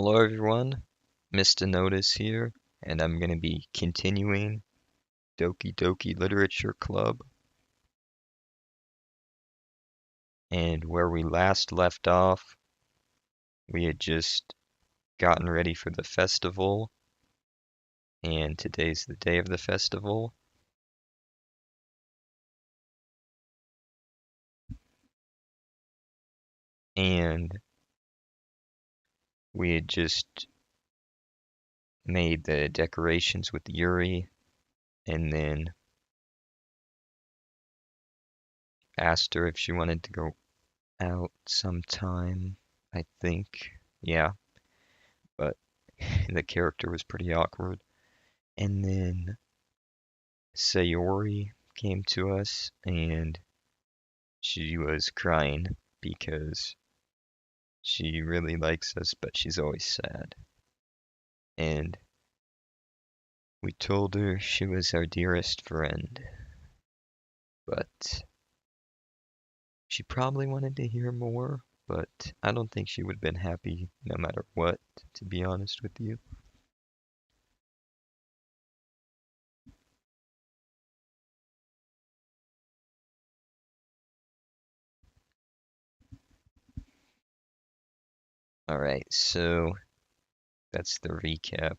Hello everyone, Mr. Notice here, and I'm going to be continuing Doki Literature Club. And where we last left off, we had just gotten ready for the festival, and today's the day of the festival. And we had just made the decorations with Yuri, and then asked her if she wanted to go out sometime, I think. Yeah, but the character was pretty awkward. And then Sayori came to us and she was crying because she really likes us, but she's always sad. And we told her she was our dearest friend, but she probably wanted to hear more, but I don't think she would have been happy no matter what, to be honest with you. Alright, so that's the recap.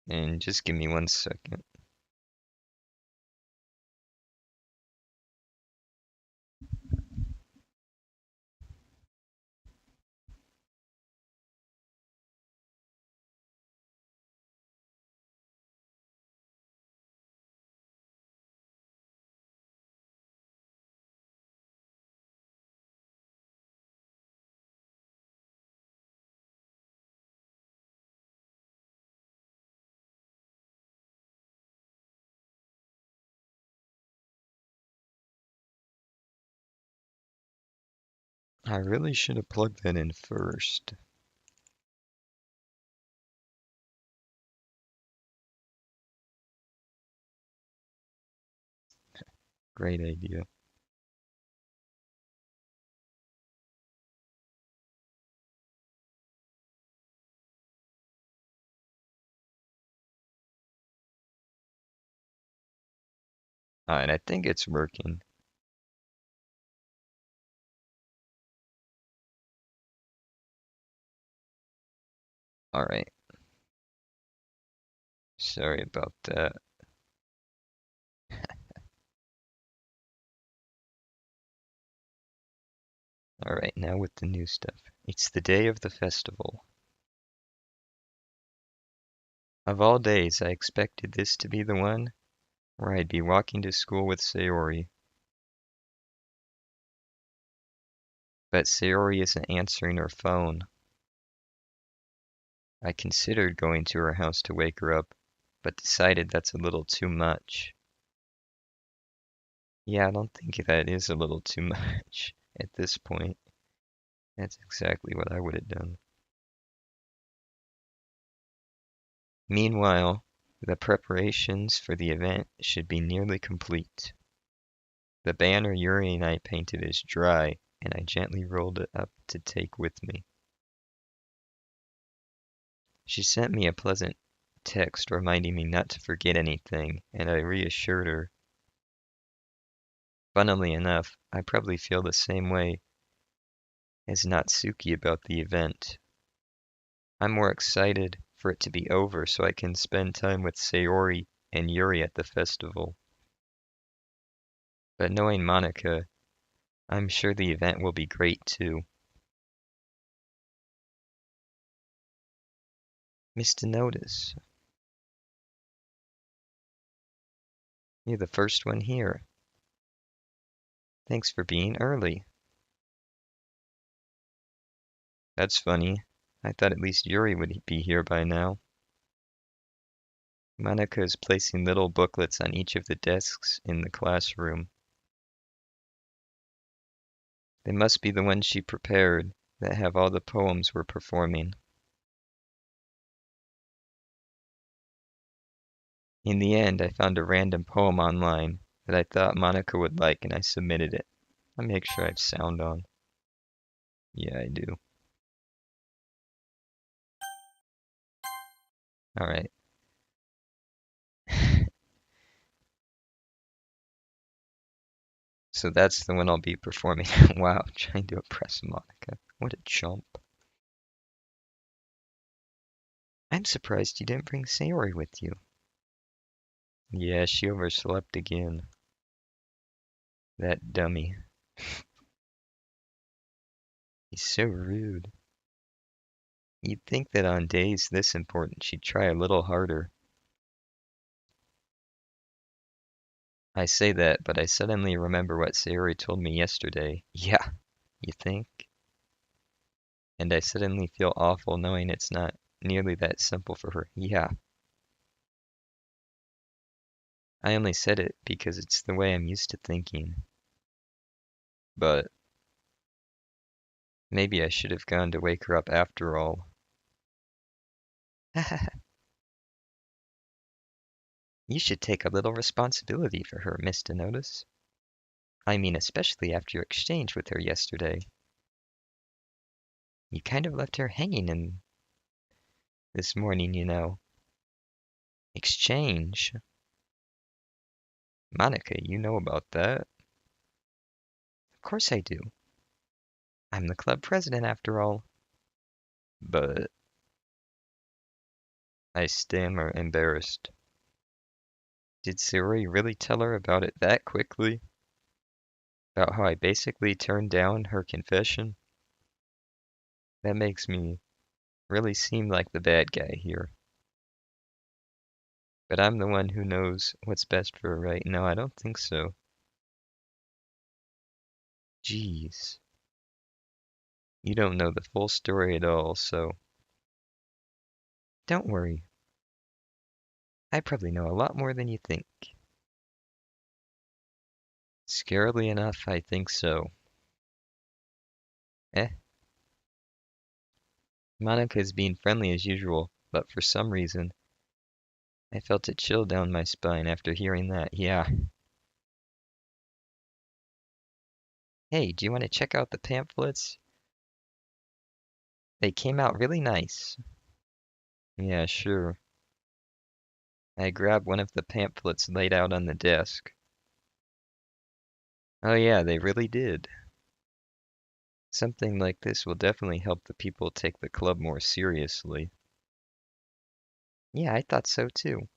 And just give me 1 second. I really should have plugged that in first. Great idea. Alright, I think it's working. Alright, sorry about that. Alright, now with the new stuff. It's the day of the festival. Of all days, I expected this to be the one where I'd be walking to school with Sayori. But Sayori isn't answering her phone. I considered going to her house to wake her up, but decided that's a little too much. Yeah, I don't think that is a little too much at this point. That's exactly what I would have done. Meanwhile, the preparations for the event should be nearly complete. The banner Yuri and I painted is dry, and I gently rolled it up to take with me. She sent me a pleasant text reminding me not to forget anything, and I reassured her. Funnily enough, I probably feel the same way as Natsuki about the event. I'm more excited for it to be over so I can spend time with Sayori and Yuri at the festival. But knowing Monica, I'm sure the event will be great too. Mr. Notice, you're the first one here. Thanks for being early. That's funny. I thought at least Yuri would be here by now. Monica is placing little booklets on each of the desks in the classroom. They must be the ones she prepared that have all the poems we're performing. In the end, I found a random poem online that I thought Monica would like and I submitted it. I'll make sure I have sound on. Yeah, I do. Alright. So that's the one I'll be performing. Wow, trying to impress Monica. What a chump. I'm surprised you didn't bring Sayori with you. Yeah, she overslept again. That dummy. He's so rude. You'd think that on days this important she'd try a little harder. I say that, but I suddenly remember what Sayori told me yesterday. Yeah, you think? And I suddenly feel awful knowing it's not nearly that simple for her. Yeah. I only said it because it's the way I'm used to thinking. But maybe I should have gone to wake her up after all. You should take a little responsibility for her, Miss Denotus. I mean, especially after your exchange with her yesterday. You kind of left her hanging in this morning, you know. Exchange? Monica, you know about that. Of course I do. I'm the club president after all. But I stammer, embarrassed. Did Sayori really tell her about it that quickly? About how I basically turned down her confession? That makes me really seem like the bad guy here. But I'm the one who knows what's best for her, right? No, I don't think so. Jeez. You don't know the full story at all, so don't worry. I probably know a lot more than you think. Scarily enough, I think so. Eh? Monica is being friendly as usual, but for some reason, I felt a chill down my spine after hearing that. Yeah. Hey, do you want to check out the pamphlets? They came out really nice. Yeah, sure. I grabbed one of the pamphlets laid out on the desk. Oh yeah, they really did. Something like this will definitely help the people take the club more seriously. Yeah, I thought so too.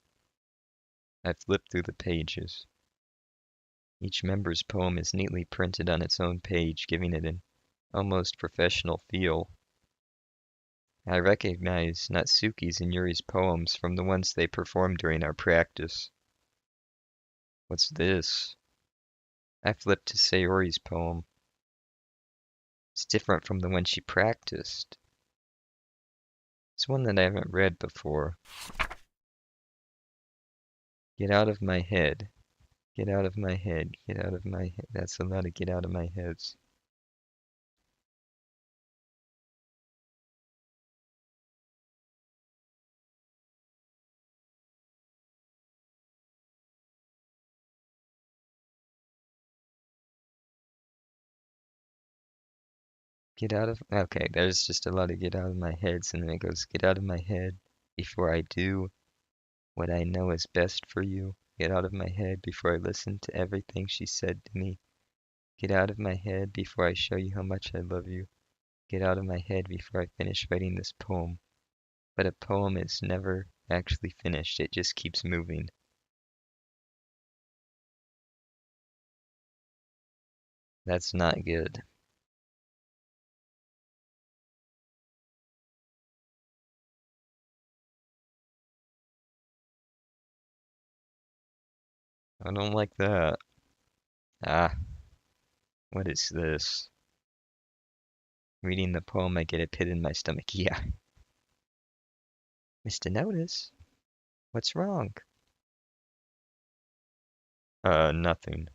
I flipped through the pages. Each member's poem is neatly printed on its own page, giving it an almost professional feel. I recognize Natsuki's and Yuri's poems from the ones they performed during our practice. What's this? I flipped to Sayori's poem. It's different from the one she practiced. It's one that I haven't read before. Get out of my head. Get out of my head. Get out of my head. That's a lot of get out of my heads. Get out of... Okay, there's just a lot of get out of my heads, and then it goes, get out of my head before I do what I know is best for you. Get out of my head before I listen to everything she said to me. Get out of my head before I show you how much I love you. Get out of my head before I finish writing this poem. But a poem is never actually finished, it just keeps moving. That's not good. I don't like that. Ah, what is this? Reading the poem, I get a pit in my stomach. Yeah. Mr. Notice. What's wrong? Nothing.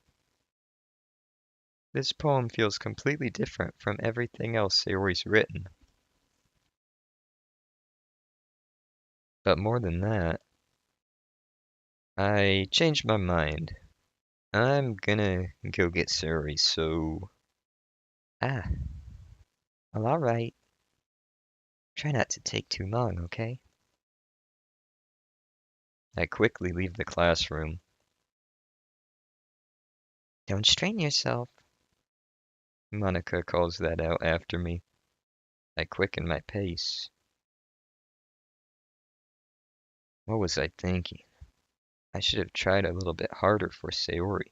This poem feels completely different from everything else Sayori's written. But more than that, I changed my mind. I'm gonna go get Sayori, so... Ah, well, alright. Try not to take too long, okay? I quickly leave the classroom. Don't strain yourself. Monica calls that out after me. I quicken my pace. What was I thinking? I should have tried a little bit harder for Sayori.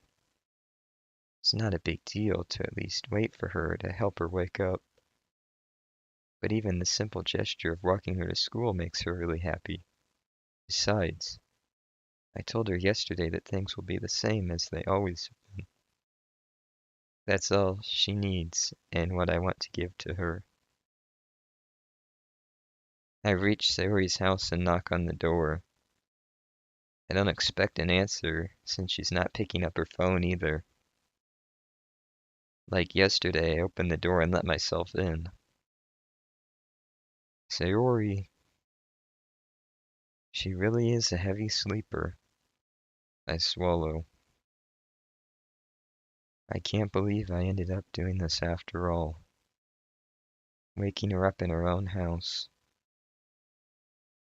It's not a big deal to at least wait for her to help her wake up. But even the simple gesture of walking her to school makes her really happy. Besides, I told her yesterday that things will be the same as they always have been. That's all she needs and what I want to give to her. I reach Sayori's house and knock on the door. I don't expect an answer since she's not picking up her phone either. Like yesterday, I opened the door and let myself in. Sayori, she really is a heavy sleeper. I swallow. I can't believe I ended up doing this after all. Waking her up in her own house.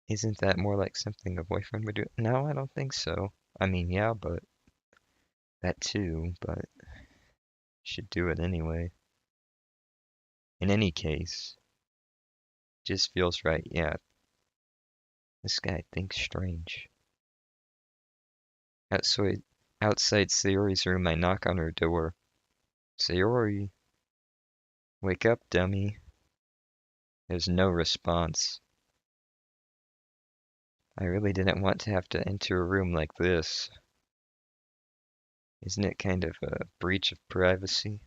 Isn't that more like something a boyfriend would do? No, I don't think so. I mean, yeah, but that too, but should do it anyway. In any case, just feels right. Yeah, this guy thinks strange. Outside, outside Sayori's room, I knock on her door. Sayori, wake up, dummy. There's no response. I really didn't want to have to enter a room like this. Isn't it kind of a breach of privacy?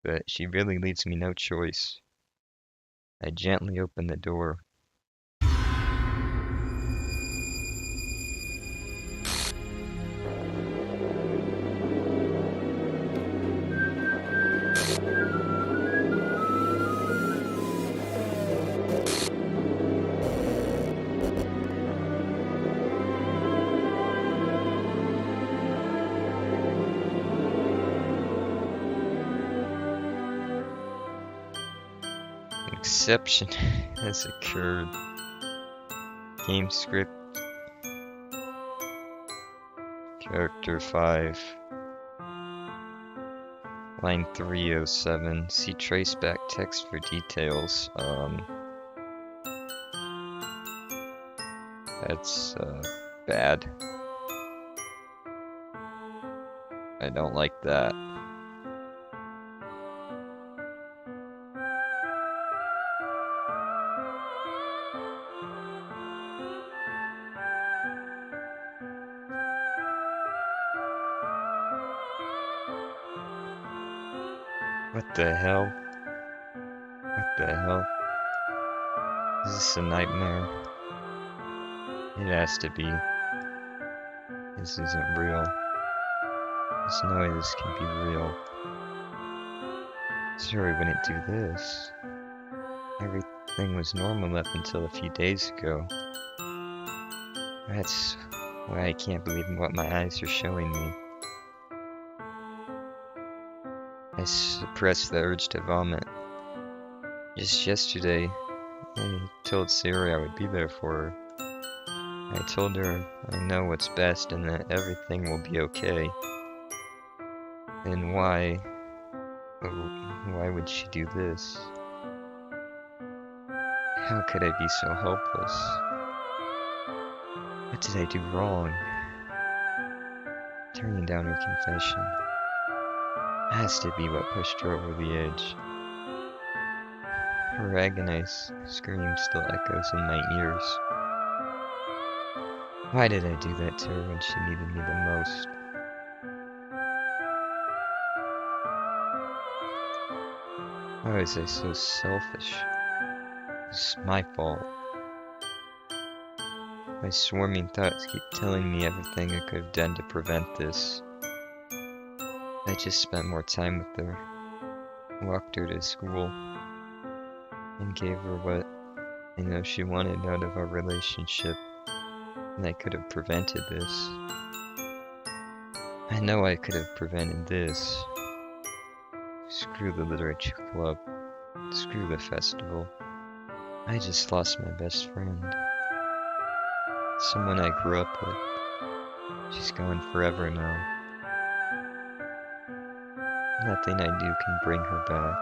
But she really leaves me no choice. I gently open the door. An exception has occurred. Game script. Character 5. Line 307. See traceback text for details. That's bad. I don't like that. What the hell? What the hell? Is this a nightmare? It has to be. This isn't real. There's no way this can be real. Sorry, wouldn't do this. Everything was normal up until a few days ago. That's why I can't believe what my eyes are showing me. I suppressed the urge to vomit. Just yesterday, I told Sayori I would be there for her. I told her I know what's best and that everything will be okay. And why would she do this? How could I be so helpless? What did I do wrong? Turning down her confession has to be what pushed her over the edge. Her agonized scream still echoes in my ears. Why did I do that to her when she needed me the most? Why was I so selfish? It's my fault. My swarming thoughts keep telling me everything I could have done to prevent this. I just spent more time with her, walked her to school, and gave her what I know she wanted out of our relationship, and I could have prevented this. I know I could have prevented this. Screw the literature club. Screw the festival. I just lost my best friend. Someone I grew up with. She's gone forever now. Nothing I do can bring her back.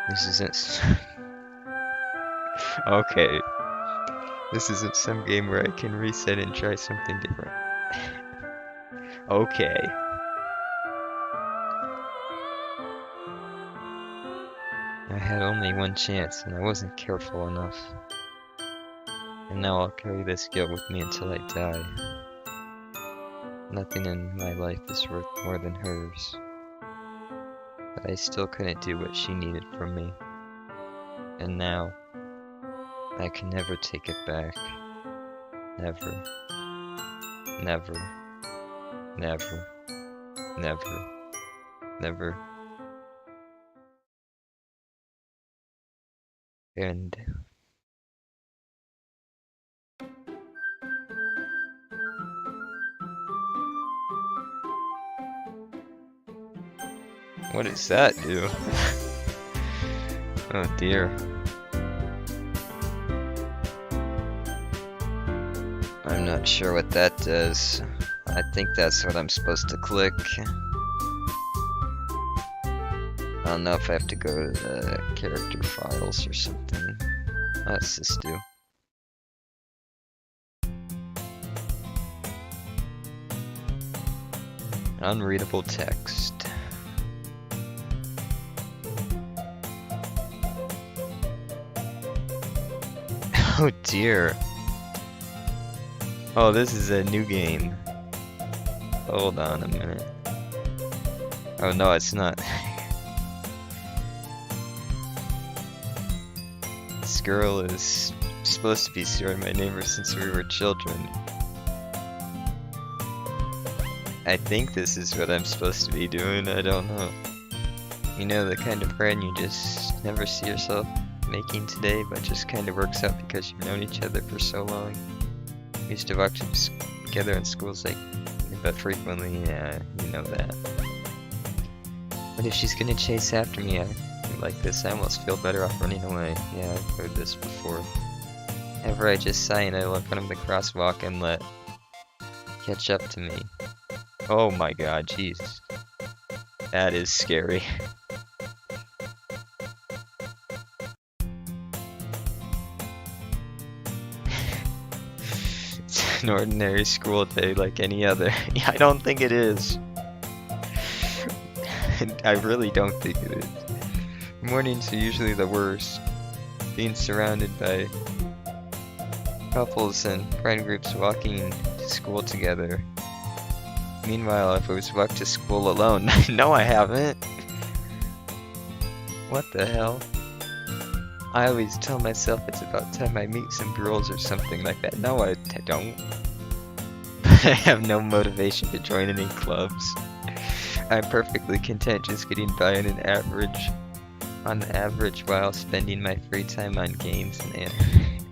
This isn't... Okay. This isn't some game where I can reset and try something different. Okay. I had only one chance and I wasn't careful enough. And now I'll carry this guilt with me until I die. Nothing in my life is worth more than hers. But I still couldn't do what she needed from me. And now, I can never take it back. Never. Never. Never. Never. Never. And what does that do? Oh dear. I'm not sure what that does. I think that's what I'm supposed to click. I don't know if I have to go to the character files or something. What's this do? Unreadable text. Oh dear. Oh, this is a new game. Hold on a minute. Oh no, it's not. This girl is supposed to be stealing my name ever since we were children. I think this is what I'm supposed to be doing, I don't know. You know, the kind of friend you just never see yourself making today, but just kind of works out because you've known each other for so long. We used to walk together in schools but frequently, yeah, you know that. But if she's gonna chase after me like this, I almost feel better off running away. Yeah, I've heard this before. Whenever I just sigh and I look out of the crosswalk and let catch up to me. Oh my god, jeez. That is scary. It's an ordinary school day like any other. Yeah, I don't think it is. I really don't think it is. Mornings are usually the worst. Being surrounded by couples and friend groups walking to school together. Meanwhile, if I was walked to school alone, no I haven't. What the hell? I always tell myself it's about time I meet some girls or something like that. No, I don't. I have no motivation to join any clubs. I'm perfectly content just getting by on average while spending my free time on games and anime.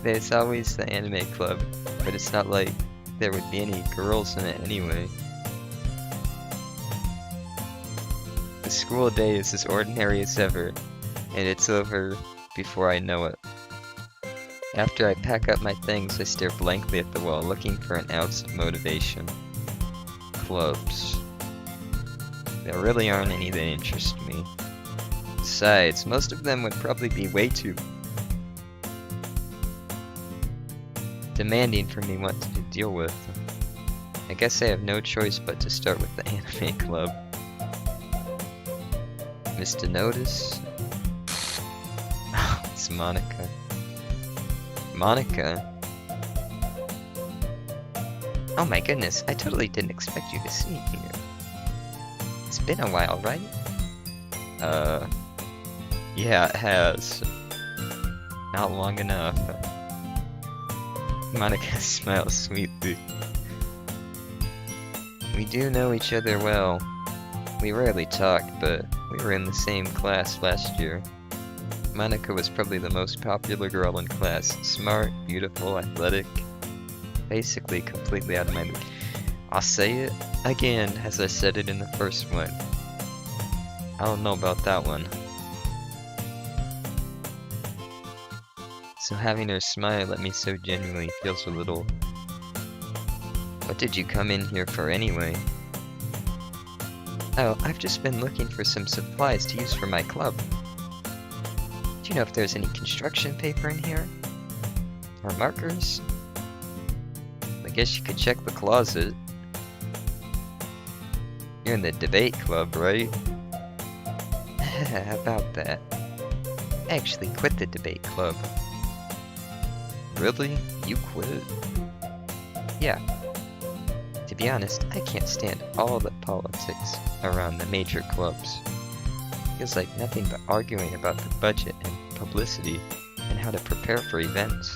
There's always the anime club, but it's not like there would be any girls in it anyway. The school day is as ordinary as ever, and it's over before I know it. After I pack up my things, I stare blankly at the wall, looking for an ounce of motivation. Clubs. There really aren't any that interest me. Besides, most of them would probably be way too demanding for me what to deal with. I guess I have no choice but to start with the anime club. Missed a notice? Oh, it's Monica. Monica? Oh my goodness, I totally didn't expect you to see me here. It's been a while, right? Yeah, it has. not long enough. Monica smiles sweetly. We do know each other well. We rarely talk, but we were in the same class last year. Monica was probably the most popular girl in class. Smart, beautiful, athletic. Basically completely out of my league. I'll say it again as I said it in the first one. I don't know about that one. So having her smile at me so genuinely feels a little... What did you come in here for anyway? Oh, I've just been looking for some supplies to use for my club. Do you know if there's any construction paper in here? Or markers? I guess you could check the closet. You're in the debate club, right? About that. I actually quit the debate club. Really? You quit? Yeah. To be honest, I can't stand all the politics around the major clubs. Feels like nothing but arguing about the budget and publicity and how to prepare for events.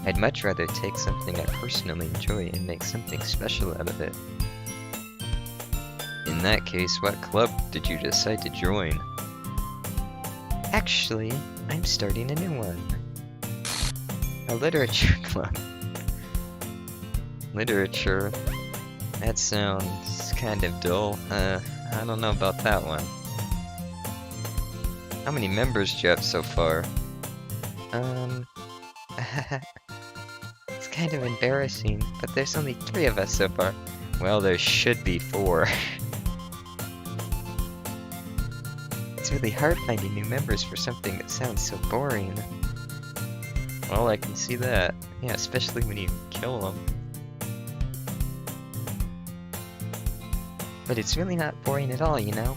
I'd much rather take something I personally enjoy and make something special out of it. In that case, what club did you decide to join? Actually, I'm starting a new one. A literature club. Literature? That sounds kind of dull. I don't know about that one. How many members do you have so far? It's kind of embarrassing, but there's only 3 of us so far. Well, there should be 4. It's really hard finding new members for something that sounds so boring. Well, I can see that. Yeah, especially when you kill them. But it's really not boring at all, you know?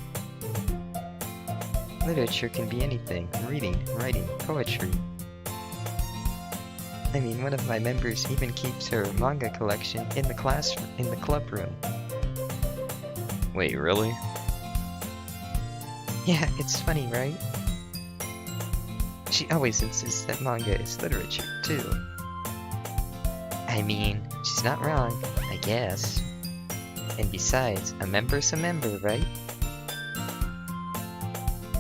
Literature can be anything. Reading, writing, poetry. I mean, one of my members even keeps her manga collection in the classroom, in the club room. Wait, really? Yeah, it's funny, right? She always insists that manga is literature, too. I mean, she's not wrong, I guess. And besides, a member's a member, right?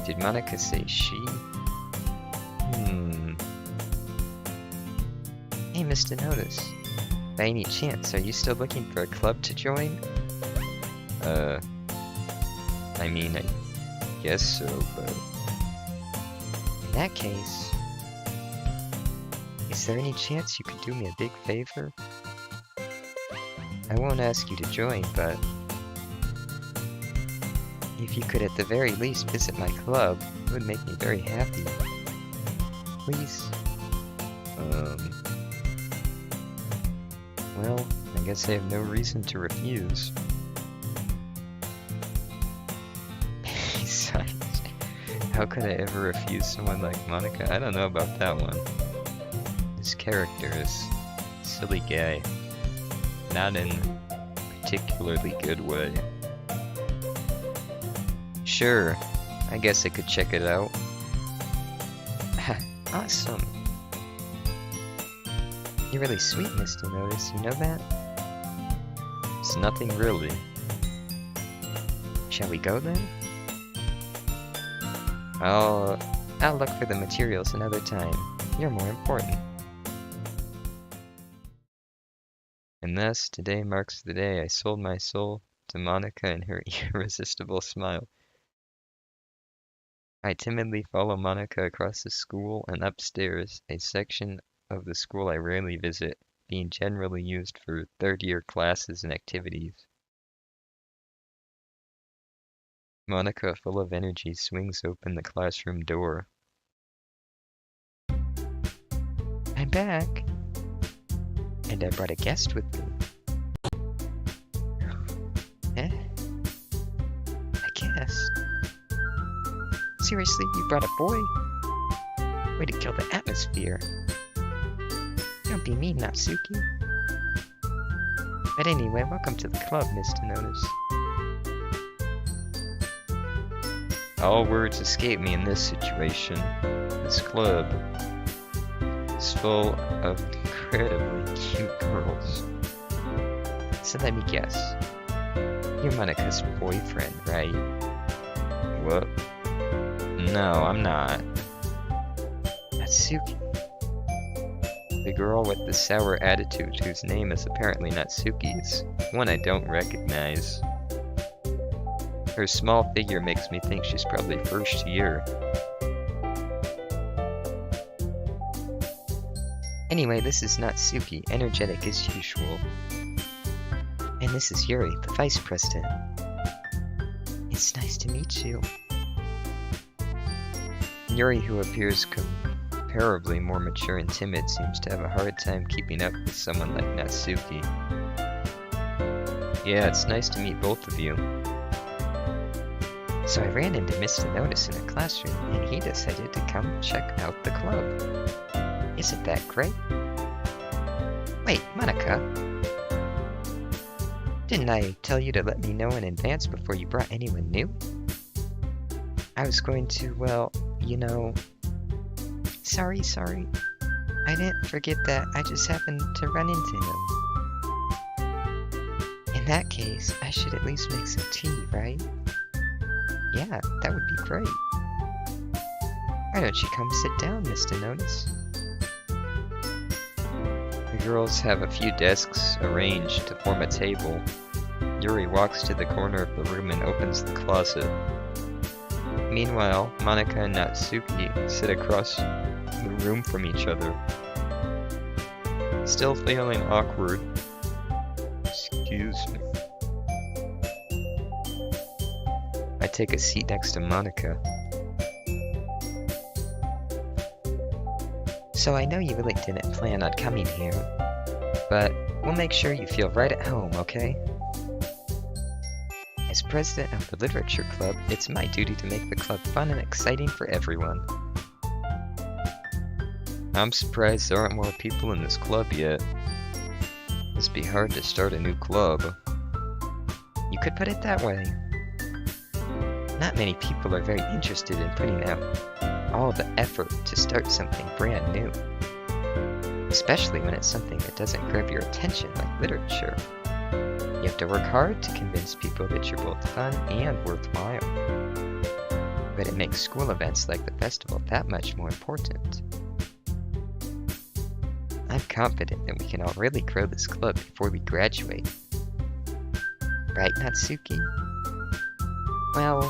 Did Monica say she? Hey, Mr. Notice. By any chance, are you still looking for a club to join? I mean, I guess so, but... In that case... Is there any chance you could do me a big favor? I won't ask you to join, but... If you could at the very least visit my club, it would make me very happy. Please? Well, I guess I have no reason to refuse. Besides, how could I ever refuse someone like Monica? I don't know about that one. This character is a silly guy. Not in a particularly good way. Sure, I guess I could check it out. Awesome. You're really sweet, Mr. Notice, you know that? It's nothing really. Shall we go then? I'll look for the materials another time. You're more important. And thus, today marks the day I sold my soul to Monica and her irresistible smile. I timidly follow Monica across the school and upstairs, a section of the school I rarely visit, being generally used for third-year classes and activities. Monica, full of energy, swings open the classroom door. I'm back! And I brought a guest with me. Eh? I guess. Seriously, you brought a boy? Way to kill the atmosphere. Don't be mean, Natsuki. But anyway, welcome to the club, Mr. Notice. All words escape me in this situation. This club is full of incredibly cute girls. So let me guess. You're Monika's boyfriend, right? What? No, I'm not. Natsuki. The girl with the sour attitude whose name is apparently Natsuki is one I don't recognize. Her small figure makes me think she's probably first year. Anyway, this is Natsuki, energetic as usual. And this is Yuri, the vice president. It's nice to meet you. Yuri, who appears comparably more mature and timid, seems to have a hard time keeping up with someone like Natsuki. Yeah, it's nice to meet both of you. So I ran into Mr. Notice in a classroom, and he decided to come check out the club. Isn't that great? Wait, Monika. Didn't I tell you to let me know in advance before you brought anyone new? I was going to, well, you know... Sorry. I didn't forget that. I just happened to run into him. In that case, I should at least make some tea, right? Yeah, that would be great. Why don't you come sit down, Mr. Notice? The girls have a few desks arranged to form a table. Yuri walks to the corner of the room and opens the closet. Meanwhile, Monika and Natsuki sit across the room from each other. Still feeling awkward. Excuse me. I take a seat next to Monika. So I know you really didn't plan on coming here, but we'll make sure you feel right at home, okay? As president of the Literature Club, it's my duty to make the club fun and exciting for everyone. I'm surprised there aren't more people in this club yet. Must be hard to start a new club. You could put it that way. Not many people are very interested in putting out all the effort to start something brand new. Especially when it's something that doesn't grab your attention like literature. You have to work hard to convince people that you're both fun and worthwhile. But it makes school events like the festival that much more important. I'm confident that we can all really grow this club before we graduate. Right, Natsuki? Well,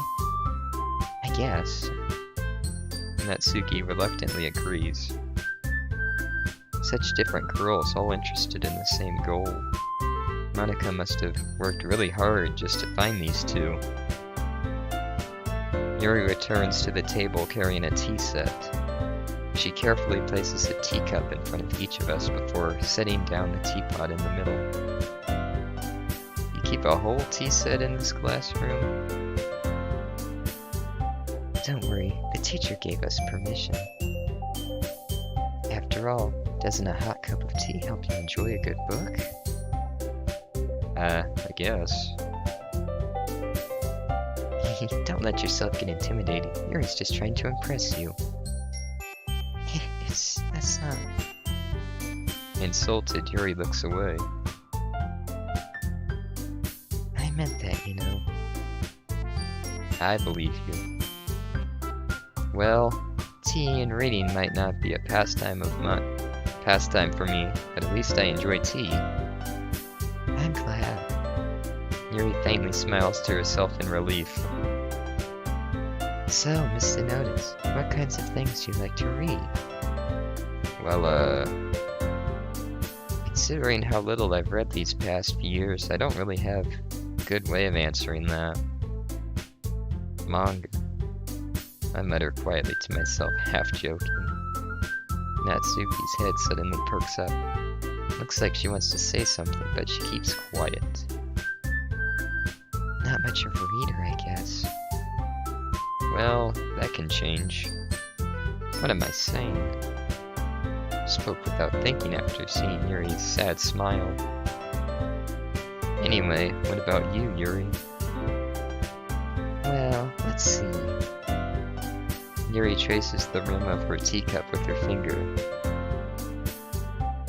I guess. Natsuki reluctantly agrees. Such different girls, all interested in the same goal. Monika must have worked really hard just to find these two. Yuri returns to the table carrying a tea set. She carefully places a teacup in front of each of us before setting down the teapot in the middle. You keep a whole tea set in this classroom? Don't worry, the teacher gave us permission. After all, doesn't a hot cup of tea help you enjoy a good book? I guess. Don't let yourself get intimidated. Yuri's just trying to impress you. That's not... Insulted, Yuri looks away. I meant that, you know. I believe you. Well, tea and reading might not be a pastime for me, but at least I enjoy tea. I'm glad. Yuri faintly smiles to herself in relief. So, Mr. Notice, what kinds of things do you like to read? Well, considering how little I've read these past few years, I don't really have a good way of answering that. Manga. I mutter quietly to myself, half joking. Natsuki's head suddenly perks up. Looks like she wants to say something, but she keeps quiet. Not much of a reader, I guess. Well, that can change. What am I saying? Spoke without thinking after seeing Yuri's sad smile. Anyway, what about you, Yuri? Well, let's see. Yuri traces the rim of her teacup with her finger.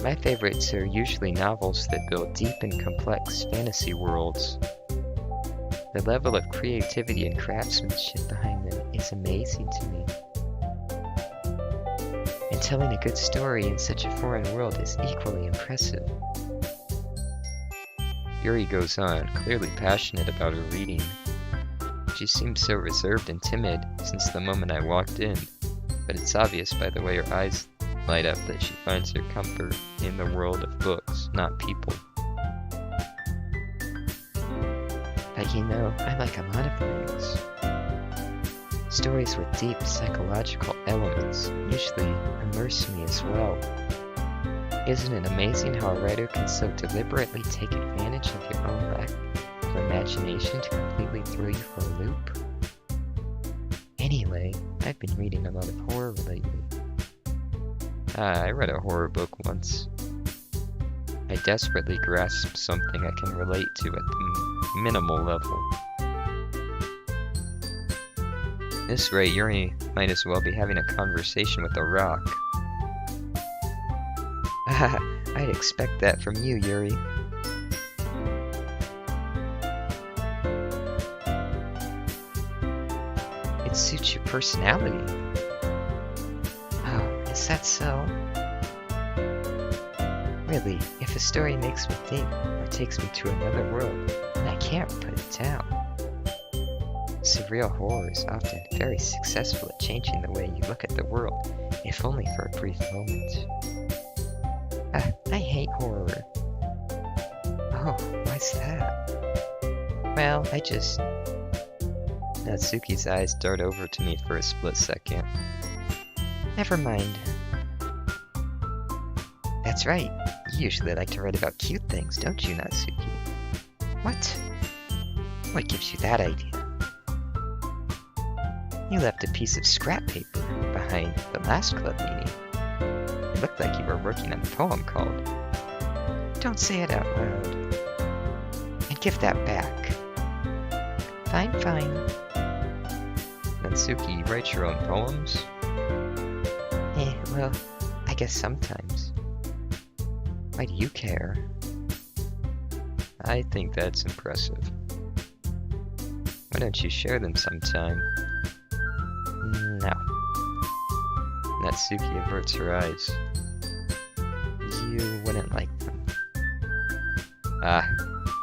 My favorites are usually novels that build deep and complex fantasy worlds. The level of creativity and craftsmanship behind them is amazing to me. And telling a good story in such a foreign world is equally impressive. Yuri goes on, clearly passionate about her reading. She seems so reserved and timid since the moment I walked in, but it's obvious by the way her eyes light up that she finds her comfort in the world of books, not people. But you know, I like a lot of things. Stories with deep psychological elements usually immerse me as well. Isn't it amazing how a writer can so deliberately take advantage of your own lack of imagination to completely throw you for a loop? Anyway, I've been reading a lot of horror lately. I read a horror book once. I desperately grasped something I can relate to at the minimal level. This rate, Yuri might as well be having a conversation with a rock. I'd expect that from you, Yuri. It suits your personality. Oh, is that so? Really, if a story makes me think or takes me to another world, then I can't put it down. Surreal horror is often very successful at changing the way you look at the world, if only for a brief moment. I hate horror. Oh, why's that? Well, Natsuki's eyes dart over to me for a split second. Never mind. That's right. You usually like to write about cute things, don't you, Natsuki? What? What gives you that idea? You left a piece of scrap paper behind the last club meeting. It looked like you were working on a poem called... Don't say it out loud. And give that back. Fine. Natsuki, you write your own poems? Well, I guess sometimes. Why do you care? I think that's impressive. Why don't you share them sometime? No. Natsuki averts her eyes. You wouldn't like them.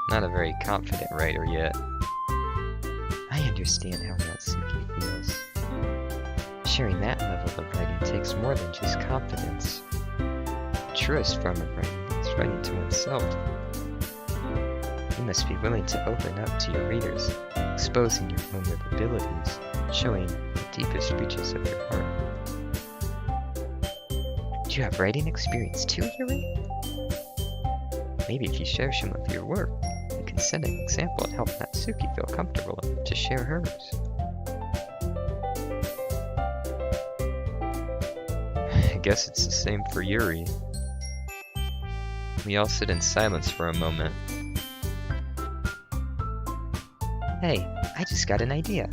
Not a very confident writer yet. I understand how Natsuki feels. Sharing that level of writing takes more than just confidence. The truest form of writing is writing to oneself. You must be willing to open up to your readers, exposing your vulnerabilities, showing the deepest reaches of your heart. Do you have writing experience too, Yuri? Maybe if you share some of your work, you can set an example and help Natsuki feel comfortable enough to share hers. I guess it's the same for Yuri. We all sit in silence for a moment. Hey, I just got an idea.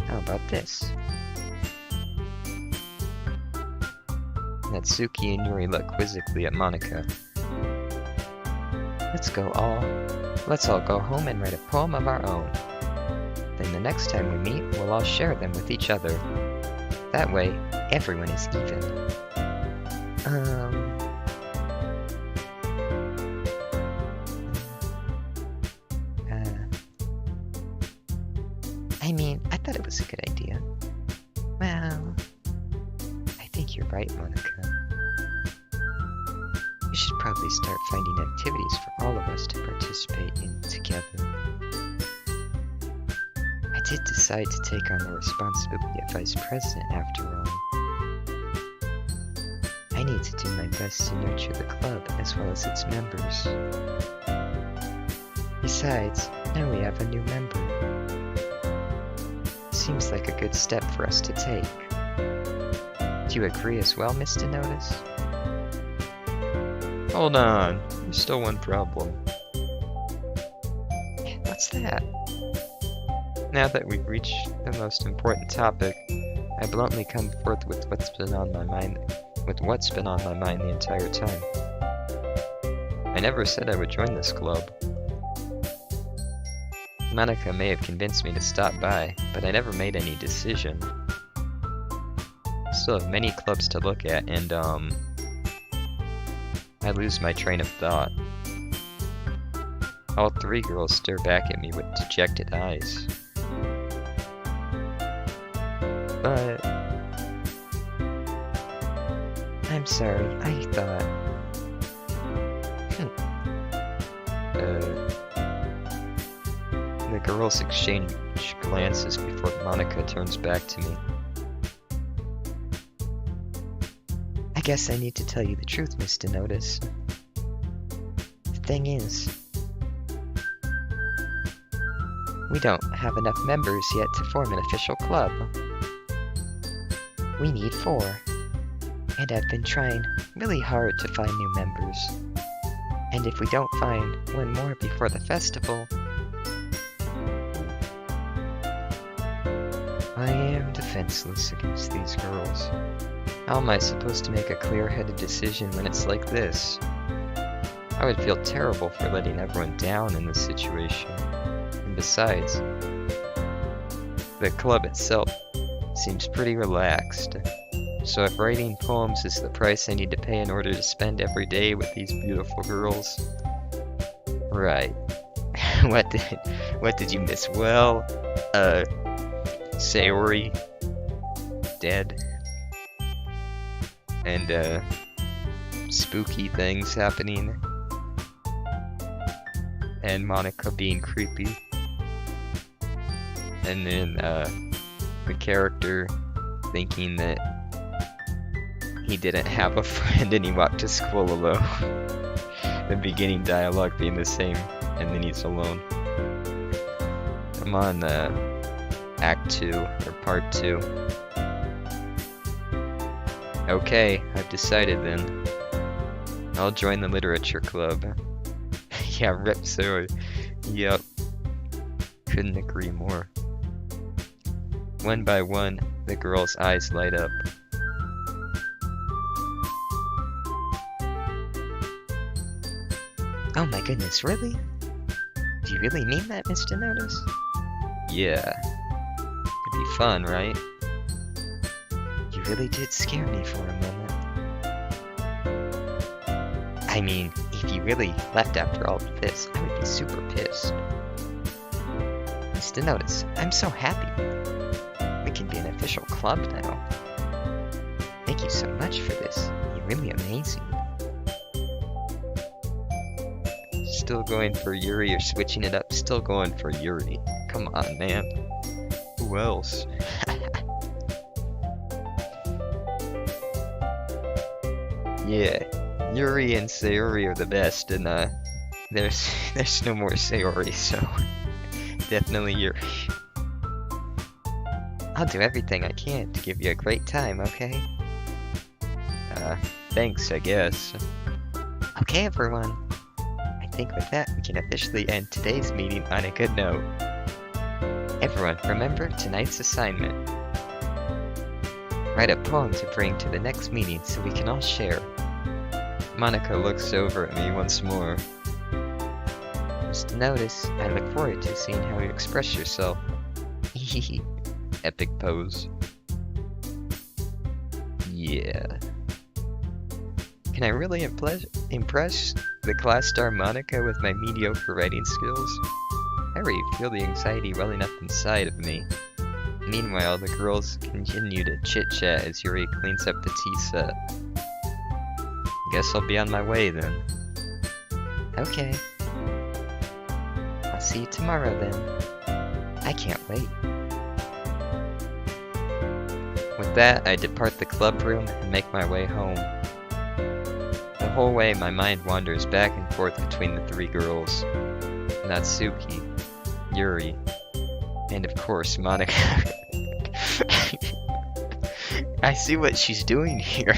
How about this? Natsuki and Yuri look quizzically at Monika. Let's all go home and write a poem of our own. Then the next time we meet, we'll all share them with each other. That way, everyone is even. I thought it was a good idea. Well, I think you're right, Monika. We should probably start finding activities for all of us to participate in together. I did decide to take on the responsibility of vice president after all. I need to do my best to nurture the club as well as its members. Besides, now we have a new member. Seems like a good step for us to take. Do you agree as well, Mr. Notice? Hold on, there's still one problem. What's that? Now that we've reached the most important topic, I bluntly come forth with what's been on my mind the entire time. I never said I would join this club. Monica may have convinced me to stop by, but I never made any decision. I still have many clubs to look at, and I lose my train of thought. All three girls stare back at me with dejected eyes. But I'm sorry, I thought... The girls exchange glances before Monica turns back to me. I guess I need to tell you the truth, Mr. Notice. The thing is, we don't have enough members yet to form an official club. We need 4, and I've been trying really hard to find new members. And if we don't find one more before the festival, I am defenseless against these girls. How am I supposed to make a clear-headed decision when it's like this? I would feel terrible for letting everyone down in this situation. And besides, the club itself seems pretty relaxed. So if writing poems is the price I need to pay in order to spend every day with these beautiful girls... Right. What did you miss? Well, Sayori dead, and spooky things happening, and Monica being creepy, and then the character thinking that he didn't have a friend and he walked to school alone. The beginning dialogue being the same, and then he's alone. I'm on Act 2, or Part 2. Okay, I've decided then. I'll join the literature club. Yeah, Rip Sayori. Yup. Couldn't agree more. One by one, the girl's eyes light up. Oh my goodness, really? Do you really mean that, Mr. Notice? Yeah. Could be fun, right? You really did scare me for a moment. I mean, if you really left after all of this, I would be super pissed. Mr. Notice, I'm so happy. We can be an official club now. Thank you so much for this. You're really amazing. Still going for Yuri or switching it up? Still going for Yuri. Come on, man. Who else? Yeah, Yuri and Sayori are the best, and there's no more Sayori, so definitely Yuri. I'll do everything I can to give you a great time, okay? Thanks, I guess. Okay, everyone. I think with that, we can officially end today's meeting on a good note. Everyone, remember tonight's assignment. Write a poem to bring to the next meeting so we can all share. Monica looks over at me once more. Just notice, I look forward to seeing how you express yourself. Hehehe. Epic pose. Yeah. Can I really impress the class star Monica with my mediocre writing skills? I already feel the anxiety welling up inside of me. Meanwhile, the girls continue to chit-chat as Yuri cleans up the tea set. Guess I'll be on my way then. Okay. I'll see you tomorrow then. I can't wait. With that, I depart the club room and make my way home. The whole way, my mind wanders back and forth between the three girls. Natsuki, Yuri, and of course, Monica. I see what she's doing here.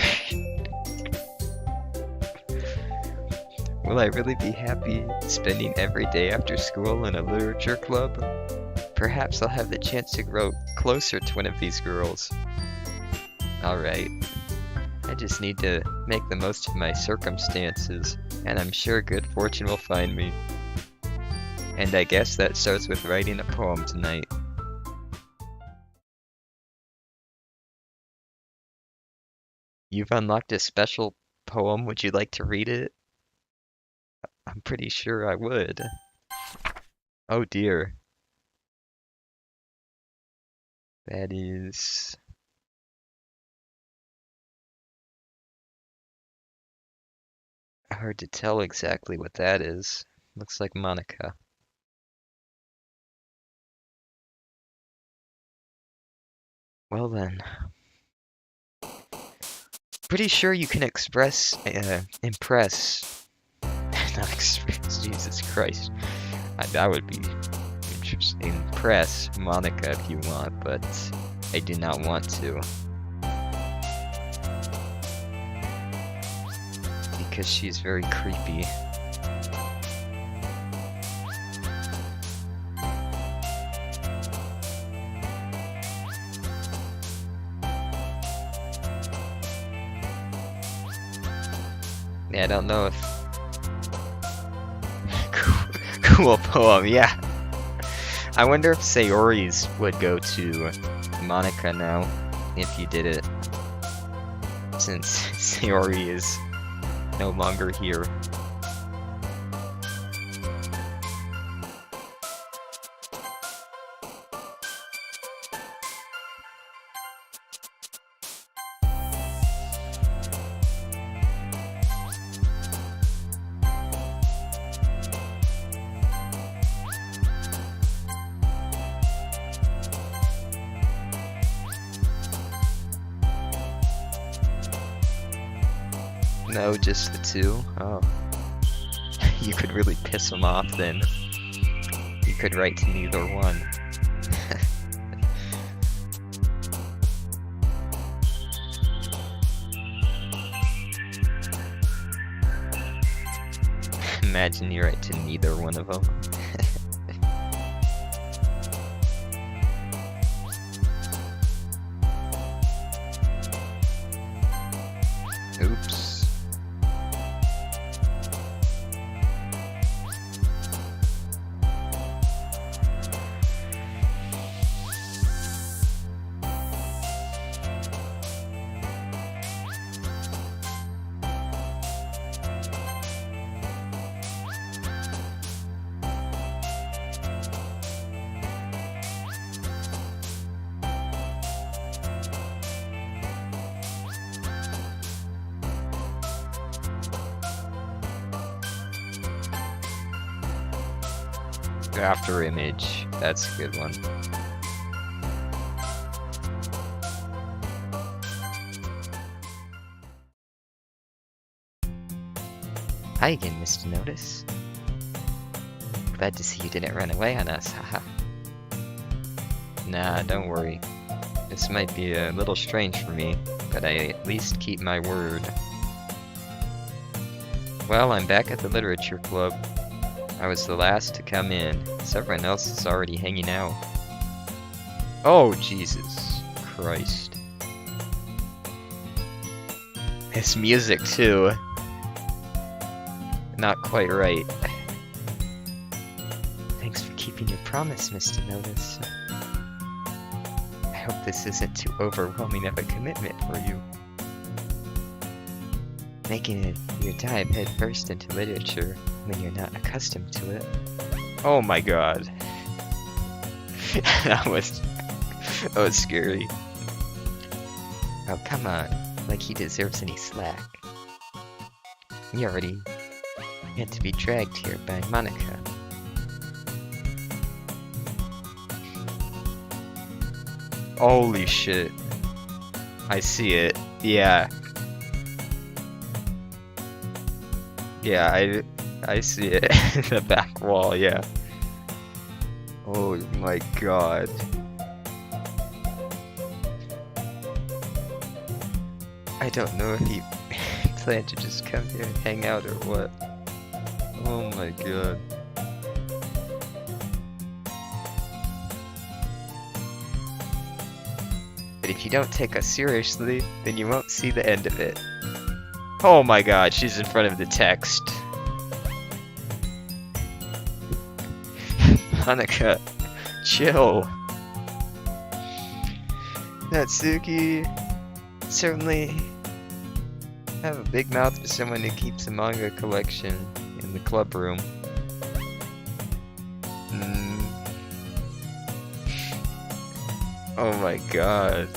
Will I really be happy spending every day after school in a literature club? Perhaps I'll have the chance to grow closer to one of these girls. Alright. I just need to make the most of my circumstances, and I'm sure good fortune will find me. And I guess that starts with writing a poem tonight. You've unlocked a special poem. Would you like to read it? I'm pretty sure I would. Oh dear. That is... hard to tell exactly what that is. Looks like Monica. Well then. Pretty sure you can impress, not express, Jesus Christ. That would be interesting. Impress Monica if you want, but I do not want to. Because she's very creepy. Yeah, I don't know if... cool poem, yeah. I wonder if Sayori's would go to Monica now, if you did it. Since Sayori is no longer here. No, just the two? Oh. You could really piss them off then. You could write to neither one. Imagine you write to neither one of them. Oops. After image, that's a good one. Hi again, Mr. Notice. Glad to see you didn't run away on us, haha. Nah, don't worry. This might be a little strange for me, but I at least keep my word. Well, I'm back at the literature club. I was the last to come in, so everyone else is already hanging out. Oh, Jesus Christ. This music, too. Not quite right. Thanks for keeping your promise, Mr. Notice. I hope this isn't too overwhelming of a commitment for you. Making it your dive head first into literature when you're not accustomed to it. Oh my god. that was scary. Oh, come on. Like he deserves any slack. He already had to be dragged here by Monica. Holy shit. I see it. Yeah. Yeah, I see it. The back wall, yeah. Oh my god. I don't know if he planned to just come here and hang out or what. Oh my god. but if you don't take us seriously, then you won't see the end of it. Oh my god, she's in front of the text. Hanukkah, chill. Natsuki certainly have a big mouth for someone who keeps a manga collection in the club room. Oh my god.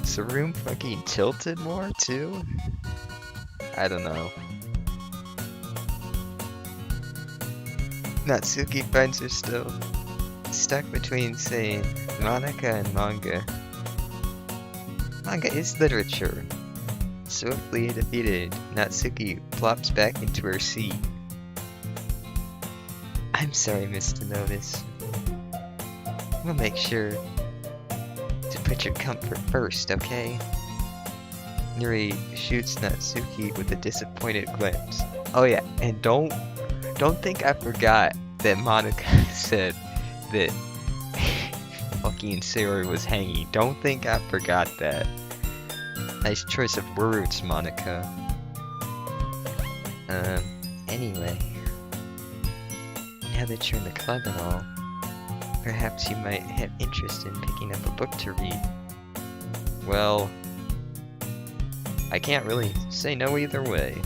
Is the room fucking tilted more too? I don't know. Natsuki finds her still stuck between saying Monica and manga. Manga is literature. Swiftly defeated, Natsuki plops back into her seat. I'm sorry, Mr. Notice. We'll make sure to put your comfort first, okay? Yuri shoots Natsuki with a disappointed glance. Oh yeah, and don't think I forgot that Monica said that fucking Sayori was hanging. Don't think I forgot that. Nice choice of words, Monica. Anyway. Now that you're in the club and all, perhaps you might have interest in picking up a book to read. Well, I can't really say no either way.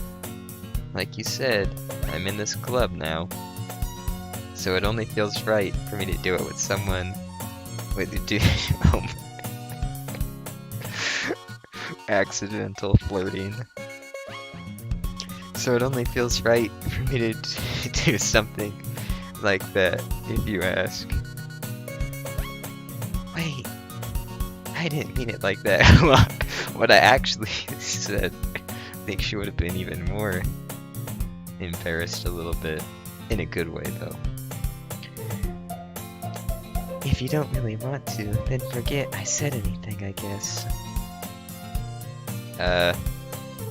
Like you said, I'm in this club now, so it only feels right for me to do it with someone with accidental flirting. So it only feels right for me to do something like that, if you ask. Wait, I didn't mean it like that. What I actually said, I think she would have been even more embarrassed a little bit. In a good way, though. If you don't really want to, then forget I said anything, I guess.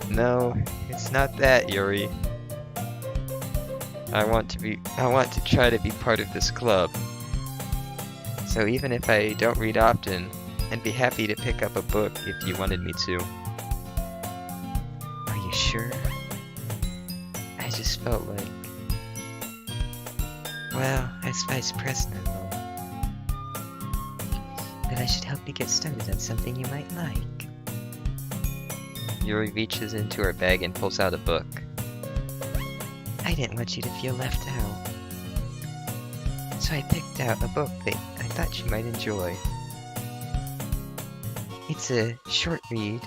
No, it's not that, Yuri. I want to try to be part of this club. So even if I don't read often, I'd be happy to pick up a book if you wanted me to. Are you sure? I just felt like... Well, as vice president, that I should help you get started on something you might like. Yuri reaches into her bag and pulls out a book. I didn't want you to feel left out, so I picked out a book that I thought you might enjoy. It's a short read,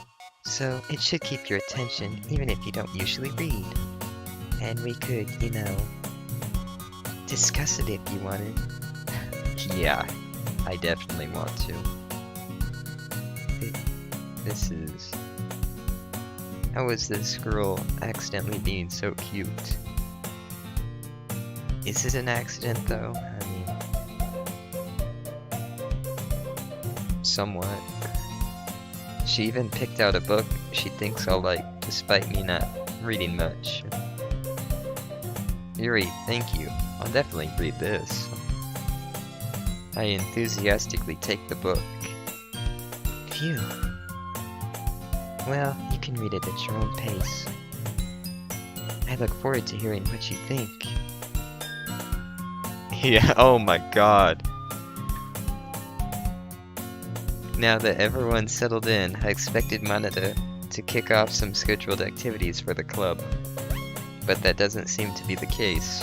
so it should keep your attention even if you don't usually read. And we could, you know, discuss it if you wanted. Yeah, I definitely want to. This is... How is this girl accidentally being so cute? Is it an accident though? I mean... Somewhat. She even picked out a book she thinks I'll like, despite me not reading much. Yuri, thank you. I'll definitely read this. I enthusiastically take the book. Phew. Well, you can read it at your own pace. I look forward to hearing what you think. Yeah, oh my god. Now that everyone's settled in, I expected Manada to kick off some scheduled activities for the club. But that doesn't seem to be the case.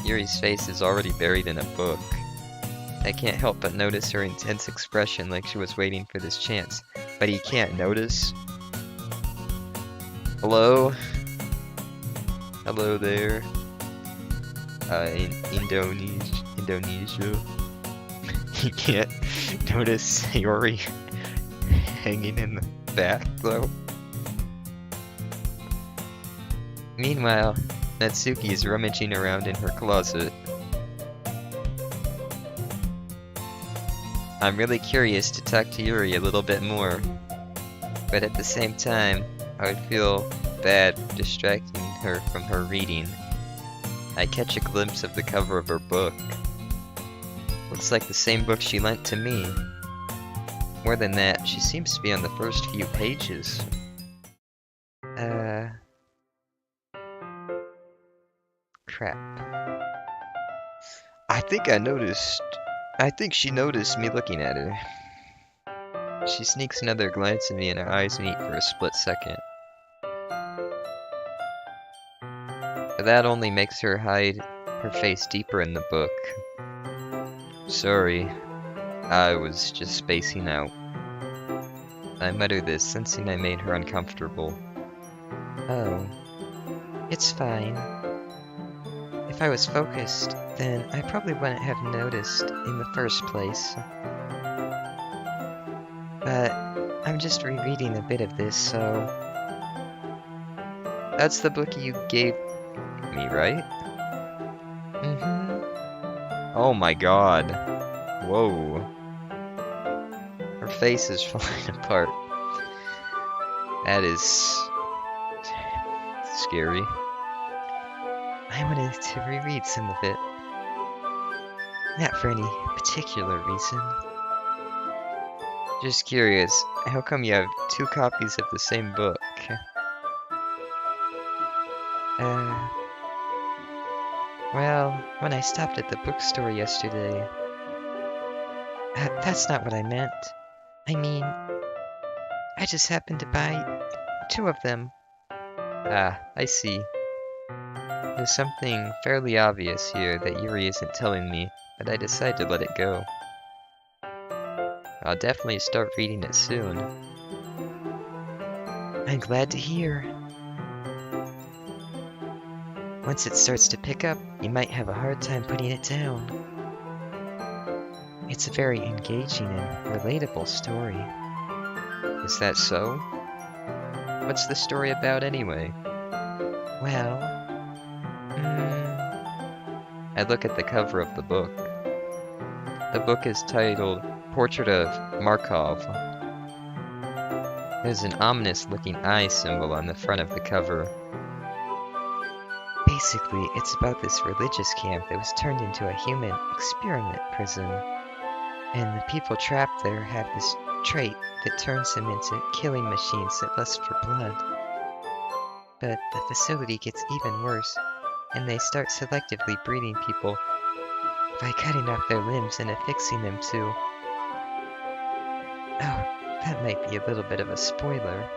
Yuri's face is already buried in a book. I can't help but notice her intense expression like she was waiting for this chance. But he can't notice. Hello? Hello there. In Indonesia. He can't notice Yuri hanging in the back, though. Meanwhile, Natsuki is rummaging around in her closet. I'm really curious to talk to Yuri a little bit more, but at the same time, I would feel bad distracting her from her reading. I catch a glimpse of the cover of her book. Looks like the same book she lent to me. More than that, she seems to be on the first few pages. Crap. I think she noticed me looking at her. She sneaks another glance at me and our eyes meet for a split second. But that only makes her hide her face deeper in the book. Sorry, I was just spacing out. I mutter this, sensing I made her uncomfortable. Oh, it's fine. If I was focused, then I probably wouldn't have noticed in the first place. But I'm just rereading a bit of this, so... That's the book you gave me, right? Mm-hmm. Oh my god. Whoa. Her face is falling apart. That is... scary. I wanted to reread some of it. Not for any particular reason. Just curious, how come you have 2 copies of the same book? Well, when I stopped at the bookstore yesterday... that's not what I meant. I mean, I just happened to buy 2 of them. Ah, I see. There's something fairly obvious here that Yuri isn't telling me, but I decide to let it go. I'll definitely start reading it soon. I'm glad to hear. Once it starts to pick up, you might have a hard time putting it down. It's a very engaging and relatable story. Is that so? What's the story about anyway? Well... I look at the cover of the book. The book is titled Portrait of Markov. There's an ominous-looking eye symbol on the front of the cover. Basically, it's about this religious camp that was turned into a human experiment prison. And the people trapped there have this trait that turns them into killing machines that lust for blood. But the facility gets even worse, and they start selectively breeding people by cutting off their limbs and affixing them to... Oh, that might be a little bit of a spoiler.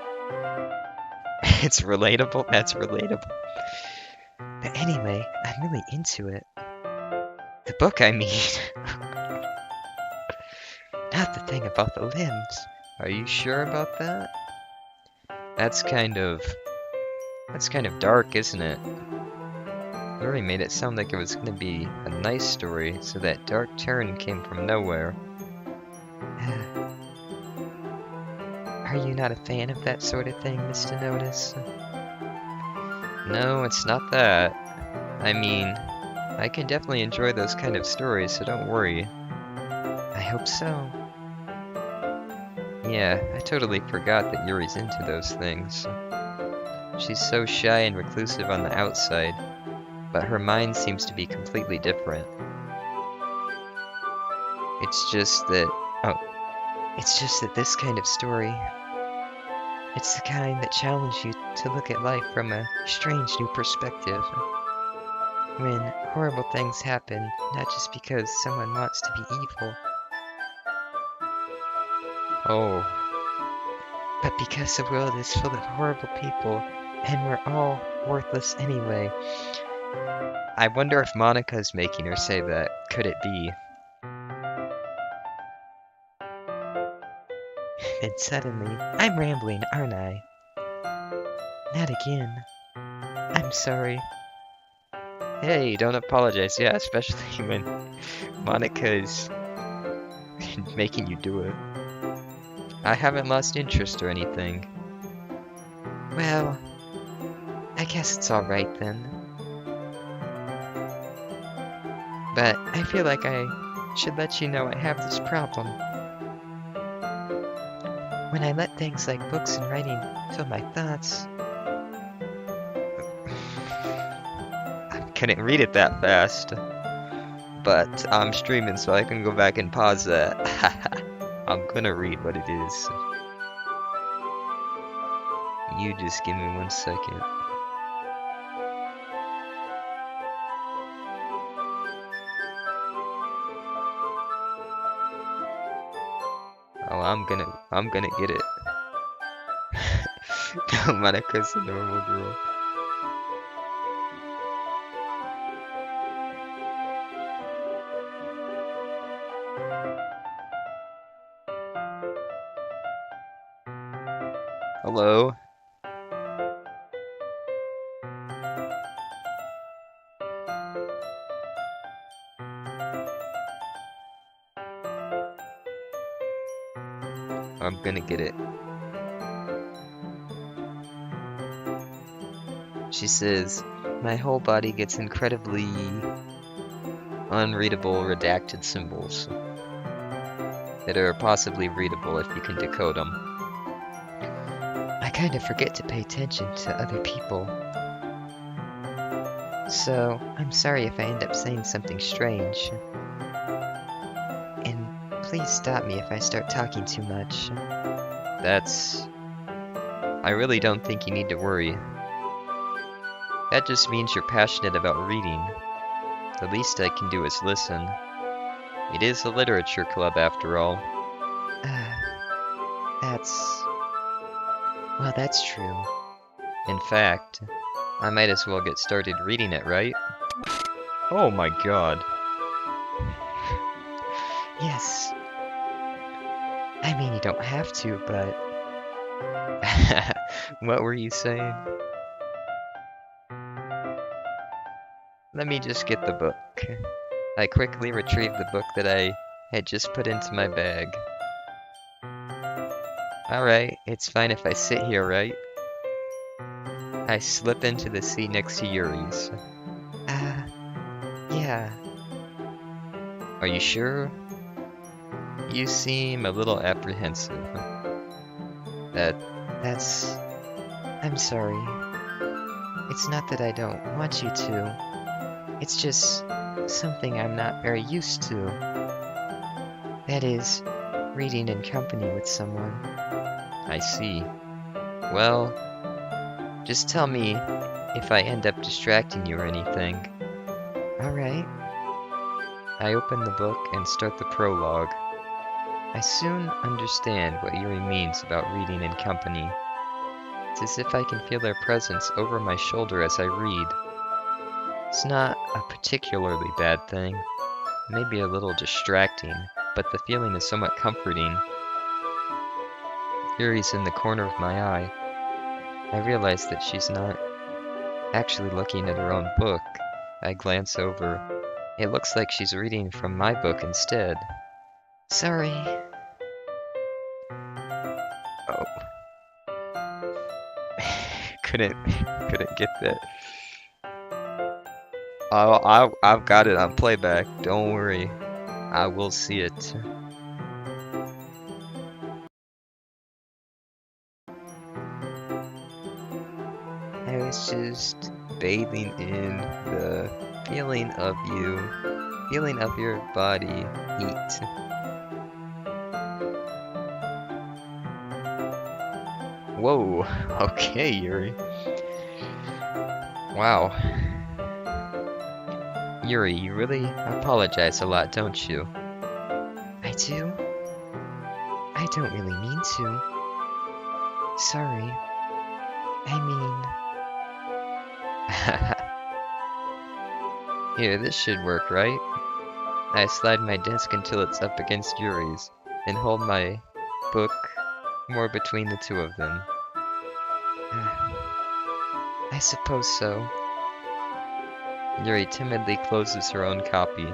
It's relatable? That's relatable. But anyway, I'm really into it. The book, I mean. Not the thing about the limbs. Are you sure about that? That's kind of dark, isn't it? You already made it sound like it was gonna be a nice story, so that dark turn came from nowhere. Are you not a fan of that sort of thing, Mr. Notice? No, it's not that. I mean, I can definitely enjoy those kind of stories, so don't worry. I hope so. Yeah, I totally forgot that Yuri's into those things. She's so shy and reclusive on the outside, but her mind seems to be completely different. It's just that this kind of story, it's the kind that challenges you to look at life from a strange new perspective. When horrible things happen, not just because someone wants to be evil. Oh. But because the world is full of horrible people, and we're all worthless anyway. I wonder if Monica's making her say that. Could it be? And suddenly, I'm rambling, aren't I? Not again. I'm sorry. Hey, don't apologize. Yeah, especially when Monica's making you do it. I haven't lost interest or anything. Well, I guess it's alright then. But I feel like I should let you know I have this problem. When I let things like books and writing fill my thoughts... I couldn't read it that fast. but I'm streaming so I can go back and pause that. I'm gonna read what it is. You just give me 1 second. Oh, I'm gonna get it. No, Monica's a normal girl. Hello? I'm gonna get it. She says, my whole body gets incredibly unreadable redacted symbols that are possibly readable if you can decode them. I kind of forget to pay attention to other people. So, I'm sorry if I end up saying something strange. And please stop me if I start talking too much. I really don't think you need to worry. That just means you're passionate about reading. The least I can do is listen. It is a literature club after all. Well, that's true. In fact, I might as well get started reading it, right? Oh my god. Yes. I mean, you don't have to, but... What were you saying? Let me just get the book. I quickly retrieved the book that I had just put into my bag. Alright, it's fine if I sit here, right? I slip into the seat next to Yuri's. Yeah. Are you sure? You seem a little apprehensive. I'm sorry. It's not that I don't want you to. It's just something I'm not very used to. That is, reading in company with someone. I see. Well, just tell me if I end up distracting you or anything. Alright. I open the book and start the prologue. I soon understand what Yuri means about reading in company. It's as if I can feel their presence over my shoulder as I read. It's not a particularly bad thing, maybe a little distracting, but the feeling is somewhat comforting. Yuri's in the corner of my eye. I realize that she's not actually looking at her own book. I glance over. It looks like she's reading from my book instead. Sorry. Oh. couldn't get that. I've got it on playback. Don't worry. I will see it. I was just bathing in the feeling of your body heat. Whoa, okay, Yuri. Wow. Yuri, you really apologize a lot, don't you? I do? I don't really mean to. Sorry. I mean... Here, this should work, right? I slide my desk until it's up against Yuri's, and hold my book more between the two of them. I suppose so. Yuri timidly closes her own copy.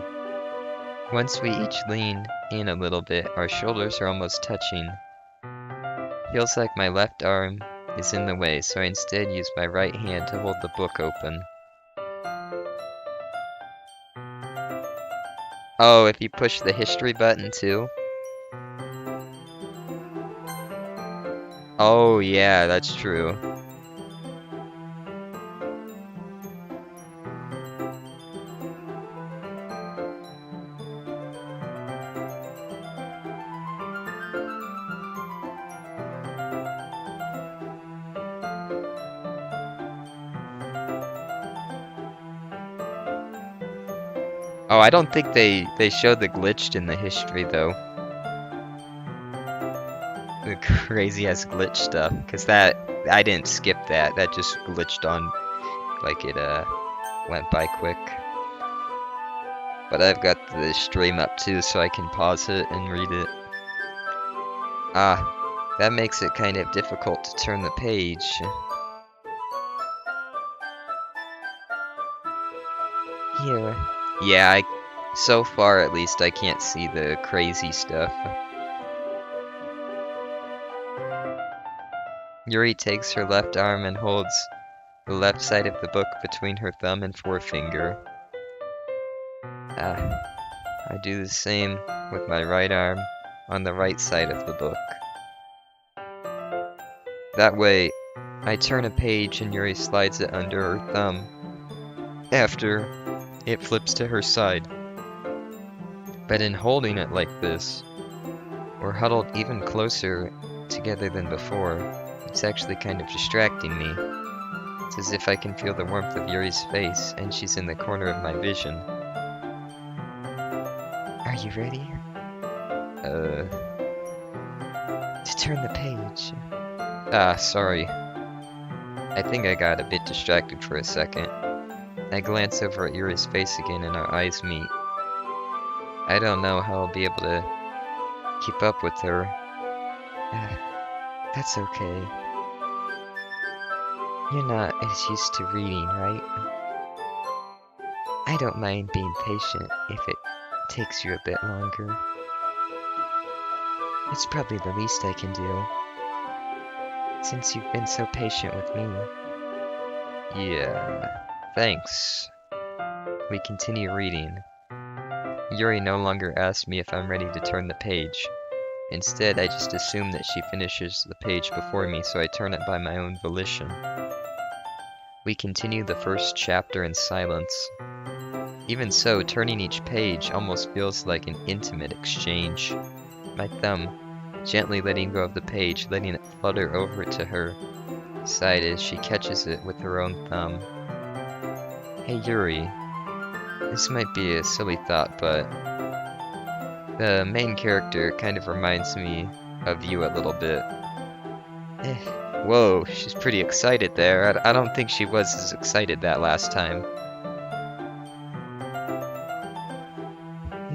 Once we each lean in a little bit, our shoulders are almost touching. Feels like my left arm is in the way, so I instead use my right hand to hold the book open. Oh, if you push the history button too? Oh yeah, that's true. Oh, I don't think they showed the glitched in the history though. The crazy ass glitch stuff, cause that I didn't skip that. That just glitched on, like it went by quick. But I've got the stream up too, so I can pause it and read it. Ah, that makes it kind of difficult to turn the page. Here. Yeah, so far at least I can't see the crazy stuff. Yuri takes her left arm and holds the left side of the book between her thumb and forefinger. Ah, I do the same with my right arm on the right side of the book. That way, I turn a page and Yuri slides it under her thumb after it flips to her side. But in holding it like this, we're huddled even closer together than before. It's actually kind of distracting me. It's as if I can feel the warmth of Yuri's face, and she's in the corner of my vision. Are you ready? To turn the page. Ah, sorry. I think I got a bit distracted for a second. I glance over at Yuri's face again and our eyes meet. I don't know how I'll be able to keep up with her. That's okay. You're not as used to reading, right? I don't mind being patient if it takes you a bit longer. It's probably the least I can do, since you've been so patient with me. Yeah, thanks. We continue reading. Yuri no longer asks me if I'm ready to turn the page. Instead, I just assume that she finishes the page before me, so I turn it by my own volition. We continue the first chapter in silence. Even so, turning each page almost feels like an intimate exchange. My thumb, gently letting go of the page, letting it flutter over to her side as she catches it with her own thumb. Hey Yuri, this might be a silly thought, but the main character kind of reminds me of you a little bit. Whoa, she's pretty excited there. I don't think she was as excited that last time.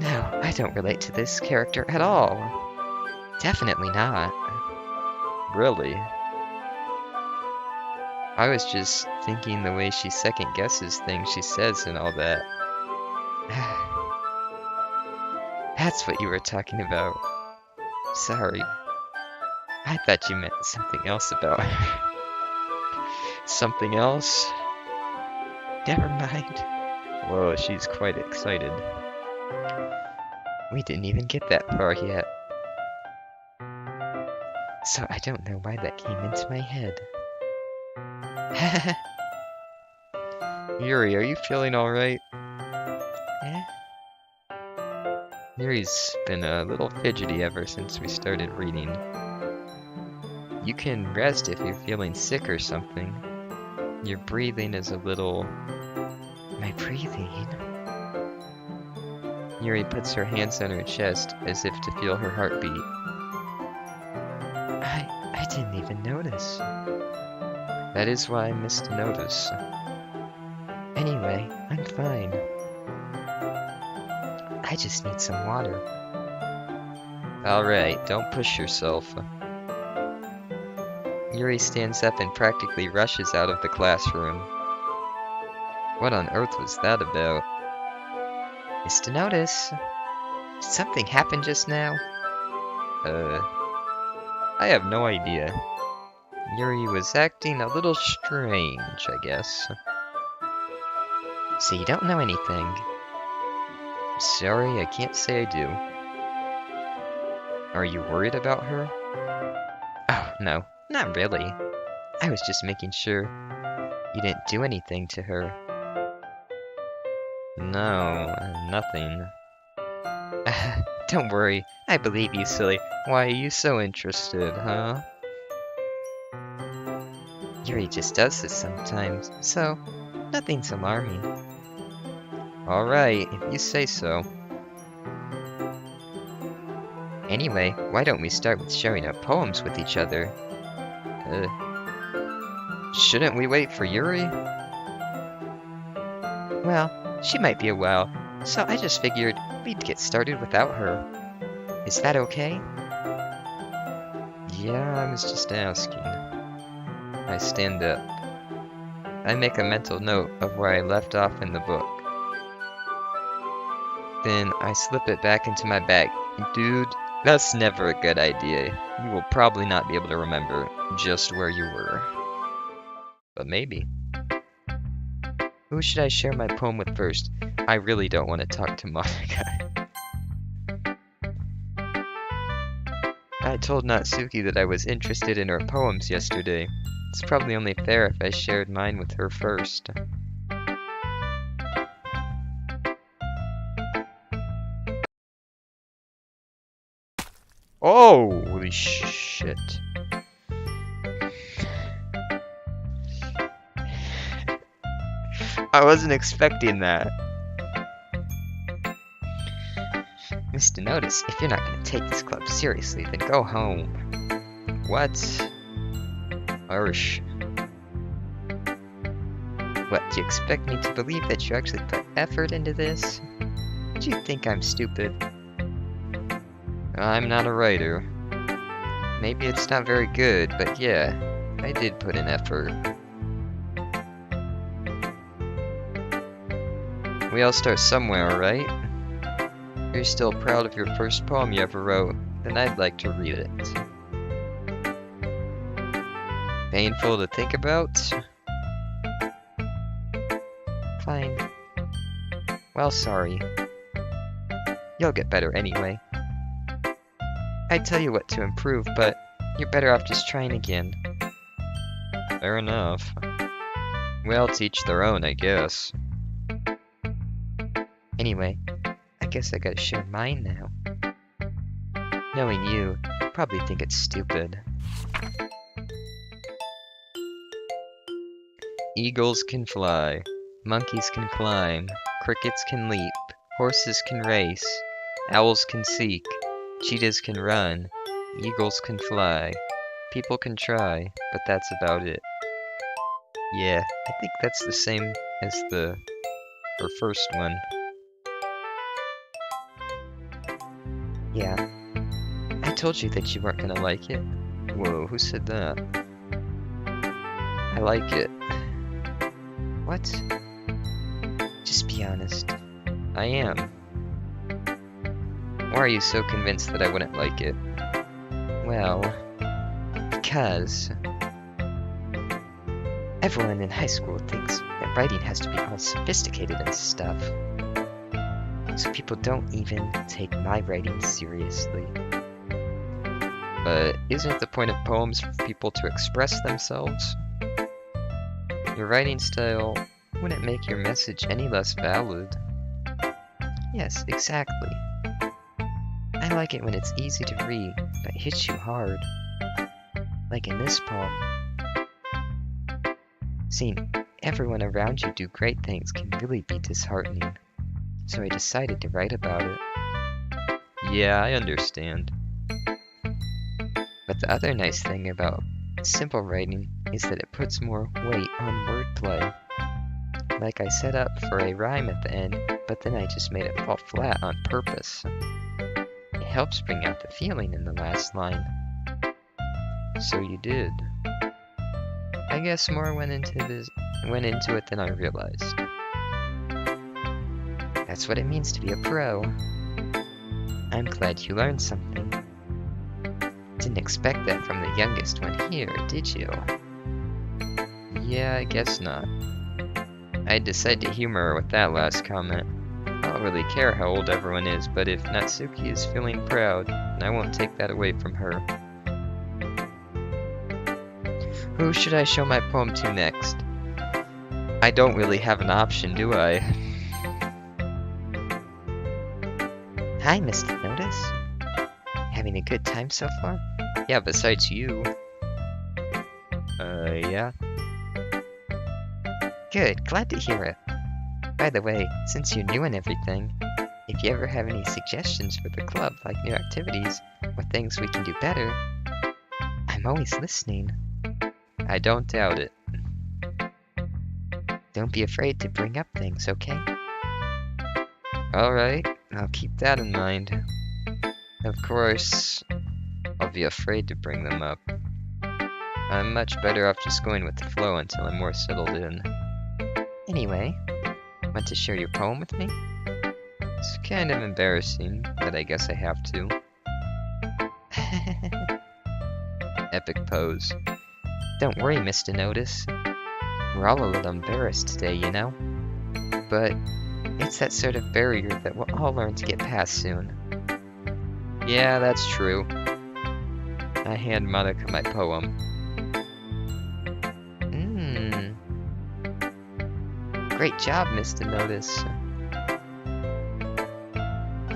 No, I don't relate to this character at all. Definitely not. Really? I was just thinking the way she second guesses things she says and all that. That's what you were talking about. Sorry. I thought you meant something else about her. Something else? Never mind. Whoa, she's quite excited. We didn't even get that far yet. So I don't know why that came into my head. Yuri, are you feeling alright? Yuri's been a little fidgety ever since we started reading. You can rest if you're feeling sick or something. Your breathing is a little... My breathing? Yuri puts her hands on her chest as if to feel her heartbeat. I didn't even notice. That is why I missed to notice. Anyway, I'm fine. I just need some water. Alright, don't push yourself. Yuri stands up and practically rushes out of the classroom. What on earth was that about? Missed to notice. Did something happen just now? I have no idea. Yuri was acting a little strange, I guess. So you don't know anything? Sorry, I can't say I do. Are you worried about her? Oh, no, not really. I was just making sure you didn't do anything to her. No, nothing. Don't worry, I believe you, silly. Why are you so interested, huh? Yuri just does this sometimes, so nothing's alarming. Alright, if you say so. Anyway, why don't we start with sharing our poems with each other? Shouldn't we wait for Yuri? Well, she might be a while, so I just figured we'd get started without her. Is that okay? Yeah, I was just asking. I stand up. I make a mental note of where I left off in the book. Then I slip it back into my bag. Dude, that's never a good idea. You will probably not be able to remember just where you were. But maybe. Who should I share my poem with first? I really don't want to talk to Monica. I told Natsuki that I was interested in her poems yesterday. It's probably only fair if I shared mine with her first. Oh, holy shit. I wasn't expecting that. Mr. Notice, if you're not going to take this club seriously, then go home. What? Harsh. What, do you expect me to believe that you actually put effort into this? Do you think I'm stupid? I'm not a writer. Maybe it's not very good, but yeah, I did put in effort. We all start somewhere, right? If you're still proud of your first poem you ever wrote, then I'd like to read it. Painful to think about? Fine. Well, sorry. You'll get better anyway. I'd tell you what to improve, but you're better off just trying again. Fair enough. Well, to each their own, I guess. Anyway, I guess I gotta share mine now. Knowing you, you'll probably think it's stupid. Eagles can fly, monkeys can climb, crickets can leap, horses can race, owls can seek, cheetahs can run, eagles can fly, people can try, but that's about it. Yeah, I think that's the same as her first one. Yeah, I told you that you weren't gonna like it. Whoa, who said that? I like it. What? Just be honest. I am. Why are you so convinced that I wouldn't like it? Well, because everyone in high school thinks that writing has to be all sophisticated and stuff. So people don't even take my writing seriously. But isn't the point of poems for people to express themselves? Your writing style wouldn't make your message any less valid. Yes, exactly. I like it when it's easy to read, but hits you hard. Like in this poem. Seeing everyone around you do great things can really be disheartening. So I decided to write about it. Yeah, I understand. But the other nice thing about simple writing is that it puts more weight on wordplay. Like I set up for a rhyme at the end, but then I just made it fall flat on purpose. It helps bring out the feeling in the last line. So you did. I guess more went into it than I realized. That's what it means to be a pro. I'm glad you learned something. Didn't expect that from the youngest one here, did you? Yeah, I guess not. I decided to humor her with that last comment. I don't really care how old everyone is, but if Natsuki is feeling proud, then I won't take that away from her. Who should I show my poem to next? I don't really have an option, do I? Hi, Mr. Notice. Having a good time so far? Yeah, besides you. Yeah. Good, glad to hear it. By the way, since you're new and everything, if you ever have any suggestions for the club, like new activities or things we can do better, I'm always listening. I don't doubt it. Don't be afraid to bring up things, okay? Alright, I'll keep that in mind. Of course, I'll be afraid to bring them up. I'm much better off just going with the flow until I'm more settled in. Anyway, want to share your poem with me? It's kind of embarrassing, but I guess I have to. Epic pose. Don't worry, Mr. Notice. We're all a little embarrassed today, you know? But it's that sort of barrier that we'll all learn to get past soon. Yeah, that's true. I hand Monica my poem. Great job, Mr. Notice.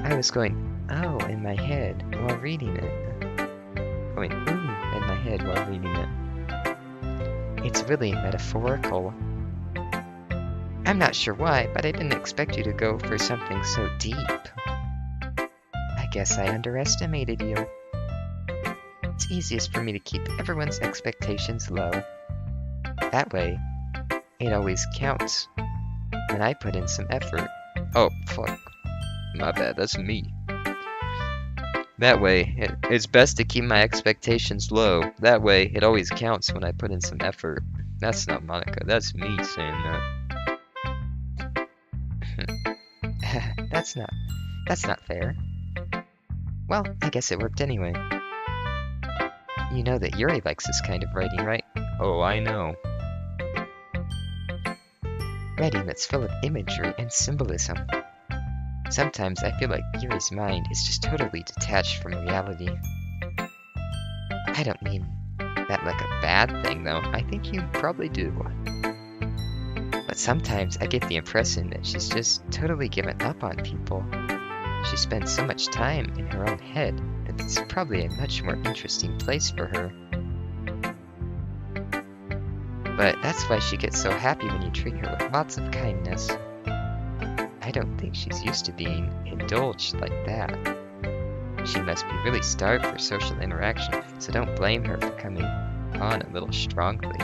I was going, oh, in my head while reading it. Going, ooh, in my head while reading it. It's really metaphorical. I'm not sure why, but I didn't expect you to go for something so deep. I guess I underestimated you. It's easiest for me to keep everyone's expectations low. That way, it always counts when I put in some effort. Oh, fuck. My bad, that's me. That way, it's best to keep my expectations low. That way, it always counts when I put in some effort. That's not Monica, that's me saying that. That's not fair. Well, I guess it worked anyway. You know that Yuri likes this kind of writing, right? Oh, I know. Writing that's full of imagery and symbolism. Sometimes I feel like Yuri's mind is just totally detached from reality. I don't mean that like a bad thing, though. I think you probably do. But sometimes I get the impression that she's just totally given up on people. She spends so much time in her own head that it's probably a much more interesting place for her. But that's why she gets so happy when you treat her with lots of kindness. I don't think she's used to being indulged like that. She must be really starved for social interaction, so don't blame her for coming on a little strongly.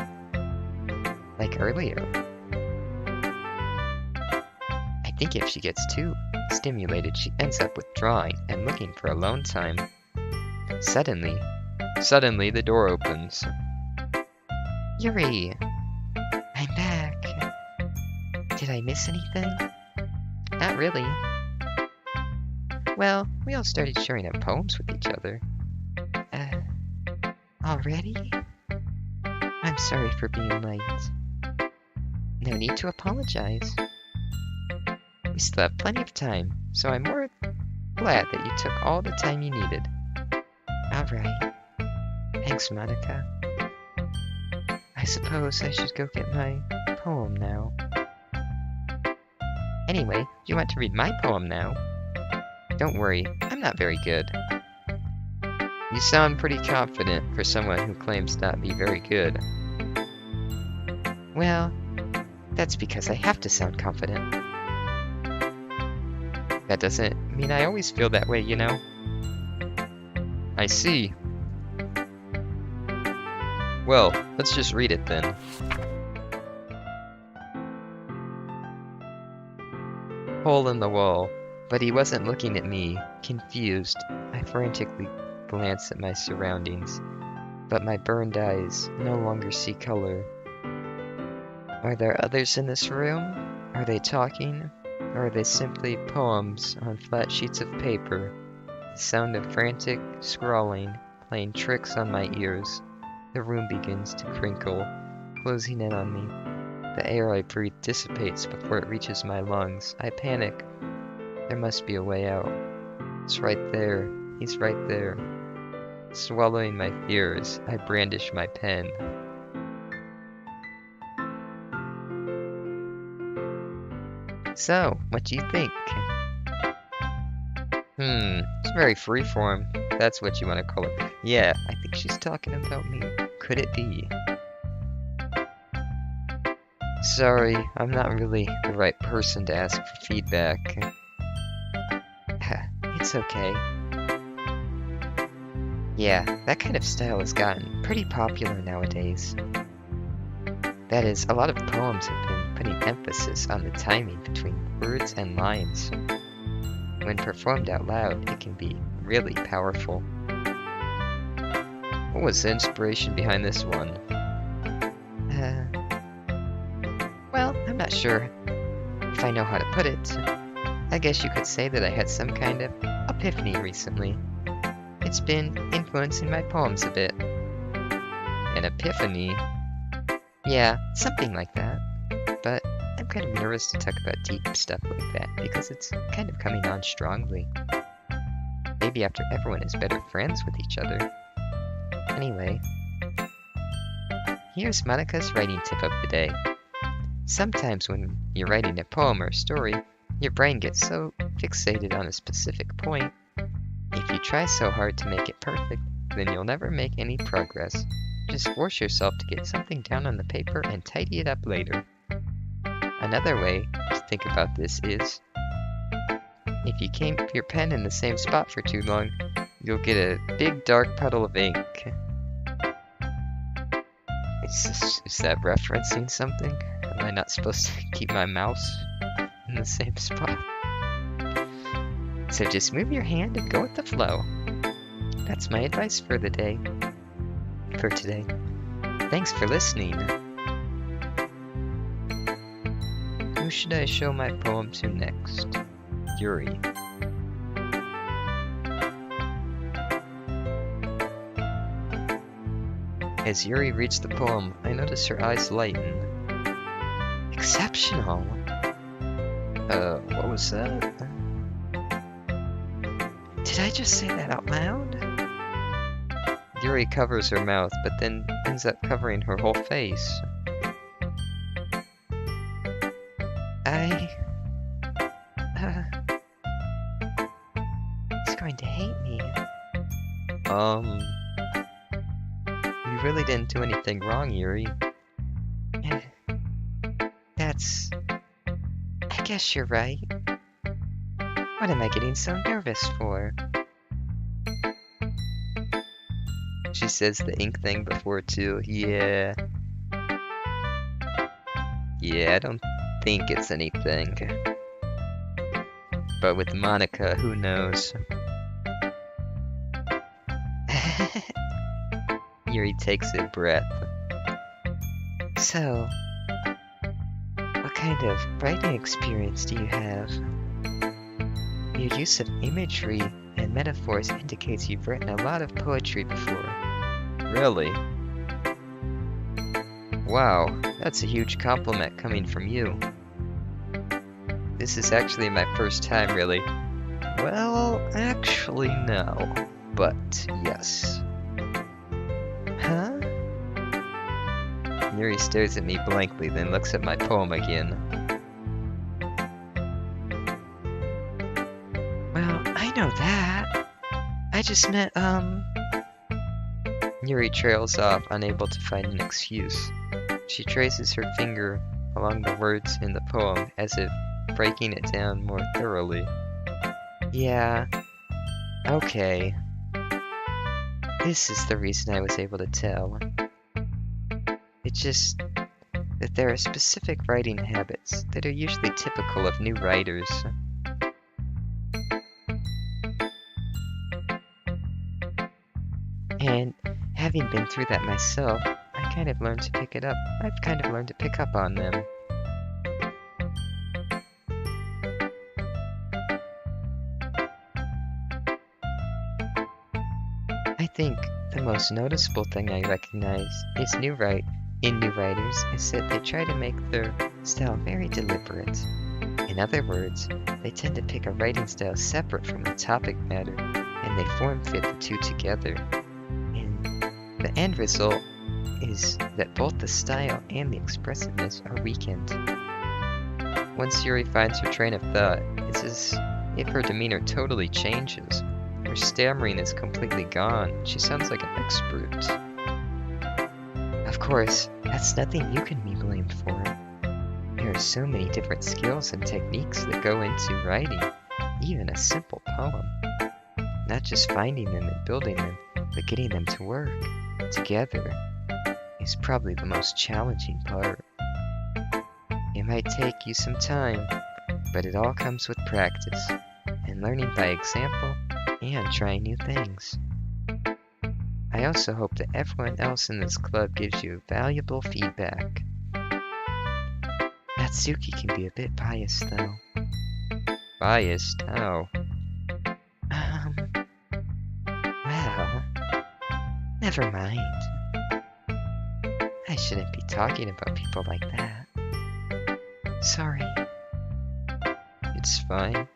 Like earlier. I think if she gets too stimulated, she ends up withdrawing and looking for alone time. Suddenly, the door opens. Yuri! I'm back. Did I miss anything? Not really. Well, we all started sharing up poems with each other. Already? I'm sorry for being late. No need to apologize. We still have plenty of time, so I'm more glad that you took all the time you needed. Alright. Thanks, Monica. I suppose I should go get my poem now. Anyway, do you want to read my poem now? Don't worry, I'm not very good. You sound pretty confident for someone who claims not to be very good. Well, that's because I have to sound confident. That doesn't mean I always feel that way, you know? I see. Well, let's just read it then. Hole in the wall. But he wasn't looking at me. Confused, I frantically glanced at my surroundings, but my burned eyes no longer see color. Are there others in this room? Are they talking? Or are they simply poems on flat sheets of paper? The sound of frantic scrawling, playing tricks on my ears. The room begins to crinkle, closing in on me. The air I breathe dissipates before it reaches my lungs. I panic. There must be a way out. It's right there. He's right there. Swallowing my fears, I brandish my pen. So, what do you think? It's very freeform. That's what you want to call it. Yeah, I think she's talking about me. Could it be? Sorry, I'm not really the right person to ask for feedback. It's okay. Yeah, that kind of style has gotten pretty popular nowadays. That is, a lot of poems have been putting emphasis on the timing between words and lines. When performed out loud, it can be really powerful. What was the inspiration behind this one? Well, I'm not sure if I know how to put it. I guess you could say that I had some kind of epiphany recently. It's been influencing my poems a bit. An epiphany? Yeah, something like that. But I'm kind of nervous to talk about deep stuff like that because it's kind of coming on strongly. Maybe after everyone is better friends with each other. Anyway, here's Monica's writing tip of the day. Sometimes when you're writing a poem or a story, your brain gets so fixated on a specific point. If you try so hard to make it perfect, then you'll never make any progress. Just force yourself to get something down on the paper and tidy it up later. Another way to think about this is, if you keep your pen in the same spot for too long, you'll get a big dark puddle of ink. Is that referencing something? Am I not supposed to keep my mouse in the same spot? So just move your hand and go with the flow. That's my advice for the day. For today. Thanks for listening. Who should I show my poem to next? Yuri. As Yuri reads the poem, I notice her eyes lighten. Exceptional! What was that? Did I just say that out loud? Yuri covers her mouth, but then ends up covering her whole face. He's going to hate me. You really didn't do anything wrong, Yuri. I guess you're right. What am I getting so nervous for? She says the ink thing before too. Yeah, I don't think it's anything. But with Monica, who knows? Yuri takes a breath. So, what kind of writing experience do you have? Your use of imagery and metaphors indicates you've written a lot of poetry before. Really? Wow, that's a huge compliment coming from you. This is actually my first time, really. Well, actually no, but yes. Huh? Yuri stares at me blankly, then looks at my poem again. Well, I know that. I just meant, Yuri trails off, unable to find an excuse. She traces her finger along the words in the poem, as if breaking it down more thoroughly. Yeah, okay. This is the reason I was able to tell. It's just that there are specific writing habits that are usually typical of new writers. And having been through that myself, I kind of learned to pick it up. I've kind of learned to pick up on them. I think the most noticeable thing I recognize is in new writers is that they try to make their style very deliberate. In other words, they tend to pick a writing style separate from the topic matter, and they form-fit the two together. And the end result is that both the style and the expressiveness are weakened. Once Yuri finds her train of thought, it's as if her demeanor totally changes. Her stammering is completely gone. She sounds like an expert. Of course, that's nothing you can be blamed for. There's so many different skills and techniques that go into writing even a simple poem. Not just finding them and building them, but getting them to work together is probably the most challenging part. It might take you some time, but it all comes with practice and learning by example and trying new things. I also hope that everyone else in this club gives you valuable feedback. Natsuki can be a bit biased though. Biased? How? Well, never mind. I shouldn't be talking about people like that. Sorry. It's fine.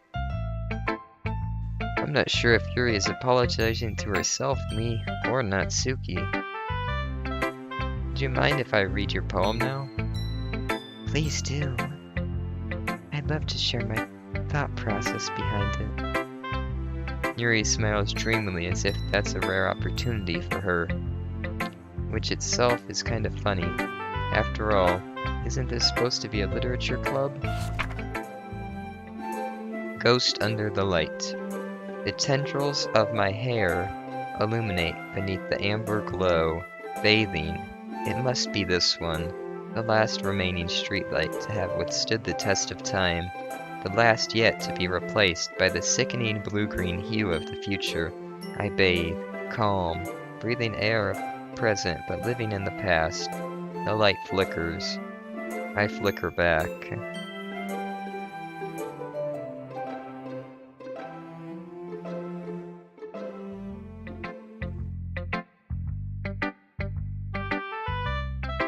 I'm not sure if Yuri is apologizing to herself, me, or Natsuki. Do you mind if I read your poem now? Please do. I'd love to share my thought process behind it. Yuri smiles dreamily as if that's a rare opportunity for her, which itself is kind of funny. After all, isn't this supposed to be a literature club? Ghost under the light. The tendrils of my hair illuminate beneath the amber glow, bathing. It must be this one, the last remaining streetlight to have withstood the test of time, the last yet to be replaced by the sickening blue-green hue of the future. I bathe, calm, breathing air of present but living in the past. The light flickers. I flicker back.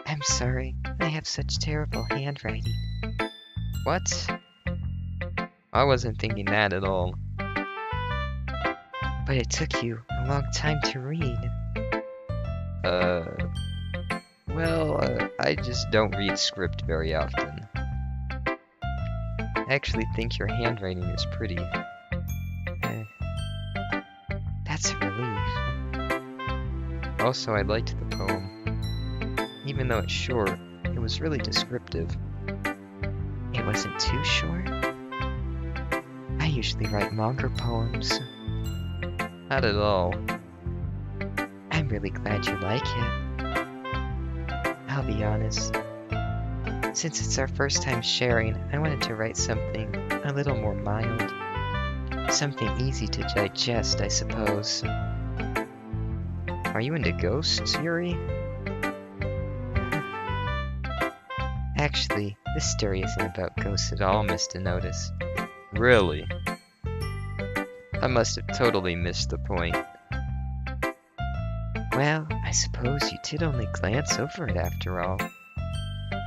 I'm sorry, I have such terrible handwriting. What? I wasn't thinking that at all. But it took you a long time to read. I just don't read script very often. I actually think your handwriting is pretty. That's a relief. Also, I liked the poem. Even though it's short, it was really descriptive. It wasn't too short. I usually write longer poems. Not at all. I'm really glad you like it. I'll be honest. Since it's our first time sharing, I wanted to write something a little more mild. Something easy to digest, I suppose. Are you into ghosts, Yuri? Actually, this story isn't about ghosts at all, Mr. Notice. Really? I must have totally missed the point. Well, I suppose you did only glance over it after all.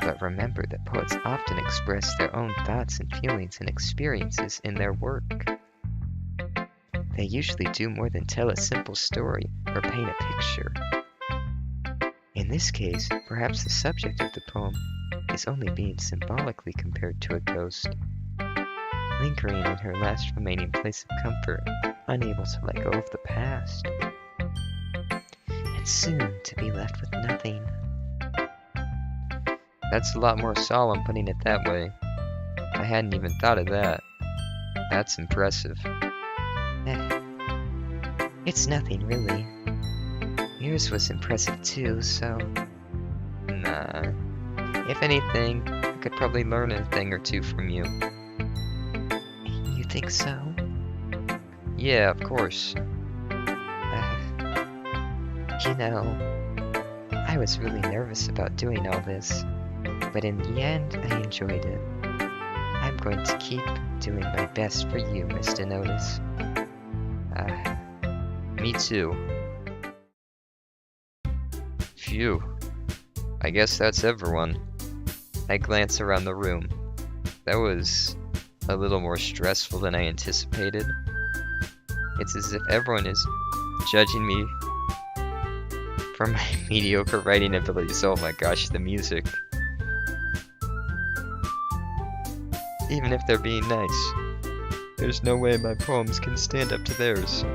But remember that poets often express their own thoughts and feelings and experiences in their work. They usually do more than tell a simple story or paint a picture. In this case, perhaps the subject of the poem is only being symbolically compared to a ghost, lingering in her last remaining place of comfort, unable to let go of the past, and soon to be left with nothing. That's a lot more solemn putting it that way. I hadn't even thought of that. That's impressive. It's nothing really. Yours was impressive too, so... Nah. If anything, I could probably learn a thing or two from you. You think so? Yeah, of course. You know, I was really nervous about doing all this, but in the end, I enjoyed it. I'm going to keep doing my best for you, Mr. Notice. Me too. Phew. I guess that's everyone. I glance around the room. That was a little more stressful than I anticipated. It's as if everyone is judging me for my mediocre writing abilities. Oh my gosh, the music. Even if they're being nice, there's no way my poems can stand up to theirs.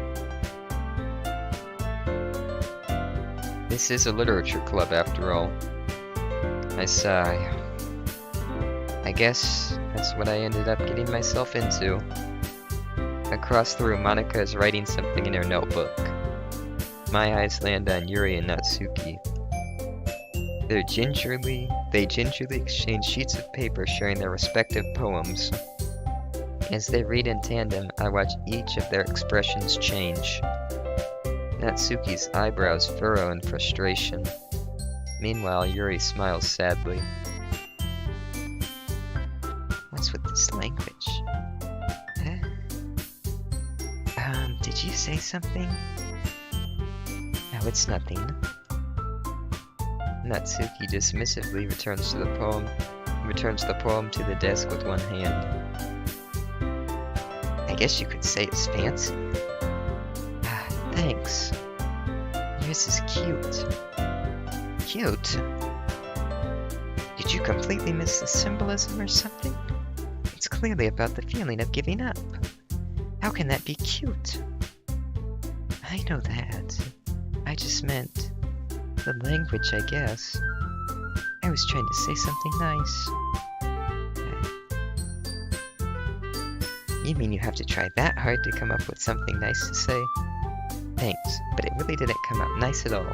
This is a literature club after all. I sigh. I guess that's what I ended up getting myself into. Across the room, Monica is writing something in her notebook. My eyes land on Yuri and Natsuki. They gingerly exchange sheets of paper sharing their respective poems. As they read in tandem, I watch each of their expressions change. Natsuki's eyebrows furrow in frustration. Meanwhile, Yuri smiles sadly. What's with this language? Huh? Did you say something? No, it's nothing. Natsuki dismissively returns the poem to the desk with one hand. I guess you could say it's fancy. Thanks. Yours is cute. Cute? Did you completely miss the symbolism or something? It's clearly about the feeling of giving up. How can that be cute? I know that. I just meant the language, I guess. I was trying to say something nice. You mean you have to try that hard to come up with something nice to say? Thanks, but it really didn't come out nice at all.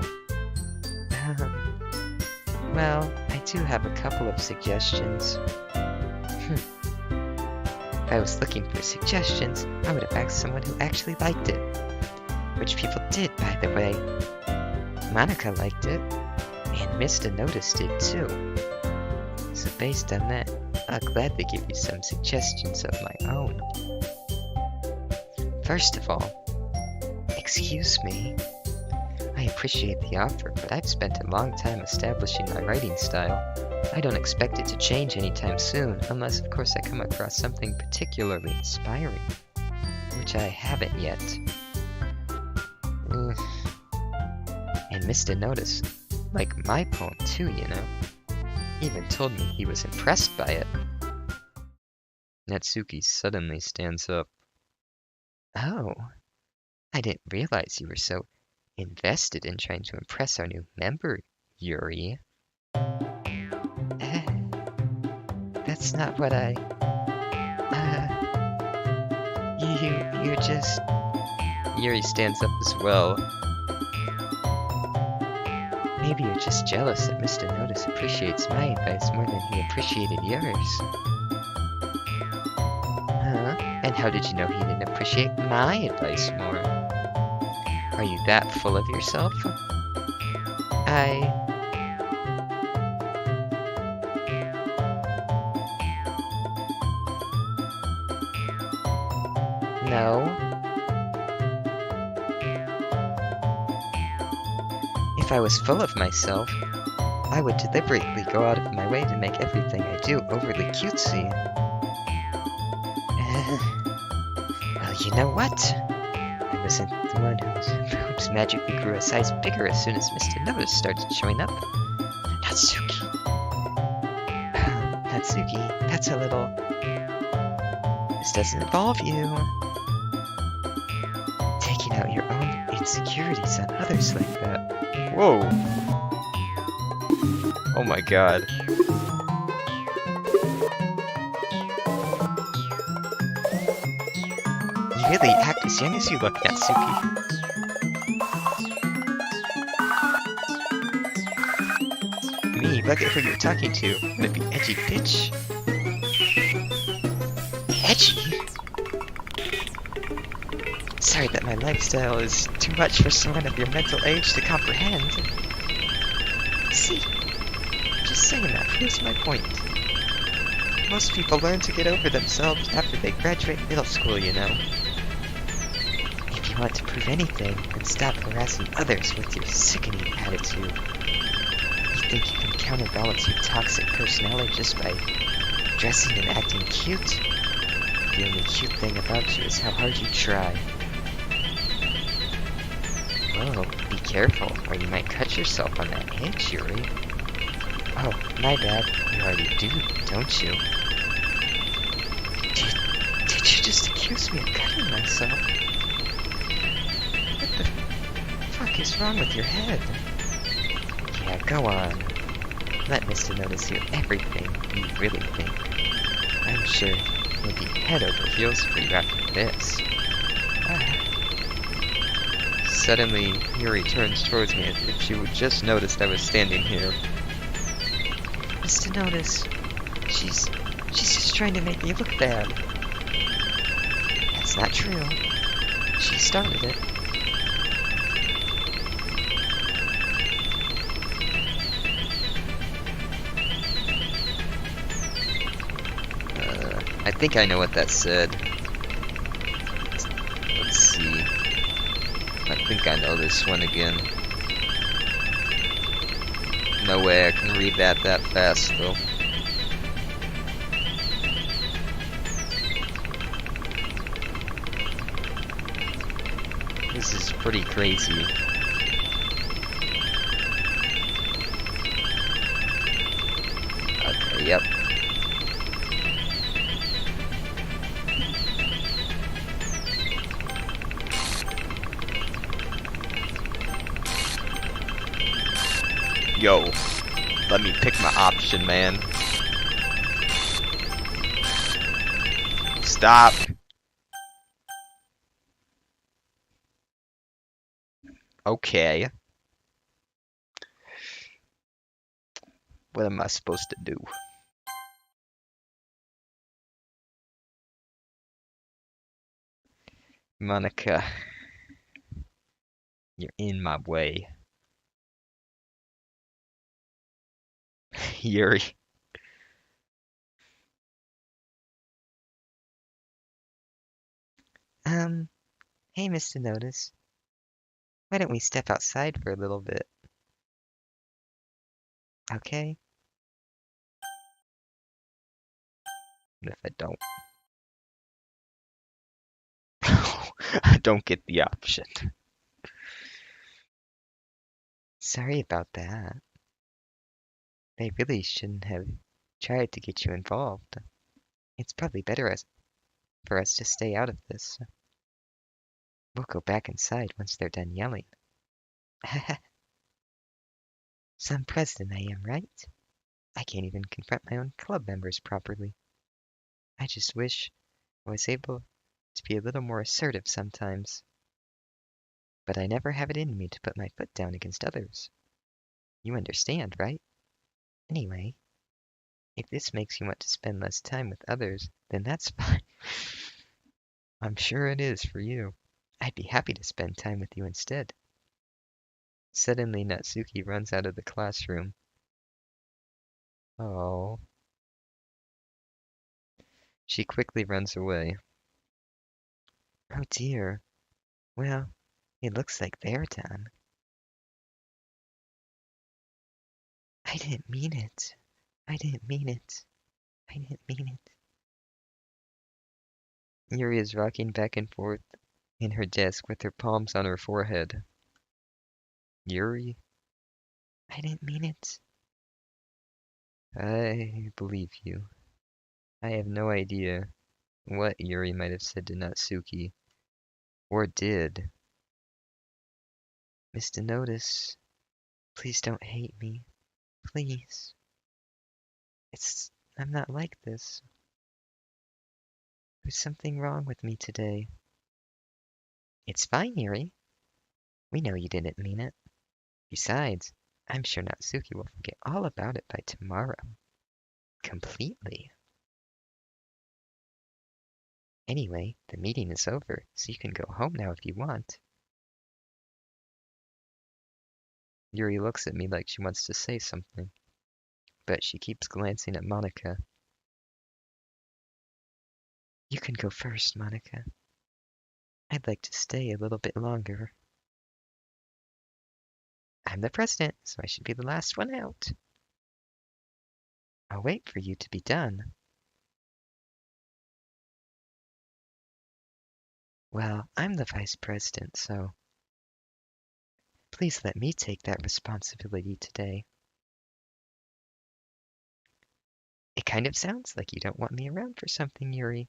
Well, I do have a couple of suggestions. If I was looking for suggestions, I would have asked someone who actually liked it. Which people did, by the way. Monica liked it, and Mista noticed it too. So based on that, I'll gladly give you some suggestions of my own. First of all, excuse me. I appreciate the offer, but I've spent a long time establishing my writing style. I don't expect it to change anytime soon, unless of course I come across something particularly inspiring, which I haven't yet. And Mista noticed, like my poem too, you know. Even told me he was impressed by it. Natsuki suddenly stands up. Oh, I didn't realize you were so invested in trying to impress our new member, Yuri. That's not what you're just... Yuri stands up as well. Maybe you're just jealous that Mr. Notice appreciates my advice more than he appreciated yours. Huh? And how did you know he didn't appreciate my advice more? Are you that full of yourself? No. If I was full of myself, I would deliberately go out of my way to make everything I do overly cutesy. Well, you know what? I wasn't the one whose boobs magically grew a size bigger as soon as Mr. Notice started showing up. Natsuki. Natsuki, that's a little... This doesn't involve you. Taking out your own insecurities on others like that. Whoa! Oh my god. You really act as young as you look, Natsuki. Me, look at who you're talking to. Would it be edgy, bitch? Edgy? Sorry that my lifestyle is too much for someone of your mental age to comprehend. See, just saying that proves my point. Most people learn to get over themselves after they graduate middle school, you know. If you want to prove anything, then stop harassing others with your sickening attitude. You think you can counterbalance your toxic personality just by dressing and acting cute? The only cute thing about you is how hard you try. Whoa, be careful, or you might cut yourself on that edge, Yuri. Oh, my bad. You already do, don't you? Did you just accuse me of cutting myself? What the fuck is wrong with your head? Yeah, go on. Let Mr. Notice hear everything you really think. I'm sure he'll be head over heels for you after this. Ah. Suddenly, Yuri turns towards me as if she would just noticed I was standing here. Mr. Notice, she's just trying to make me look bad. That's not true. She started it. I think I know what that said. Let's see. I think I know this one again. No way I can read that fast, though. This is pretty crazy. Okay, yep. Yo, let me pick my option, man. Stop. Okay. What am I supposed to do? Monica, you're in my way. Yuri. Hey, Mr. Notice. Why don't we step outside for a little bit? Okay? What if I don't? I don't get the option. Sorry about that. They really shouldn't have tried to get you involved. It's probably better for us to stay out of this. We'll go back inside once they're done yelling. Some president I am, right? I can't even confront my own club members properly. I just wish I was able to be a little more assertive sometimes. But I never have it in me to put my foot down against others. You understand, right? Anyway, if this makes you want to spend less time with others, then that's fine. I'm sure it is for you. I'd be happy to spend time with you instead. Suddenly, Natsuki runs out of the classroom. Oh. She quickly runs away. Oh dear. Well, it looks like they're done. I didn't mean it. I didn't mean it. I didn't mean it. Yuri is rocking back and forth in her desk with her palms on her forehead. Yuri? I didn't mean it. I believe you. I have no idea what Yuri might have said to Natsuki, or did. Mr. Notice, please don't hate me. Please. I'm not like this. There's something wrong with me today. It's fine, Yuri. We know you didn't mean it. Besides, I'm sure Natsuki will forget all about it by tomorrow. Completely. Anyway, the meeting is over, so you can go home now if you want. Yuri looks at me like she wants to say something, but she keeps glancing at Monica. You can go first, Monica. I'd like to stay a little bit longer. I'm the president, so I should be the last one out. I'll wait for you to be done. Well, I'm the vice president, so please let me take that responsibility today. It kind of sounds like you don't want me around for something, Yuri.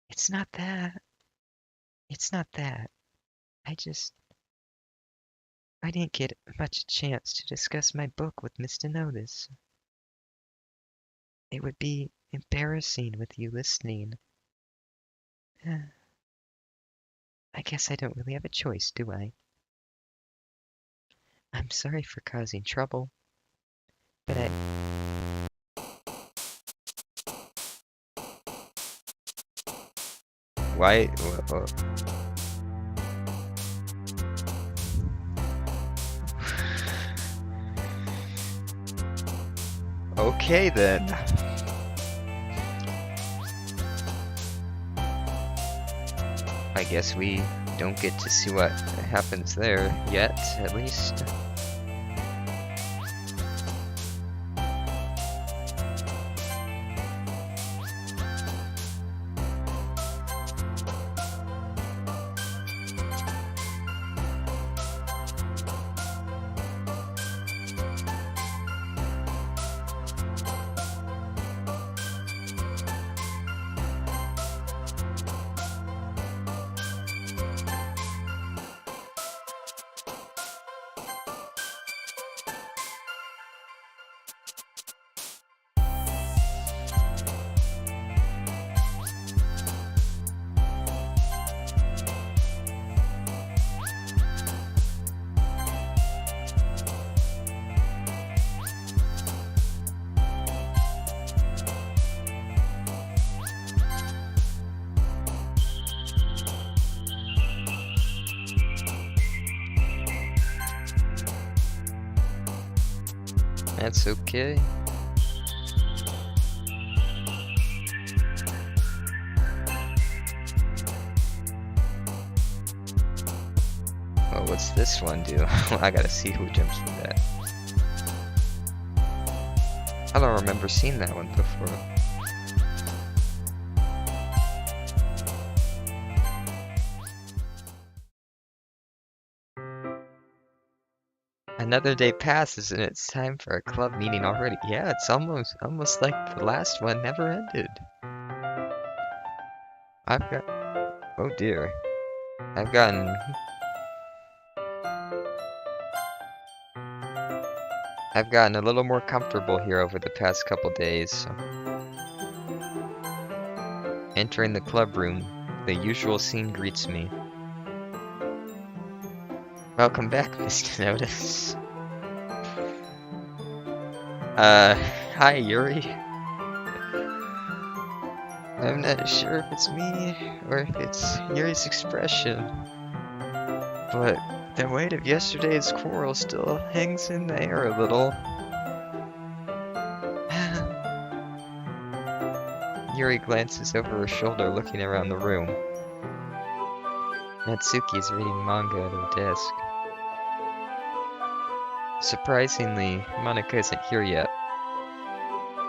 It's not that. It's not that. I just... I didn't get much chance to discuss my book with Mr. Notice. It would be embarrassing with you listening. I guess I don't really have a choice, do I? I'm sorry for causing trouble, but Why? Okay then. I guess we don't get to see what happens there yet, at least. That's okay. Well, what's this one do? I gotta see who jumps for that. I don't remember seeing that one before. Another day passes and it's time for a club meeting already. Yeah, it's almost like the last one never ended. Oh dear. I've gotten I've gotten a little more comfortable here over the past couple days. Entering the club room, the usual scene greets me. Welcome back, Mr. Notice. Hi, Yuri. I'm not sure if it's me or if it's Yuri's expression, but the weight of yesterday's quarrel still hangs in the air a little. Yuri glances over her shoulder, looking around the room. Natsuki is reading manga at her desk. Surprisingly, Monika isn't here yet.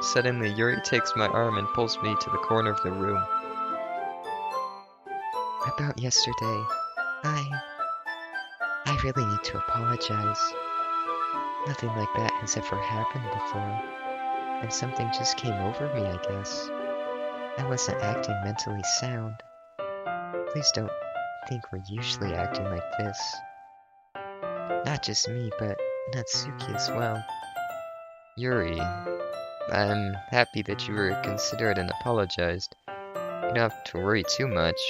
Suddenly, Yuri takes my arm and pulls me to the corner of the room. About yesterday, I really need to apologize. Nothing like that has ever happened before, and something just came over me, I guess. I wasn't acting mentally sound. Please don't think we're usually acting like this. Not just me, but Natsuki as well. Yuri, I'm happy that you were considerate and apologized. You don't have to worry too much.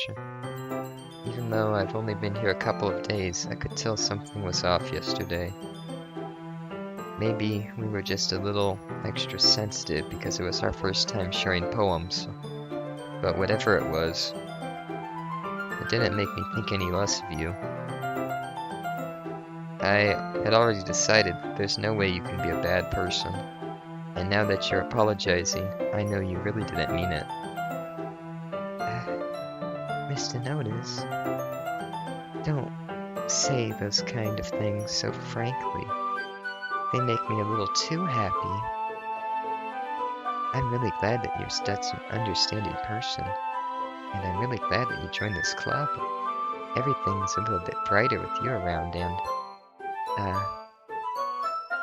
Even though I've only been here a couple of days, I could tell something was off yesterday. Maybe we were just a little extra sensitive because it was our first time sharing poems. But whatever it was, it didn't make me think any less of you. I had already decided that there's no way you can be a bad person. And now that you're apologizing, I know you really didn't mean it. Mr. Notice, don't say those kind of things so frankly. They make me a little too happy. I'm really glad that you're such an understanding person. And I'm really glad that you joined this club. Everything's a little bit brighter with you around and...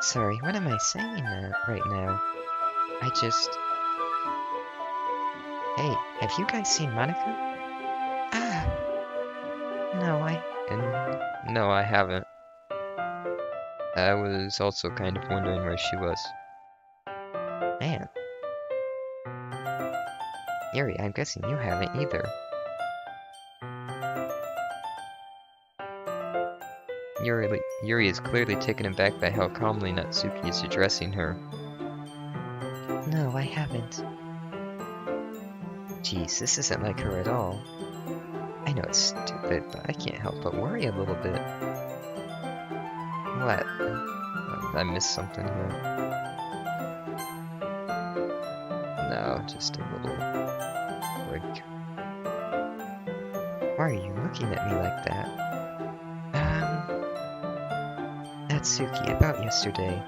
Sorry, what am I saying right now? Hey, have you guys seen Monika? Ah, no, No, I haven't. I was also kind of wondering where she was. Man. Yuri, I'm guessing you haven't either. Yuri is clearly taken aback by how calmly Natsuki is addressing her. No, I haven't. Geez, this isn't like her at all. I know it's stupid, but I can't help but worry a little bit. What? I missed something here. No, just a little break. Why are you looking at me like that? Natsuki, about yesterday.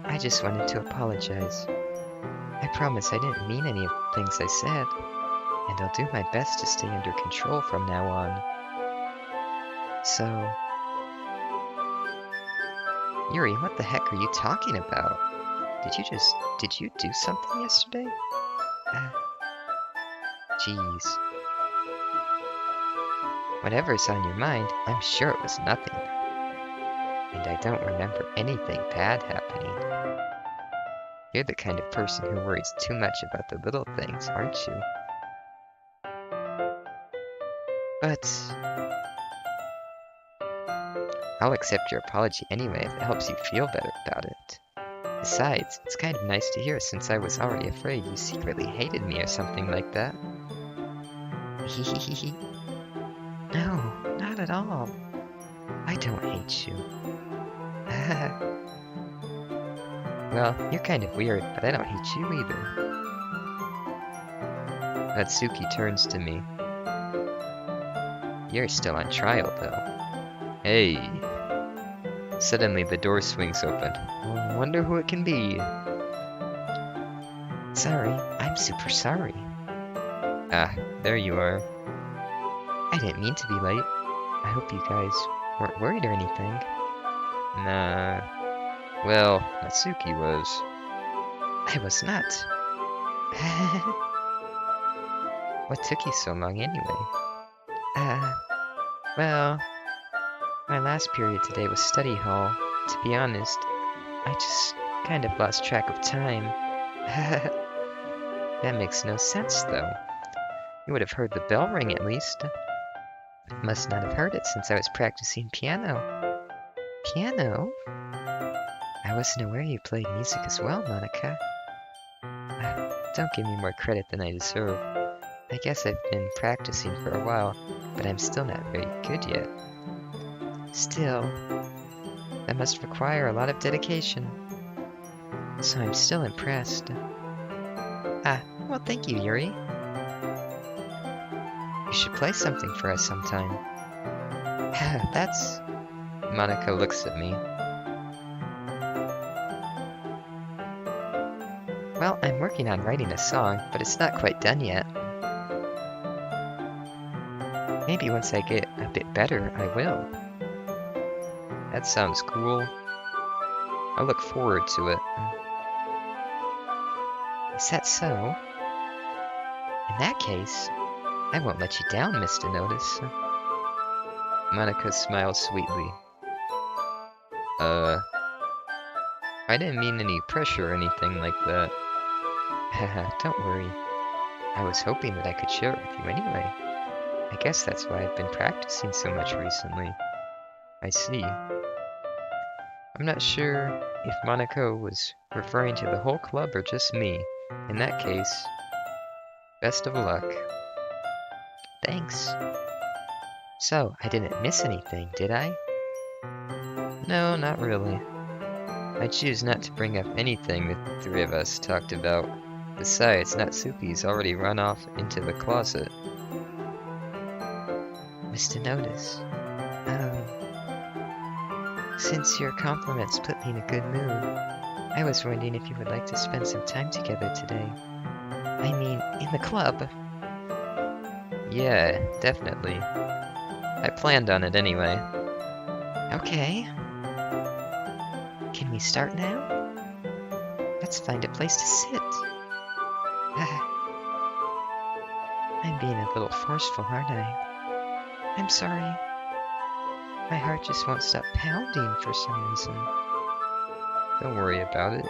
I just wanted to apologize. I promise I didn't mean any of the things I said, and I'll do my best to stay under control from now on. So... Yuri, what the heck are you talking about? Did you do something yesterday? Jeez. Whatever's on your mind, I'm sure it was nothing. And I don't remember anything bad happening. You're the kind of person who worries too much about the little things, aren't you? But... I'll accept your apology anyway if it helps you feel better about it. Besides, it's kind of nice to hear since I was already afraid you secretly hated me or something like that. Hehehehe. No, not at all. I don't hate you. Well, you're kind of weird, but I don't hate you either. Natsuki turns to me. You're still on trial, though. Hey! Suddenly the door swings open. I wonder who it can be. Sorry, I'm super sorry. Ah, there you are. I didn't mean to be late. I hope you guys weren't worried or anything. Nah. Well, Natsuki was. I was not. What took you so long anyway? Well, my last period today was study hall. To be honest, I just kind of lost track of time. That makes no sense, though. You would have heard the bell ring at least. Must not have heard it since I was practicing piano. Piano? I wasn't aware you played music as well, Monica. Don't give me more credit than I deserve. I guess I've been practicing for a while, but I'm still not very good yet. Still, that must require a lot of dedication. So I'm still impressed. Well, thank you, Yuri. You should play something for us sometime. That's... Monica looks at me. Well, I'm working on writing a song, but it's not quite done yet. Maybe once I get a bit better, I will. That sounds cool. I look forward to it. Is that so? In that case, I won't let you down, Mr. Notice. Monica smiles sweetly. I didn't mean any pressure or anything like that. Don't worry. I was hoping that I could share it with you anyway. I guess that's why I've been practicing so much recently. I see. I'm not sure if Monica was referring to the whole club or just me. In that case, best of luck. Thanks. So, I didn't miss anything, did I? No, not really. I choose not to bring up anything the three of us talked about. Besides, Natsuki's already run off into the closet. Mr. Notice, since your compliments put me in a good mood, I was wondering if you would like to spend some time together today. I mean, in the club. Yeah, definitely. I planned on it anyway. Okay. Can we start now? Let's find a place to sit. I'm being a little forceful, aren't I? I'm sorry. My heart just won't stop pounding for some reason. Don't worry about it.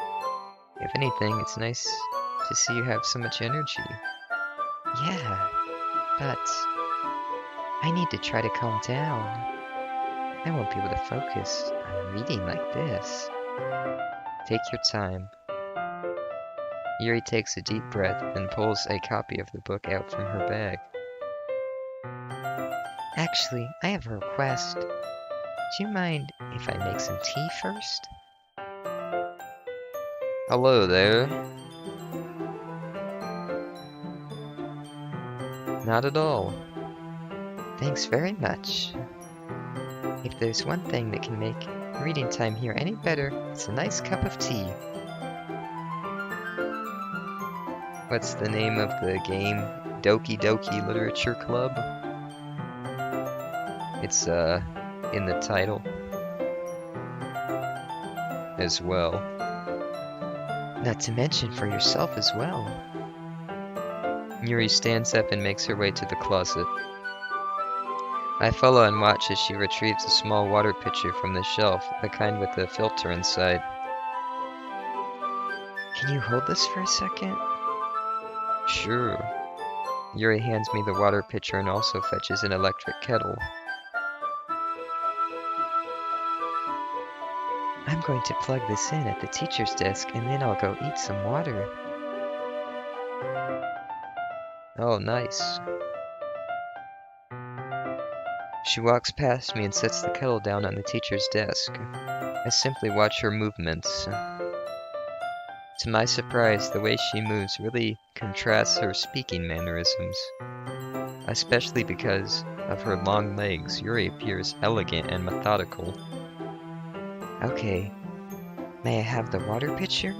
If anything, it's nice to see you have so much energy. Yeah, but I need to try to calm down. I won't be able to focus on reading like this. Take your time. Yuri takes a deep breath and pulls a copy of the book out from her bag. Actually, I have a request. Do you mind if I make some tea first? Hello there. Not at all. Thanks very much. If there's one thing that can make reading time here any better, it's a nice cup of tea. What's the name of the game? Doki Doki Literature Club? It's in the title as well. Not to mention for yourself as well. Yuri stands up and makes her way to the closet. I follow and watch as she retrieves a small water pitcher from the shelf, the kind with a filter inside. Can you hold this for a second? Sure. Yuri hands me the water pitcher and also fetches an electric kettle. I'm going to plug this in at the teacher's desk and then I'll go eat some water. Oh, nice. She walks past me and sets the kettle down on the teacher's desk. I simply watch her movements. To my surprise, the way she moves really contrasts her speaking mannerisms. Especially because of her long legs, Yuri appears elegant and methodical. Okay, may I have the water pitcher?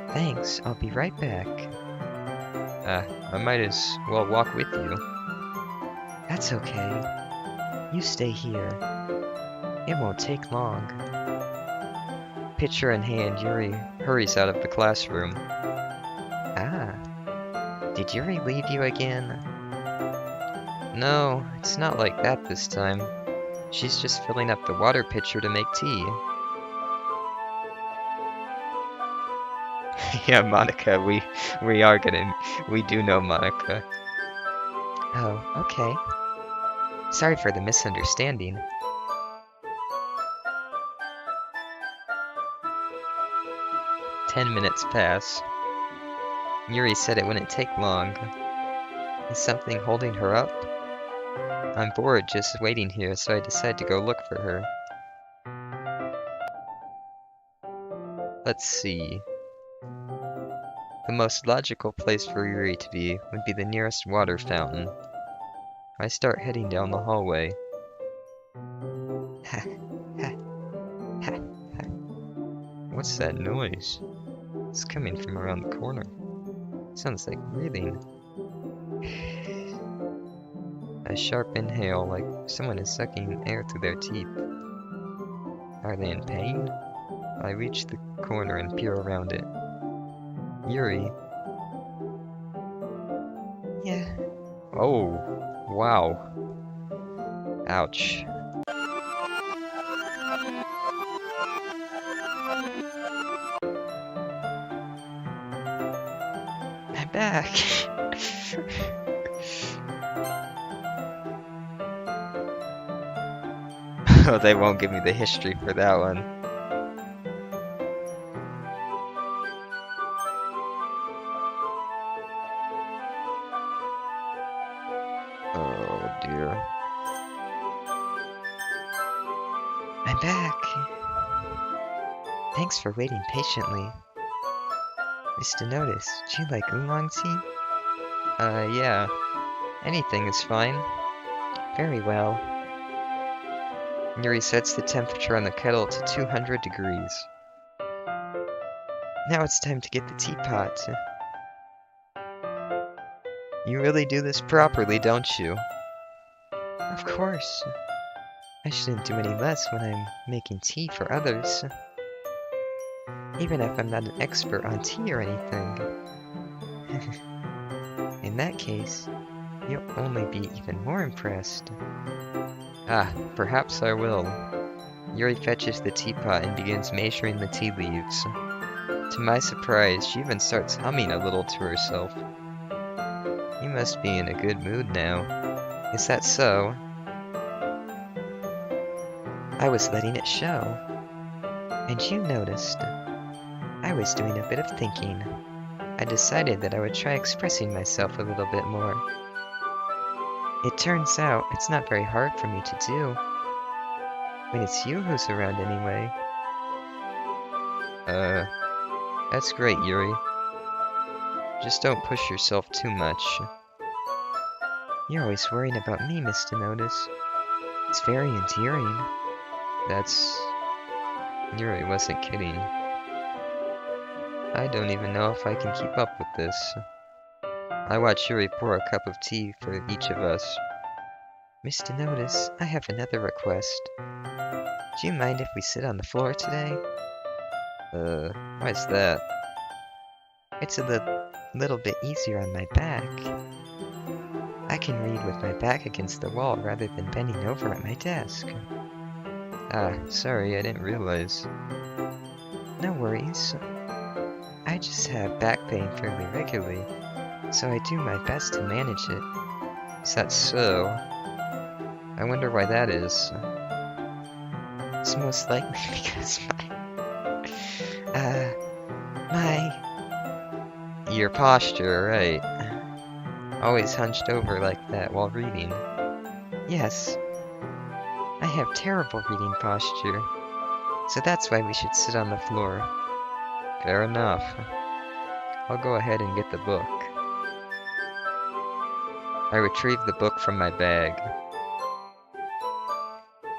Thanks, I'll be right back. I might as well walk with you. That's okay. You stay here. It won't take long. Pitcher in hand, Yuri hurries out of the classroom. Ah, did Yuri leave you again? No, it's not like that this time. She's just filling up the water pitcher to make tea. Yeah, Monica, we do know Monica. Oh, okay. Sorry for the misunderstanding. 10 minutes pass. Yuri said it wouldn't take long. Is something holding her up? I'm bored just waiting here, so I decide to go look for her. Let's see. The most logical place for Yuri to be would be the nearest water fountain. I start heading down the hallway. Ha, ha, ha, ha. What's that noise? It's coming from around the corner. Sounds like breathing. A sharp inhale, like someone is sucking air through their teeth. Are they in pain? I reach the corner and peer around it. Yuri. Yeah. Oh, wow. Ouch. I'm back. Oh, they won't give me the history for that one. Oh dear. I'm back. Thanks for waiting patiently. Mr. Notice, do you like oolong tea? Yeah. Anything is fine. Very well. Yuri sets the temperature on the kettle to 200 degrees. Now it's time to get the teapot. You really do this properly, don't you? Of course. I shouldn't do any less when I'm making tea for others. Even if I'm not an expert on tea or anything. In that case, you'll only be even more impressed. Ah, perhaps I will. Yuri fetches the teapot and begins measuring the tea leaves. To my surprise, she even starts humming a little to herself. You must be in a good mood now. Is that so? I was letting it show. And you noticed. I was doing a bit of thinking. I decided that I would try expressing myself a little bit more. It turns out it's not very hard for me to do. When it's you who's around anyway. That's great, Yuri. Just don't push yourself too much. You're always worrying about me, Mr. Notice. It's very endearing. That's... Yuri wasn't kidding. I don't even know if I can keep up with this. I watch Yuri pour a cup of tea for each of us. Mr. Notice, I have another request. Do you mind if we sit on the floor today? Why's that? It's a little bit easier on my back. I can read with my back against the wall rather than bending over at my desk. Ah, sorry, I didn't realize. No worries. I just have back pain fairly regularly, so I do my best to manage it. Is that so? I wonder why that is. It's most likely because your posture, right. Always hunched over like that while reading. Yes. I have terrible reading posture, so that's why we should sit on the floor. Fair enough. I'll go ahead and get the book. I retrieve the book from my bag.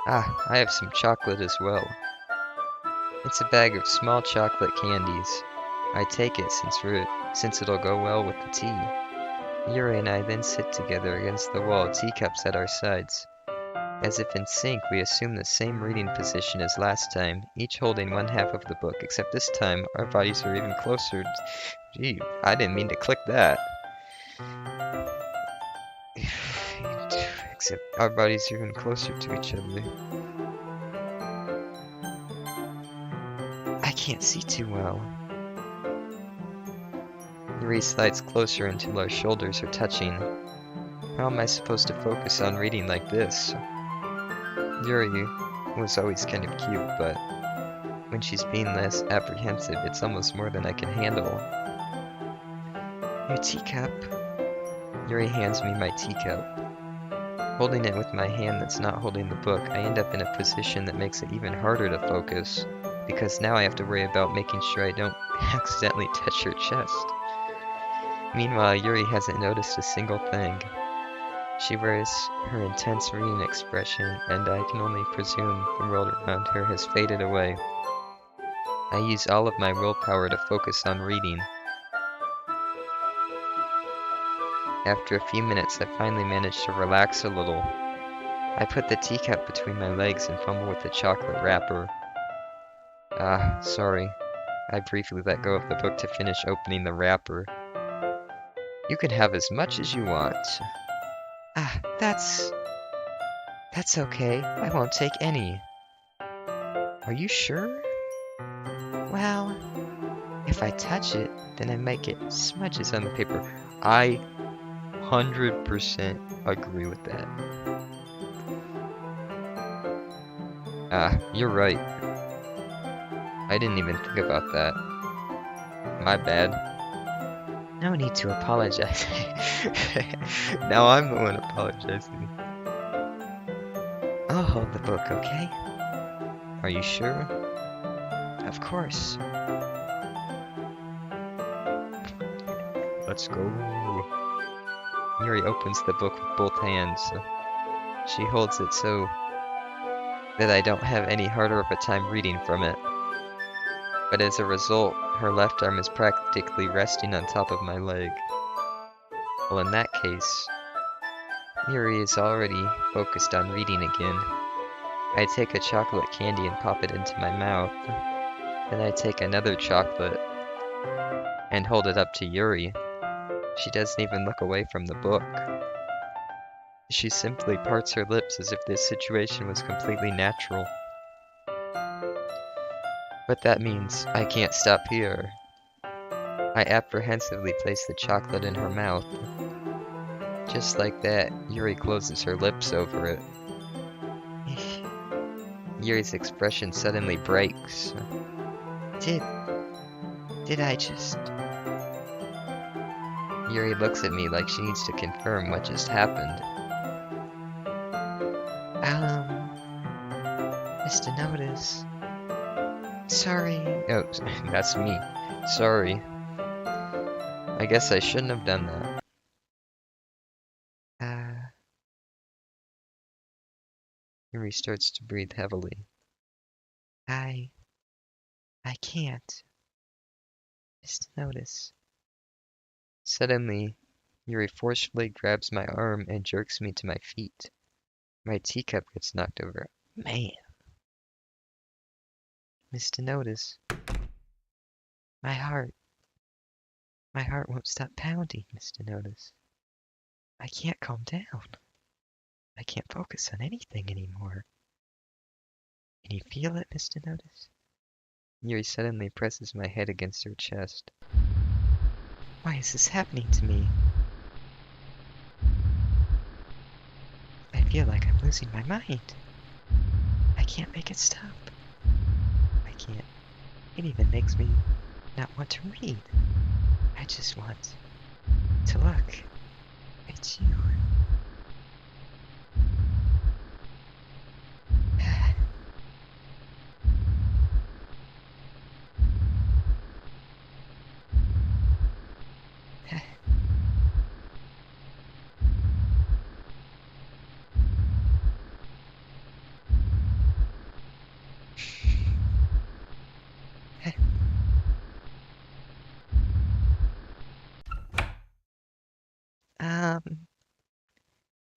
Ah, I have some chocolate as well. It's a bag of small chocolate candies. I take it since it'll go well with the tea. Yuri and I then sit together against the wall, teacups at our sides. As if in sync, we assume the same reading position as last time, each holding one half of the book, except this time our bodies are even closer. Gee, I didn't mean to click that. Except our bodies are even closer to each other. I can't see too well. Yuri slides closer until our shoulders are touching. How am I supposed to focus on reading like this? Yuri was always kind of cute, but when she's being less apprehensive, it's almost more than I can handle. Your teacup. Yuri hands me my teacup. Holding it with my hand that's not holding the book, I end up in a position that makes it even harder to focus, because now I have to worry about making sure I don't accidentally touch her chest. Meanwhile, Yuri hasn't noticed a single thing. She wears her intense reading expression, and I can only presume the world around her has faded away. I use all of my willpower to focus on reading. After a few minutes, I finally manage to relax a little. I put the teacup between my legs and fumble with the chocolate wrapper. Ah, sorry. I briefly let go of the book to finish opening the wrapper. You can have as much as you want. Ah, that's okay. I won't take any. Are you sure? Well, if I touch it, then I might get smudges on the paper. I 100% agree with that. Ah, you're right. I didn't even think about that. My bad. No need to apologize. Now I'm the one apologizing. I'll hold the book, okay? Are you sure? Of course. Let's go. Yuri opens the book with both hands. She holds it so that I don't have any harder of a time reading from it. But as a result, her left arm is practically resting on top of my leg. Well, in that case, Yuri is already focused on reading again. I take a chocolate candy and pop it into my mouth. Then I take another chocolate and hold it up to Yuri. She doesn't even look away from the book. She simply parts her lips as if this situation was completely natural. But that means I can't stop here. I apprehensively place the chocolate in her mouth. Just like that, Yuri closes her lips over it. Yuri's expression suddenly breaks. Did I just... Yuri looks at me like she needs to confirm what just happened. Mr. Notice. Sorry. Oh, that's me. Sorry. I guess I shouldn't have done that. Yuri starts to breathe heavily. I can't. Mr. Notice. Suddenly, Yuri forcefully grabs my arm and jerks me to my feet. My teacup gets knocked over. Man. Mr. Notice. My heart won't stop pounding, Mr. Notice. I can't calm down. I can't focus on anything anymore. Can you feel it, Mr. Notice? Yuri suddenly presses my head against her chest. Why is this happening to me? I feel like I'm losing my mind. I can't make it stop. I can't. It even makes me not want to read. I just want to look at you.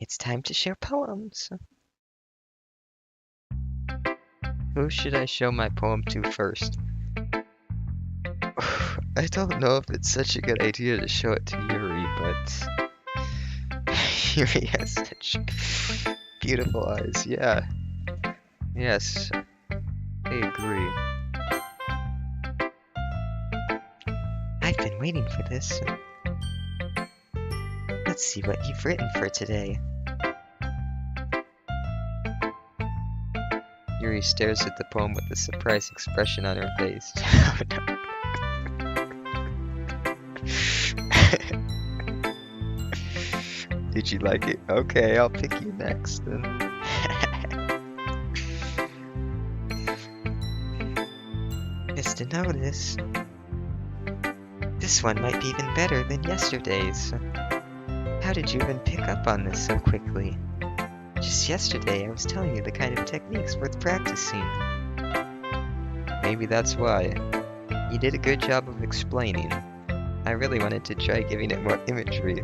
It's time to share poems. Who should I show my poem to first? I don't know if it's such a good idea to show it to Yuri, but Yuri has such beautiful eyes. Yeah. Yes, I agree. I've been waiting for this. Let's see what you've written for today. Yuri stares at the poem with a surprised expression on her face. Oh, no. Did you like it? Okay, I'll pick you next then. Mr. Notice. This one might be even better than yesterday's. How did you even pick up on this so quickly? Just yesterday I was telling you the kind of techniques worth practicing. Maybe that's why. You did a good job of explaining. I really wanted to try giving it more imagery.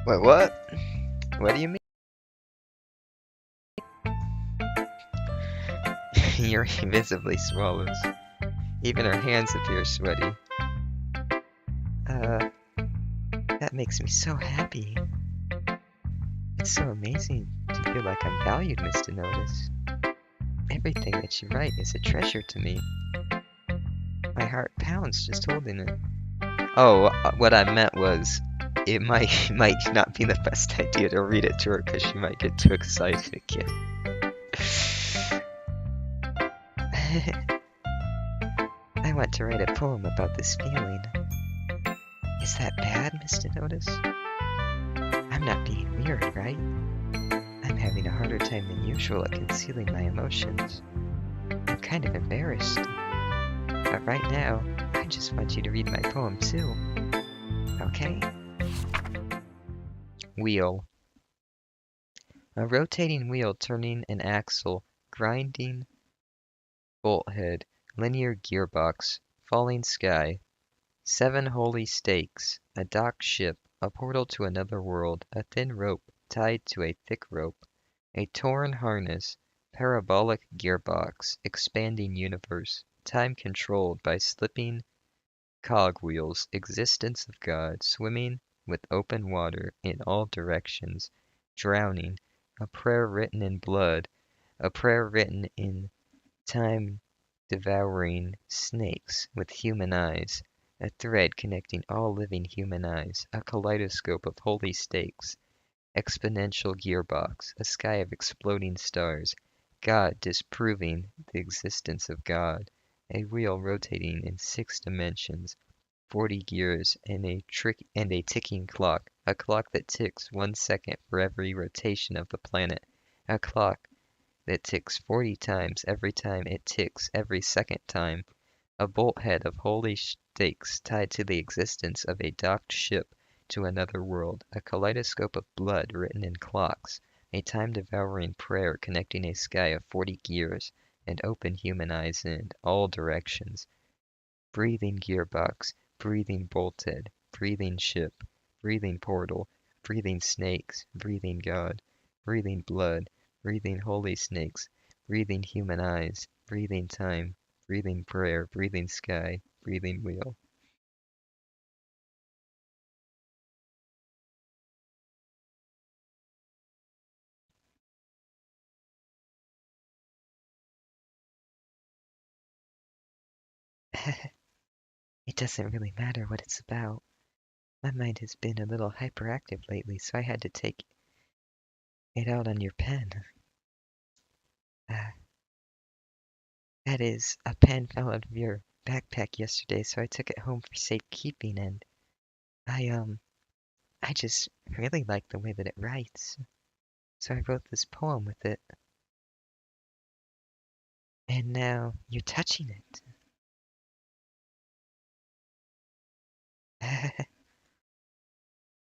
Wait, what? What do you mean? Yuri visibly swallows. Even her hands appear sweaty. That makes me so happy. It's so amazing to feel like I'm valued, Mr. Notice. Everything that you write is a treasure to me. My heart pounds just holding it. Oh, what I meant was, it might not be the best idea to read it to her because she might get too excited again. I want to write a poem about this feeling. Is that bad, Mr. Notice? I'm not being weird, right? I'm having a harder time than usual at concealing my emotions. I'm kind of embarrassed. But right now, I just want you to read my poem too. Okay? Wheel. A rotating wheel turning an axle, grinding bolt head, linear gearbox, falling sky, 7 holy stakes, a docked ship, a portal to another world, a thin rope tied to a thick rope, a torn harness, parabolic gearbox, expanding universe, time controlled by slipping cogwheels, existence of God, swimming with open water in all directions, drowning, a prayer written in blood, a prayer written in time devouring snakes with human eyes, a thread connecting all living human eyes, a kaleidoscope of holy stakes, exponential gearbox, a sky of exploding stars, God disproving the existence of God, a wheel rotating in 6 dimensions, 40 gears, and a ticking clock, a clock that ticks 1 second for every rotation of the planet, a clock that ticks 40 times every time it ticks every second time, a bolt head of holy stakes tied to the existence of a docked ship to another world, a kaleidoscope of blood written in clocks, a time-devouring prayer connecting a sky of 40 gears, and open human eyes in all directions. Breathing gearbox, breathing bolthead, breathing ship, breathing portal, breathing snakes, breathing God, breathing blood, breathing holy snakes, breathing human eyes, breathing time, breathing prayer, breathing sky, breathing wheel. It doesn't really matter what it's about. My mind has been a little hyperactive lately, so I had to take it out on your pen. Uh, that is, a pen fell out of your backpack yesterday, so I took it home for safekeeping, and I, um, I just really like the way that it writes. So I wrote this poem with it, and now you're touching it.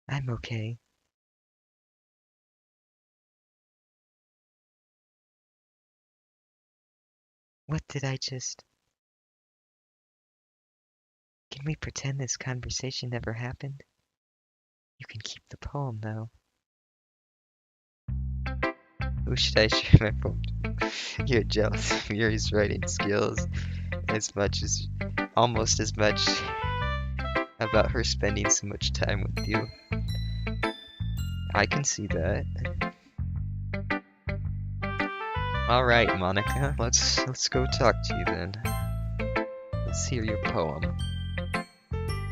I'm okay. What did I just... Can we pretend this conversation never happened? You can keep the poem, though. Who should I share my poem to? You're jealous of Yuri's writing skills as much as, almost as much about her spending so much time with you. I can see that. All right, Monica, let's go talk to you then. Let's hear your poem.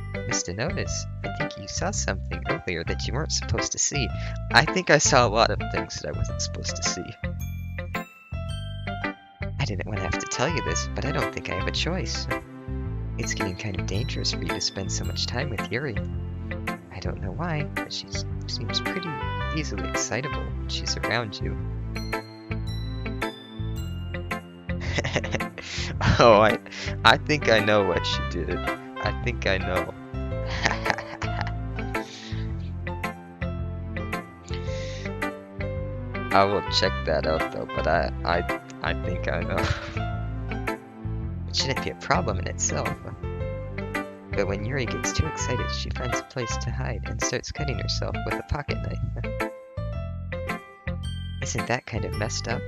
Mr. Notice, I think you saw something earlier that you weren't supposed to see. I think I saw a lot of things that I wasn't supposed to see. I didn't want to have to tell you this, but I don't think I have a choice. It's getting kind of dangerous for you to spend so much time with Yuri. I don't know why, but she seems pretty easily excitable when she's around you. Oh, I think I know what she did. I think I know. I will check that out though, but I think I know. It shouldn't be a problem in itself. But when Yuri gets too excited, she finds a place to hide and starts cutting herself with a pocket knife. Isn't that kind of messed up?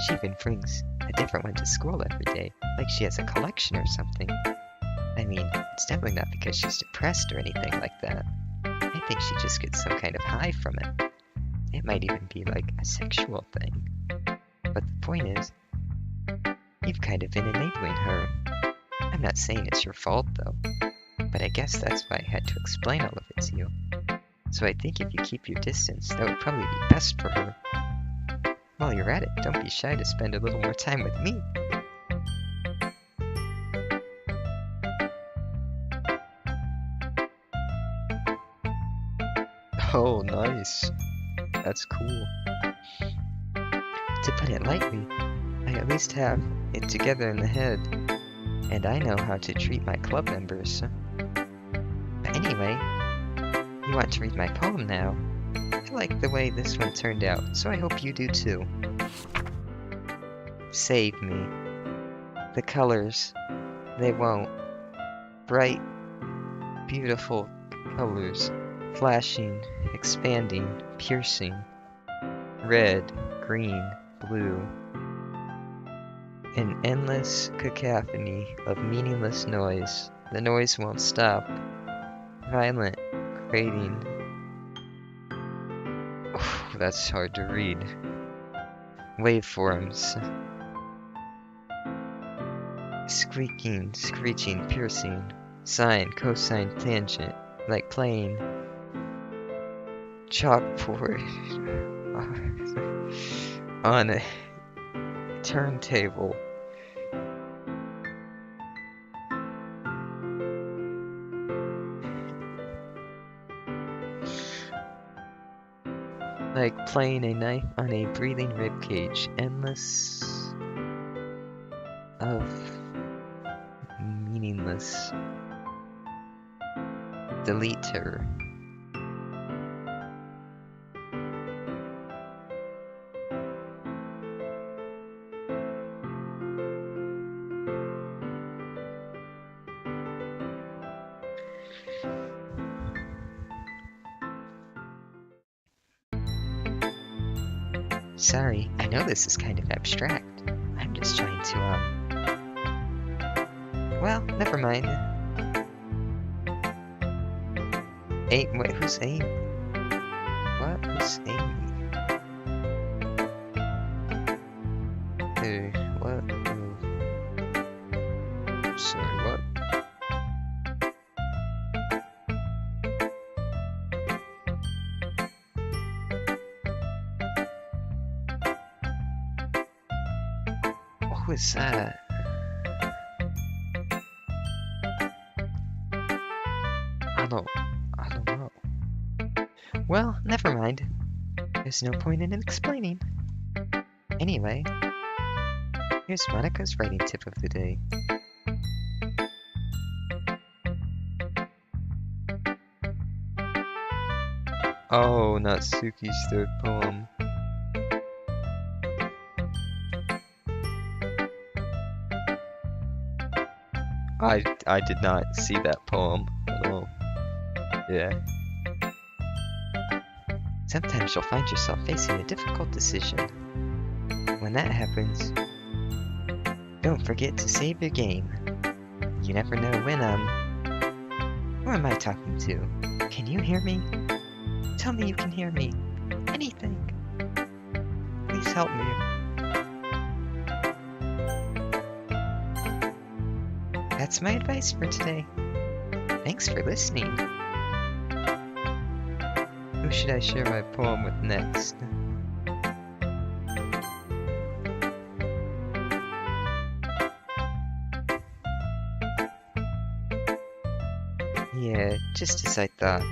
She even brings a different one to school every day, like she has a collection or something. I mean, it's definitely not because she's depressed or anything like that. I think she just gets some kind of high from it. It might even be like a sexual thing. But the point is, you've kind of been enabling her. I'm not saying it's your fault though, but I guess that's why I had to explain all of it to you. So I think if you keep your distance, that would probably be best for her. While you're at it, don't be shy to spend a little more time with me. Oh, nice. That's cool. To put it lightly, I at least have it together in the head, and I know how to treat my club members. But anyway, you want to read my poem now? I like the way this one turned out, so I hope you do too. Save me. The colors, they won't. Bright, beautiful colors, flashing, expanding, piercing. Red, green, blue. An endless cacophony of meaningless noise. The noise won't stop. Violent, Waiting. Ooh, that's hard to read. Waveforms. Squeaking, screeching, piercing. Sine, cosine, tangent. Like playing chalkboard on a turntable. Like playing a knife on a breathing ribcage. Endless of meaningless. Delete terror. Sorry, I know this is kind of abstract. I'm just trying to, well, never mind. Wait, who's Amy? What? Who's Amy? What? Sorry, what? Who is that? I don't know. Well, never mind. There's no point in explaining. Anyway, here's Monica's writing tip of the day. Oh, Natsuki's third poem. I did not see that poem at all. Yeah. Sometimes you'll find yourself facing a difficult decision. When that happens, don't forget to save your game. You never know when who am I talking to? Can you hear me? Tell me you can hear me. Anything. Please help me. That's my advice for today. Thanks for listening. Who should I share my poem with next? Yeah, just as I thought.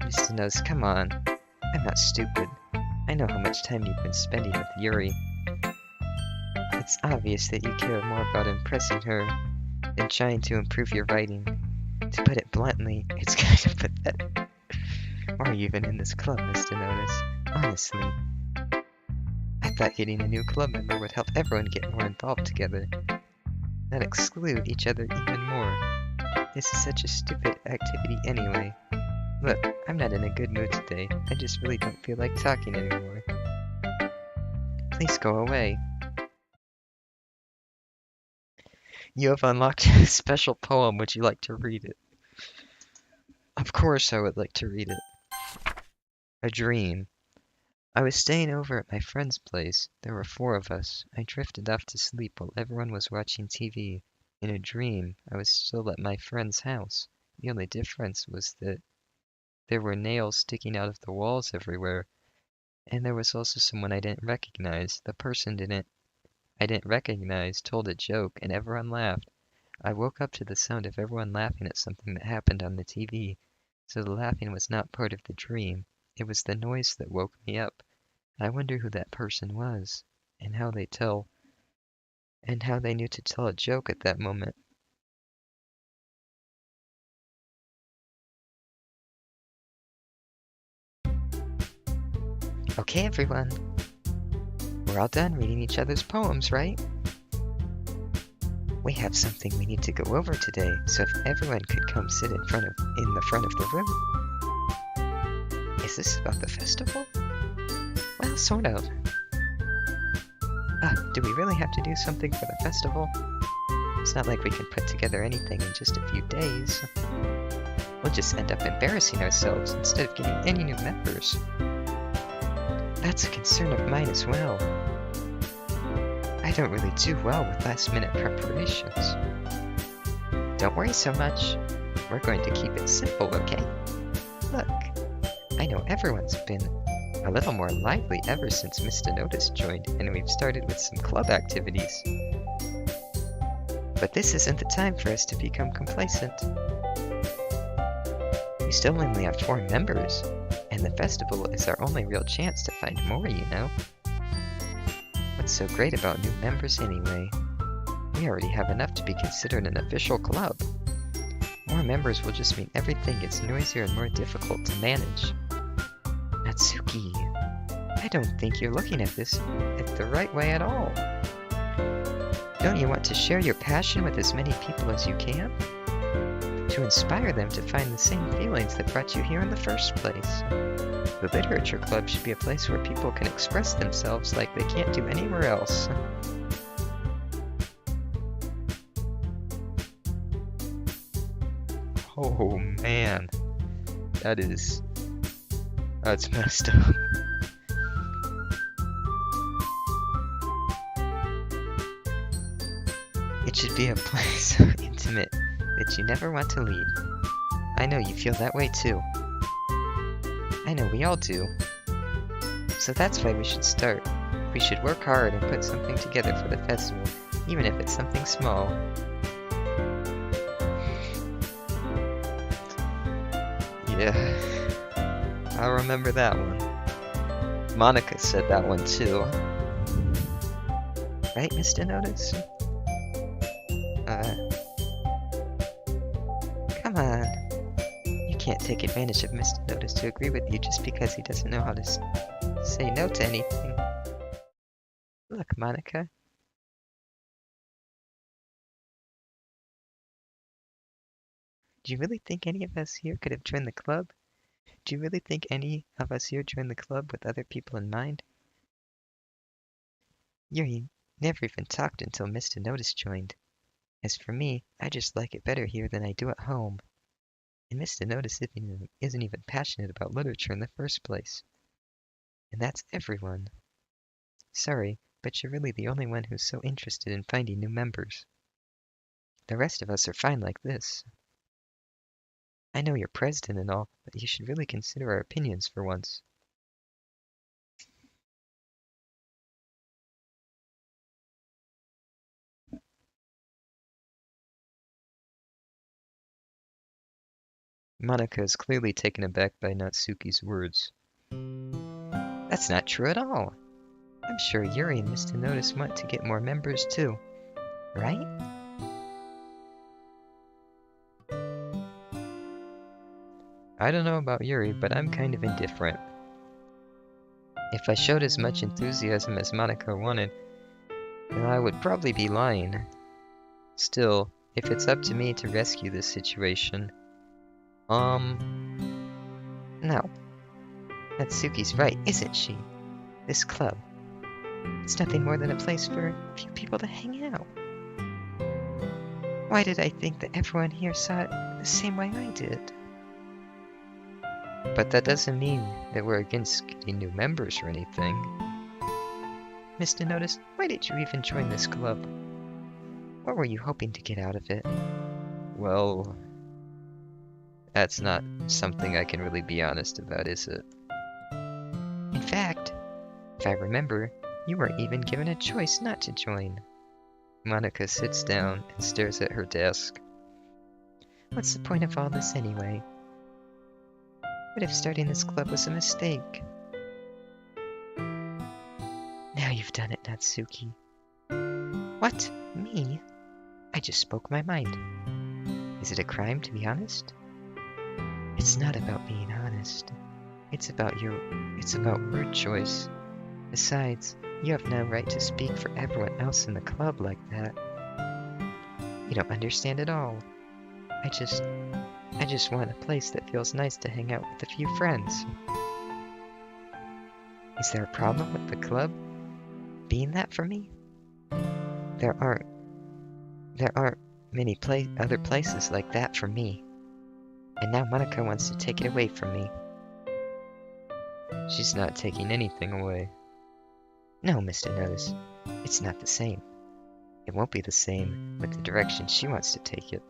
Mr. Nose, come on. I'm not stupid. I know how much time you've been spending with Yuri. It's obvious that you care more about impressing her than trying to improve your writing. To put it bluntly, it's kind of pathetic. Why are you even in this club, Mr. Notice? Honestly. I thought getting a new club member would help everyone get more involved together, not exclude each other even more. This is such a stupid activity anyway. Look, I'm not in a good mood today. I just really don't feel like talking anymore. Please go away. You have unlocked a special poem. Would you like to read it? Of course I would like to read it. A dream. I was staying over at my friend's place. There were 4 of us. I drifted off to sleep while everyone was watching TV. In a dream, I was still at my friend's house. The only difference was that there were nails sticking out of the walls everywhere. And there was also someone I didn't recognize. The person I didn't recognize told a joke and everyone laughed. I woke up to the sound of everyone laughing at something that happened on the TV. So the laughing was not part of the dream. It was the noise that woke me up. I wonder who that person was, and how they knew to tell a joke at that moment. Okay, everyone. We're all done reading each other's poems, right? We have something we need to go over today, so if everyone could come sit in the front of the room. Is this about the festival? Well, sort of. Do we really have to do something for the festival? It's not like we can put together anything in just a few days. we'll just end up embarrassing ourselves instead of getting any new members. That's a concern of mine as well. I don't really do well with last-minute preparations. Don't worry so much. We're going to keep it simple, okay? Look, I know everyone's been a little more lively ever since Mr. Notice joined, and we've started with some club activities. But this isn't the time for us to become complacent. We still only have 4 members, and the festival is our only real chance to find more, you know? What's so great about new members anyway? We already have enough to be considered an official club. More members will just mean everything gets noisier and more difficult to manage. Natsuki, I don't think you're looking at this the right way at all. Don't you want to share your passion with as many people as you can? To inspire them to find the same feelings that brought you here in the first place. The Literature Club should be a place where people can express themselves like they can't do anywhere else. Oh man, that's messed up. It should be a place so intimate that you never want to leave. I know you feel that way too. I know we all do. So that's why we should start. We should work hard and put something together for the festival, even if it's something small. Yeah, I remember that one. Monica said that one too. Right, Mr. Notice? Come on. You can't take advantage of Mr. Notice to agree with you just because he doesn't know how to say no to anything. Look, Monica. Do you really think any of us here could have joined the club? Do you really think any of us here joined the club with other people in mind? Yuri never even talked until Mr. Notice joined. As for me, I just like it better here than I do at home. And Mr. Notice isn't even passionate about literature in the first place. And that's everyone. Sorry, but you're really the only one who's so interested in finding new members. The rest of us are fine like this. I know you're president and all, but you should really consider our opinions for once. Monica is clearly taken aback by Natsuki's words. That's not true at all. I'm sure Yuri and Mr. Notice want to get more members too, right? I don't know about Yuri, but I'm kind of indifferent. If I showed as much enthusiasm as Monica wanted, then I would probably be lying. Still, if it's up to me to rescue this situation, No. Natsuki's right, isn't she? This club. It's nothing more than a place for a few people to hang out. Why did I think that everyone here saw it the same way I did? But that doesn't mean that we're against getting new members or anything. Mr. Notice, why did you even join this club? What were you hoping to get out of it? Well, that's not something I can really be honest about, is it? In fact, if I remember, you weren't even given a choice not to join. Monica sits down and stares at her desk. What's the point of all this anyway? What if starting this club was a mistake? Now you've done it, Natsuki. What? Me? I just spoke my mind. Is it a crime to be honest? It's not about being honest. It's about word choice. Besides, you have no right to speak for everyone else in the club like that. You don't understand at all. I just want a place that feels nice to hang out with a few friends. Is there a problem with the club being that for me? There aren't many other places like that for me. And now Monica wants to take it away from me. She's not taking anything away. No, Mr. Notice. It's not the same. It won't be the same with the direction she wants to take it.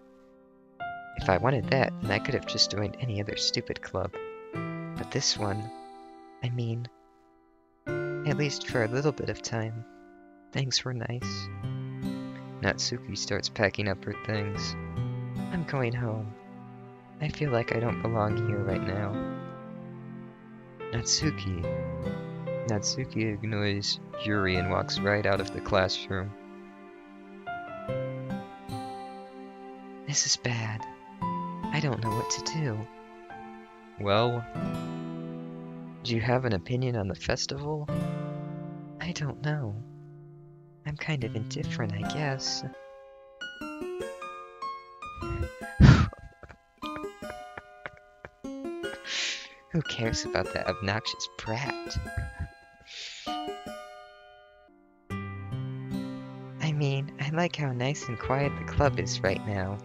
If I wanted that, then I could have just joined any other stupid club. But this one, I mean, at least for a little bit of time, things were nice. Natsuki starts packing up her things. I'm going home. I feel like I don't belong here right now. Natsuki. Natsuki ignores Yuri and walks right out of the classroom. This is bad. I don't know what to do. Well, do you have an opinion on the festival? I don't know. I'm kind of indifferent, I guess. Who cares about that obnoxious brat? I mean, I like how nice and quiet the club is right now.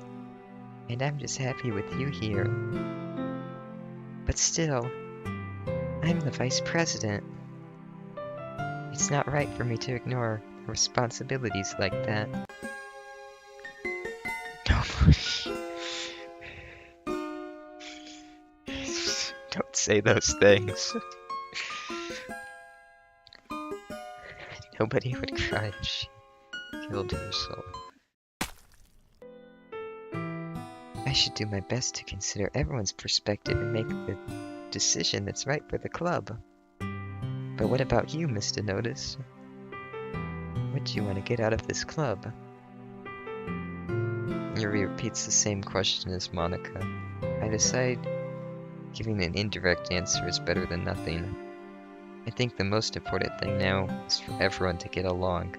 And I'm just happy with you here. But still, I'm the vice president. It's not right for me to ignore responsibilities like that. Don't say those things. Nobody would cry if she killed herself. I should do my best to consider everyone's perspective and make the decision that's right for the club. But what about you, Mr. Notice? What do you want to get out of this club? Yuri repeats the same question as Monica. I decide giving an indirect answer is better than nothing. I think the most important thing now is for everyone to get along,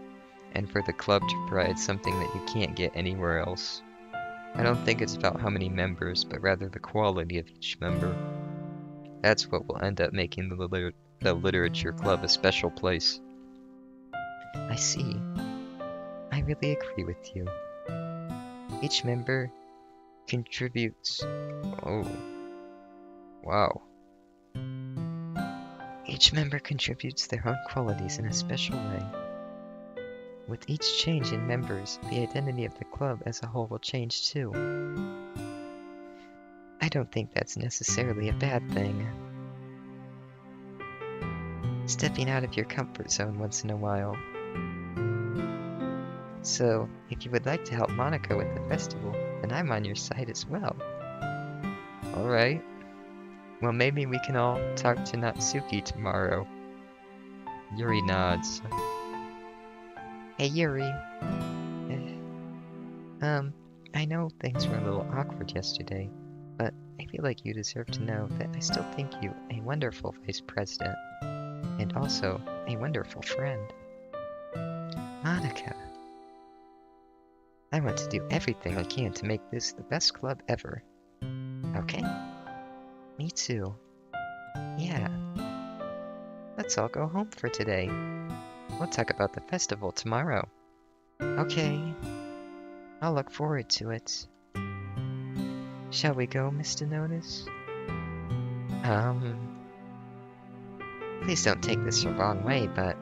and for the club to provide something that you can't get anywhere else. I don't think it's about how many members, but rather the quality of each member. That's what will end up making the literature club a special place. I see. I really agree with you. Each member contributes. Oh. Wow. Each member contributes their own qualities in a special way. With each change in members, the identity of the club as a whole will change too. I don't think that's necessarily a bad thing. Stepping out of your comfort zone once in a while. So, if you would like to help Monica with the festival, then I'm on your side as well. Alright. Well, maybe we can all talk to Natsuki tomorrow. Yuri nods. Hey, Yuri. I know things were a little awkward yesterday, but I feel like you deserve to know that I still think you a wonderful vice president, and also a wonderful friend. Monica. I want to do everything I can to make this the best club ever. Okay? Me too. Yeah. Let's all go home for today. We'll talk about the festival tomorrow. Okay. I'll look forward to it. Shall we go, Mr. Notice? Please don't take this the wrong way, but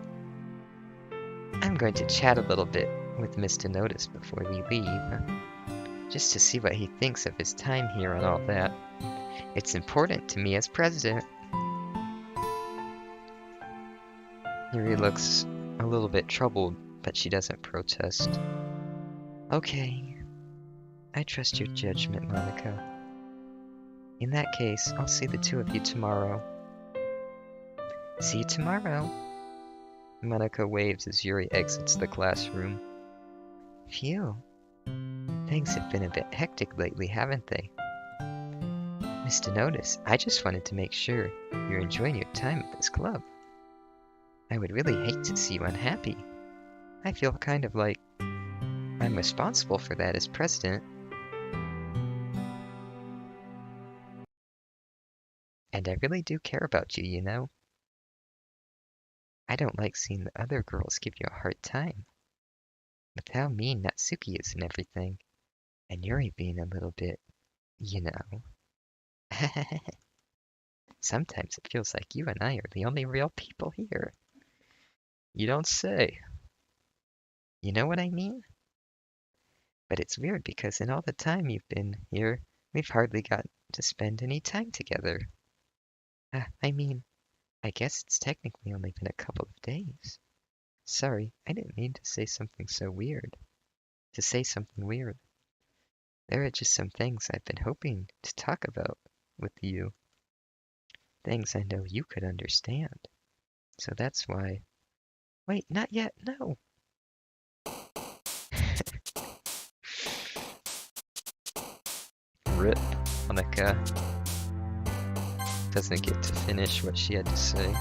I'm going to chat a little bit with Mr. Notice before we leave, just to see what he thinks of his time here and all that. It's important to me as president. Yuri looks a little bit troubled, but she doesn't protest. Okay. I trust your judgment, Monica. In that case, I'll see the two of you tomorrow. See you tomorrow. Monica waves as Yuri exits the classroom. Phew. Things have been a bit hectic lately, haven't they? Mr. Notice, I just wanted to make sure you're enjoying your time at this club. I would really hate to see you unhappy. I feel kind of like I'm responsible for that as president. And I really do care about you, you know. I don't like seeing the other girls give you a hard time. With how mean Natsuki is and everything, and Yuri being a little bit, you know. Sometimes it feels like you and I are the only real people here. You don't say. You know what I mean? But it's weird because in all the time you've been here, we've hardly got to spend any time together. I mean, I guess it's technically only been a couple of days. Sorry, I didn't mean to say something so weird. To say something weird. There are just some things I've been hoping to talk about with you. Things I know you could understand. So that's why. Wait, not yet, no. Rip. Monica doesn't get to finish what she had to say.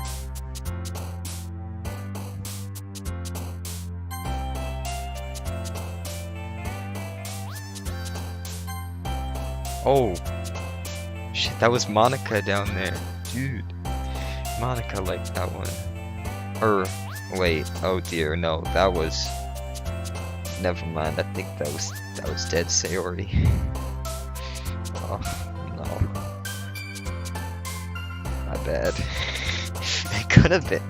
Oh, shit, that was Monica down there. Dude, Monica liked that one. Wait, oh dear, no, that was... Never mind, I think that was Dead Sayori. Oh, no. My bad. It could have been.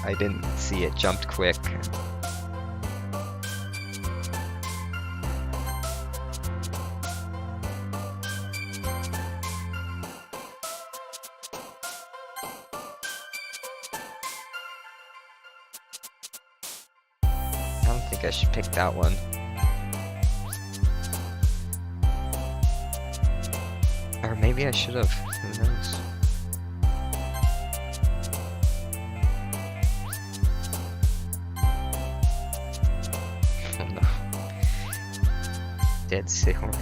I didn't see it jumped quick. I don't think I should pick that one. Or maybe I should have. Who knows? Oh no. Dead Sayori.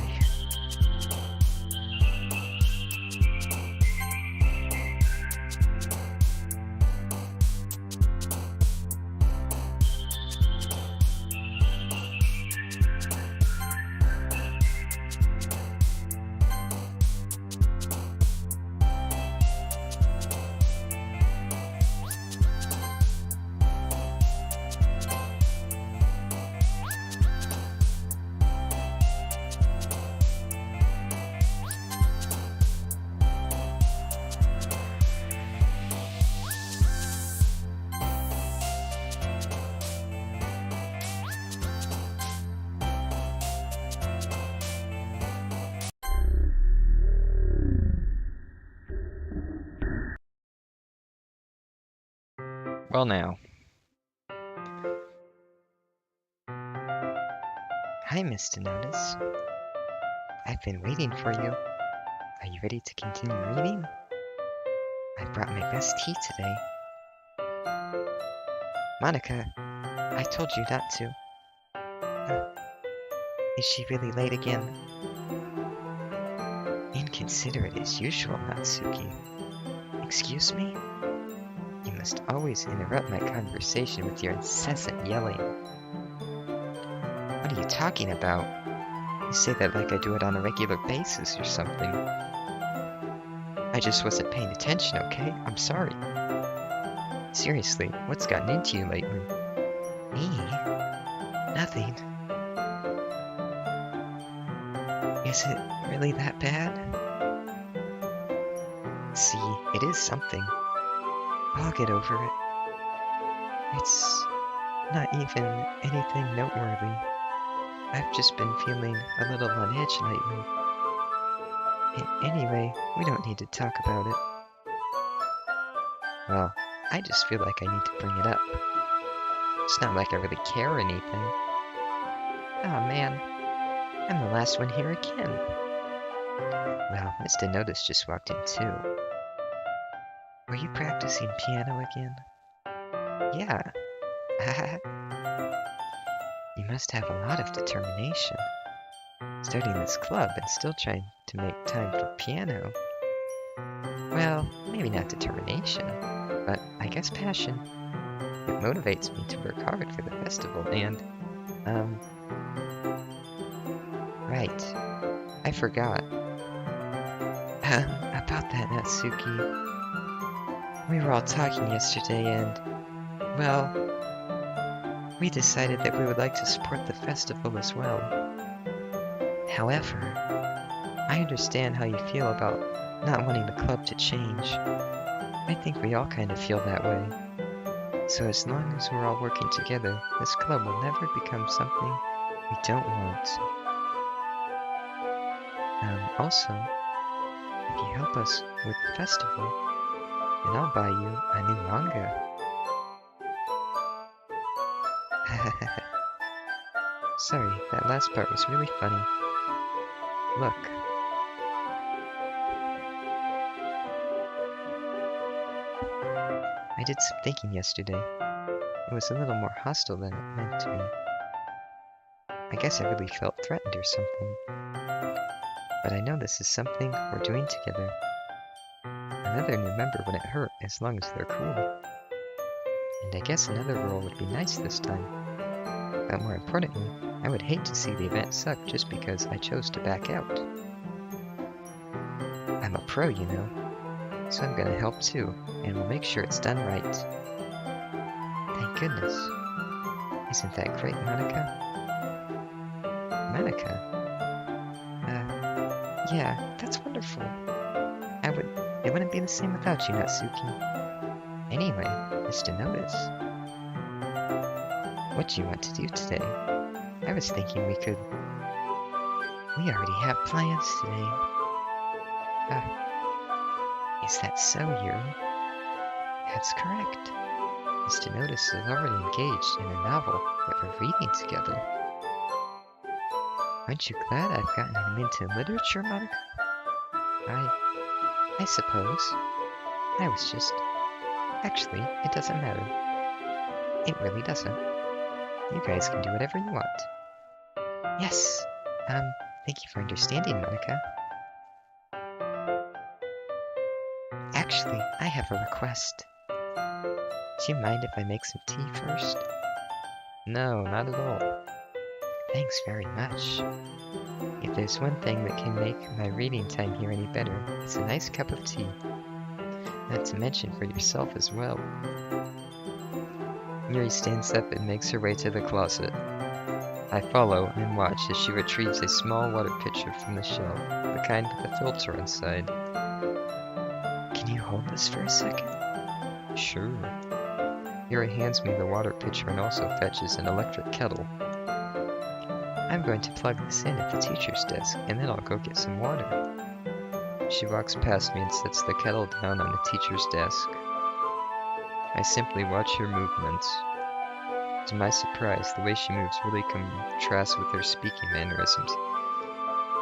Well now. Hi, Mr. Notice. I've been waiting for you. Are you ready to continue reading? I brought my best tea today. Monica, I told you not to. Is she really late again? Inconsiderate as usual, Natsuki. Excuse me? You must always interrupt my conversation with your incessant yelling. What are you talking about? You say that like I do it on a regular basis or something. I just wasn't paying attention, okay? I'm sorry. Seriously, what's gotten into you lately? Me? Nothing. Is it really that bad? See, it is something. I'll get over it. It's not even anything noteworthy. I've just been feeling a little on edge lately. Anyway, we don't need to talk about it. Well, I just feel like I need to bring it up. It's not like I really care or anything. Aw, man. I'm the last one here again. Well, Mr. Notice just walked in too. Were you practicing piano again? Yeah. You must have a lot of determination. Starting this club and still trying to make time for piano. Well, maybe not determination, but I guess passion. It motivates me to work hard for the festival and, right. I forgot. About that, Natsuki. We were all talking yesterday and, well, we decided that we would like to support the festival as well. However, I understand how you feel about not wanting the club to change. I think we all kind of feel that way. So as long as we're all working together, this club will never become something we don't want. Also, if you help us with the festival, then I'll buy you a new manga. Sorry, that last part was really funny. Look, I did some thinking yesterday. It was a little more hostile than it meant to be. I guess I really felt threatened or something. But I know this is something we're doing together. Another new member wouldn't hurt as long as they're cool. And I guess another role would be nice this time. But more importantly, I would hate to see the event suck just because I chose to back out. I'm a pro, you know, so I'm gonna help too, and we'll make sure it's done right. Thank goodness. Isn't that great, Monica? Monica? Yeah, that's wonderful. It wouldn't be the same without you, Natsuki. Anyway, just to notice. What do you want to do today? I was thinking we already have plans today. Is that so, Yuri? That's correct. Mr. Notice is already engaged in a novel that we're reading together. Aren't you glad I've gotten him into literature, Monica? I suppose. I was just... Actually, it doesn't matter. It really doesn't. You guys can do whatever you want. Yes. Thank you for understanding, Monica. Actually, I have a request. Do you mind if I make some tea first? No, not at all. Thanks very much. If there's one thing that can make my reading time here any better, it's a nice cup of tea. Not to mention for yourself as well. Yuri stands up and makes her way to the closet. I follow and watch as she retrieves a small water pitcher from the shelf, the kind with a filter inside. Can you hold this for a second? Sure. Yuri hands me the water pitcher and also fetches an electric kettle. I'm going to plug this in at the teacher's desk, and then I'll go get some water. She walks past me and sets the kettle down on the teacher's desk. I simply watch her movements. To my surprise, the way she moves really contrasts with her speaking mannerisms,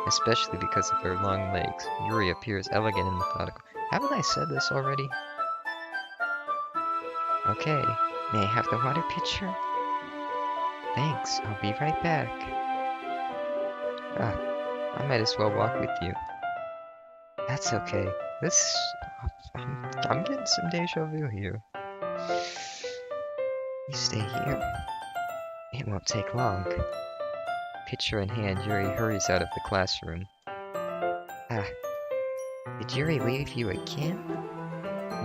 especially because of her long legs. Yuri appears elegant and methodical. Haven't I said this already? Okay, may I have the water pitcher? Thanks, I'll be right back. I might as well walk with you. That's okay. I'm getting some deja vu here. You stay here. It won't take long. Pitcher in hand, Yuri hurries out of the classroom. Did Yuri leave you again?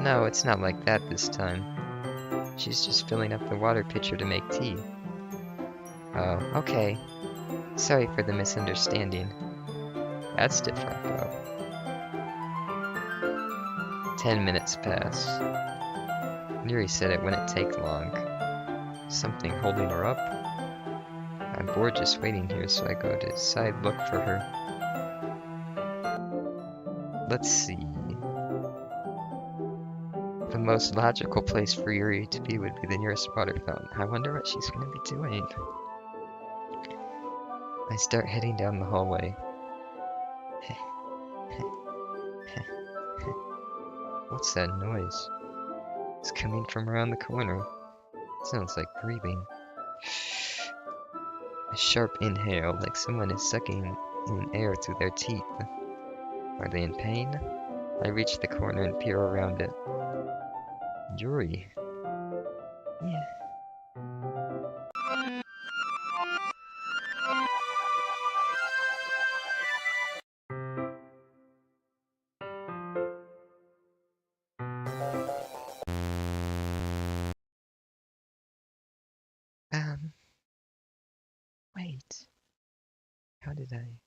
No, it's not like that this time. She's just filling up the water pitcher to make tea. Oh, okay. Sorry for the misunderstanding. That's different, though. 10 minutes pass. Yuri said it wouldn't take long. Something holding her up? I'm bored just waiting here, so I go to side look for her. Let's see. The most logical place for Yuri to be would be the nearest water fountain. I wonder what she's going to be doing. I start heading down the hallway. What's that noise? It's coming from around the corner. It sounds like breathing. A sharp inhale, like someone is sucking in air through their teeth. Are they in pain? I reach the corner and peer around it. Yuri. Yeah. Wait. How did I...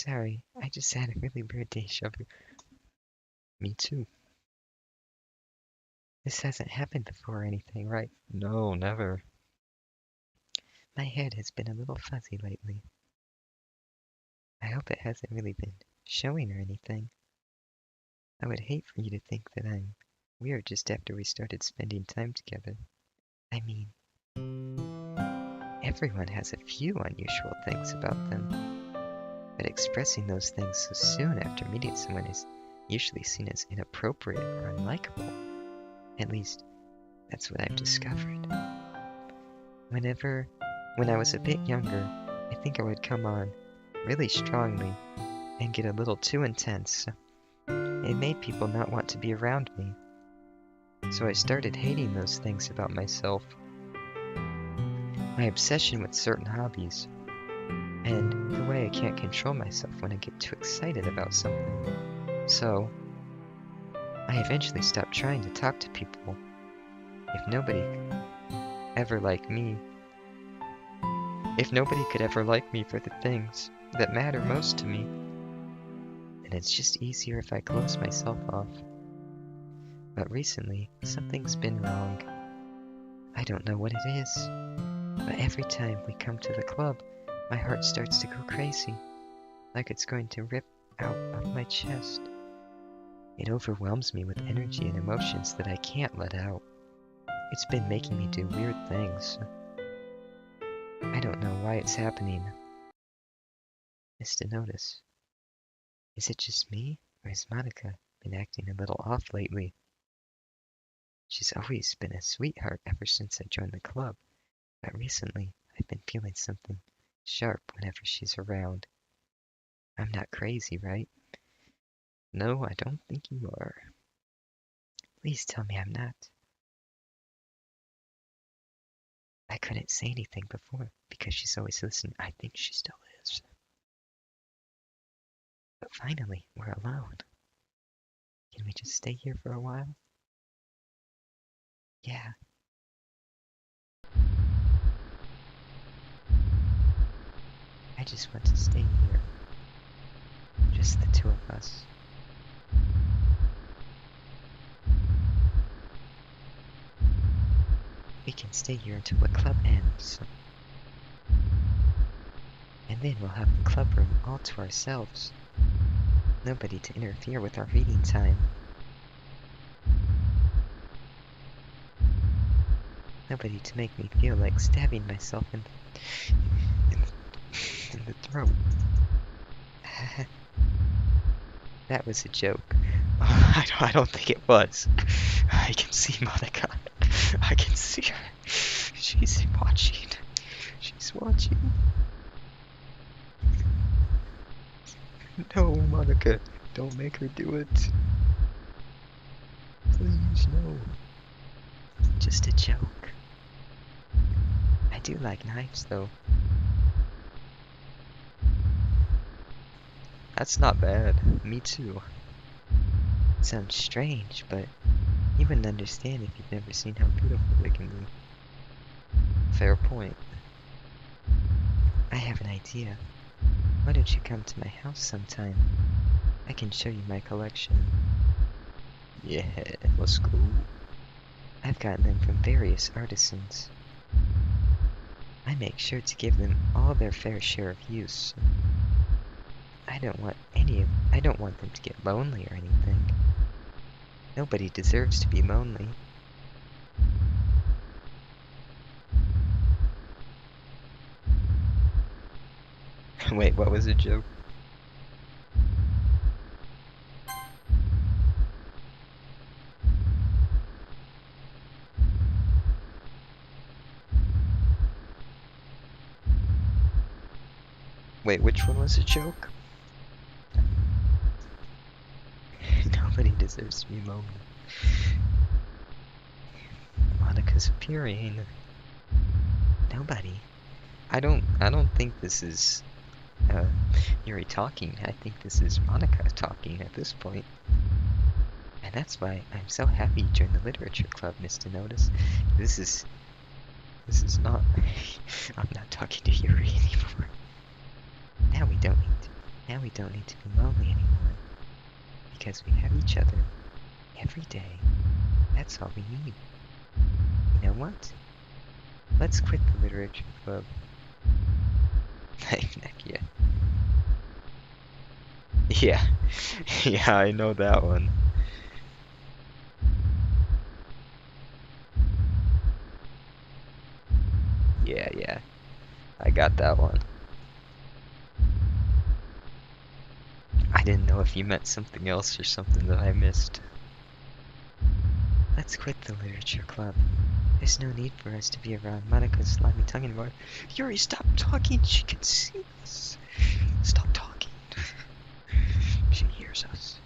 sorry. I just had a really weird deja vu. Me too. This hasn't happened before or anything, right? No, never. My head has been a little fuzzy lately. I hope it hasn't really been showing or anything. I would hate for you to think that I'm weird just after we started spending time together. I mean, everyone has a few unusual things about them, but expressing those things so soon after meeting someone is usually seen as inappropriate or unlikable. At least, that's what I've discovered. When I was a bit younger, I think I would come on really strongly and get a little too intense. It made people not want to be around me. So I started hating those things about myself. My obsession with certain hobbies, and the way I can't control myself when I get too excited about something. So, I eventually stopped trying to talk to people. If nobody ever liked me, if nobody could ever like me for the things that matter most to me, then it's just easier if I close myself off. But recently, something's been wrong. I don't know what it is, but every time we come to the club, my heart starts to go crazy, like it's going to rip out of my chest. It overwhelms me with energy and emotions that I can't let out. It's been making me do weird things. I don't know why it's happening. Mr. Notice, is it just me, or has Monica been acting a little off lately? She's always been a sweetheart ever since I joined the club, but recently I've been feeling something sharp whenever she's around. I'm not crazy, right? No, I don't think you are. Please tell me I'm not. I couldn't say anything before because she's always listening. I think she still is. But finally, we're alone. Can we just stay here for a while? Yeah. I just want to stay here. Just the two of us. We can stay here until the club ends. And then we'll have the club room all to ourselves. Nobody to interfere with our reading time. Nobody to make me feel like stabbing myself in the throat. That was a joke. I don't think it was. I can see Monica. I can see her. She's watching. She's watching. No, Monica. Don't make her do it. Please, no. Just a joke. I do like knives, though. That's not bad. Me too. Sounds strange, but you wouldn't understand if you'd never seen how beautiful they can be. Fair point. I have an idea. Why don't you come to my house sometime? I can show you my collection. Yeah, let's go. I've gotten them from various artisans. I make sure to give them all their fair share of use. I don't want them to get lonely or anything. Nobody deserves to be lonely. Wait, what was the joke? Wait, which one was a joke? Nobody deserves to be lonely. Monica's appearing. Nobody. I don't think this is Yuri talking. I think this is Monica talking at this point. And that's why I'm so happy you joined the literature club, Mr. Notice. This is not... I'm not talking to Yuri anymore. Now we don't need to... Now we don't need to be lonely anymore, because we have each other every day. That's all we need. You know what? Let's quit the literature club. Yeah. Yeah, yeah, I know that one. Yeah, yeah, I got that one. I didn't know if you meant something else or something that I missed. Let's quit the literature club. There's no need for us to be around Monica's slimy tongue anymore. Yuri, stop talking. She can see us. Stop talking. She hears us.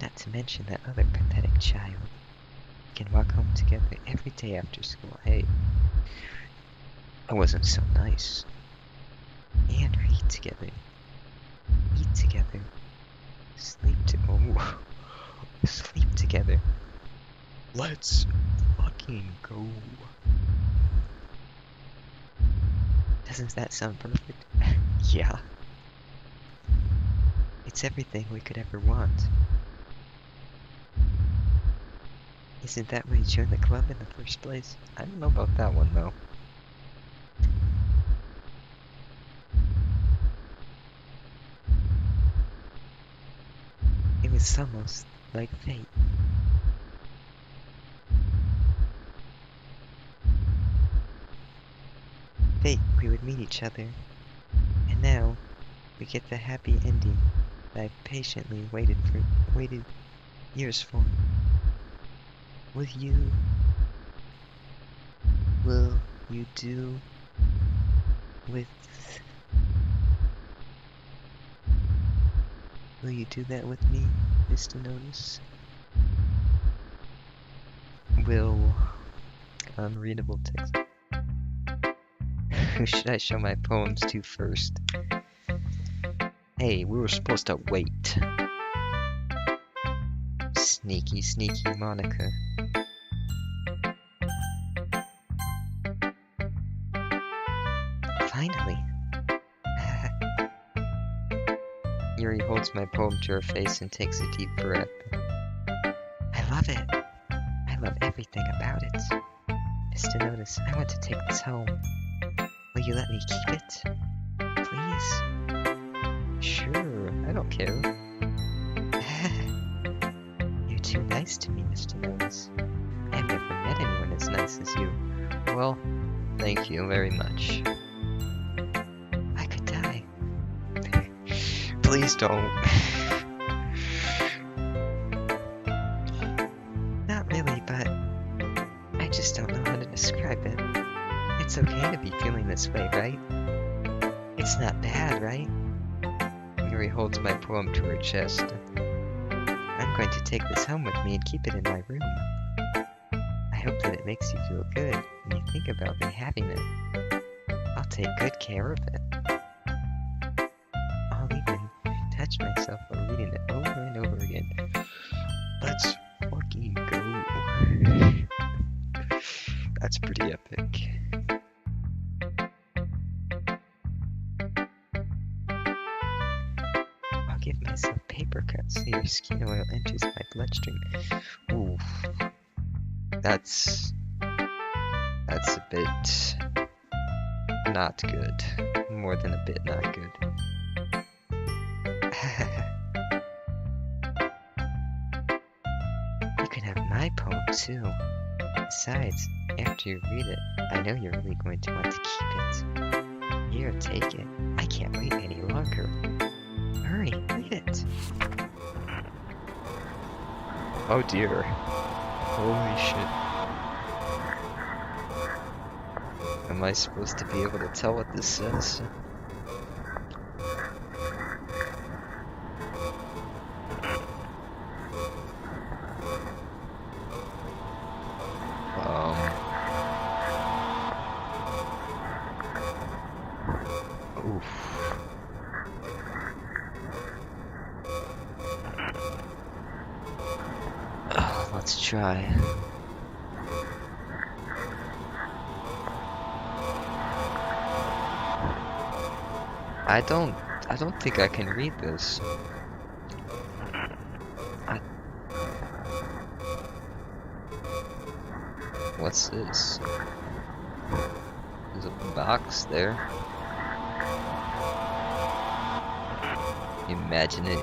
Not to mention that other pathetic child. We can walk home together every day after school. Hey, I wasn't so nice. and read together, eat together, Oh, sleep together. let's fucking go. Doesn't that sound perfect? Yeah, It's everything we could ever want. Isn't that why you joined the club in the first place? I don't know about that one though. It was almost like fate. Fate, we would meet each other. And now, we get the happy ending that I've patiently waited years for. Will you, will you do with, will you do that with me, Mr. Notice? Will unreadable text. Who should I show my poems to first? Hey, we were supposed to wait. Sneaky, sneaky Monica. Finally. Yuri holds my poem to her face and takes a deep breath. I love it. I love everything about it. Mr. Notice, I want to take this home. Will you let me keep it? Please? Sure, I don't care. You're too nice to me, Mr. Notice. I've never met anyone as nice as you. Well, thank you very much. I could die. Please don't. Not really, but I just don't know how to describe it. It's okay to be feeling this way, right? It's not bad, right? Yuri holds my poem to her chest. I'm going to take this home with me and keep it in my room. I hope that it makes you feel good when you think about me having it. I'll take good care of it. I'll even touch myself while reading it over and over again. Let's fucking go. That's pretty epic. I'll give myself paper cuts so your skin oil enters my bloodstream. Ooh, that's a bit not good. More than a bit not good. You can have my poem too. Besides, after you read it, I know you're really going to want to keep it. Here, take it. I can't wait any longer. Hurry, read it. Oh dear. Holy shit. Am I supposed to be able to tell what this says? Oof. Let's try. I don't I don't think I can read this. I, what's this? There's a box there. Imagine it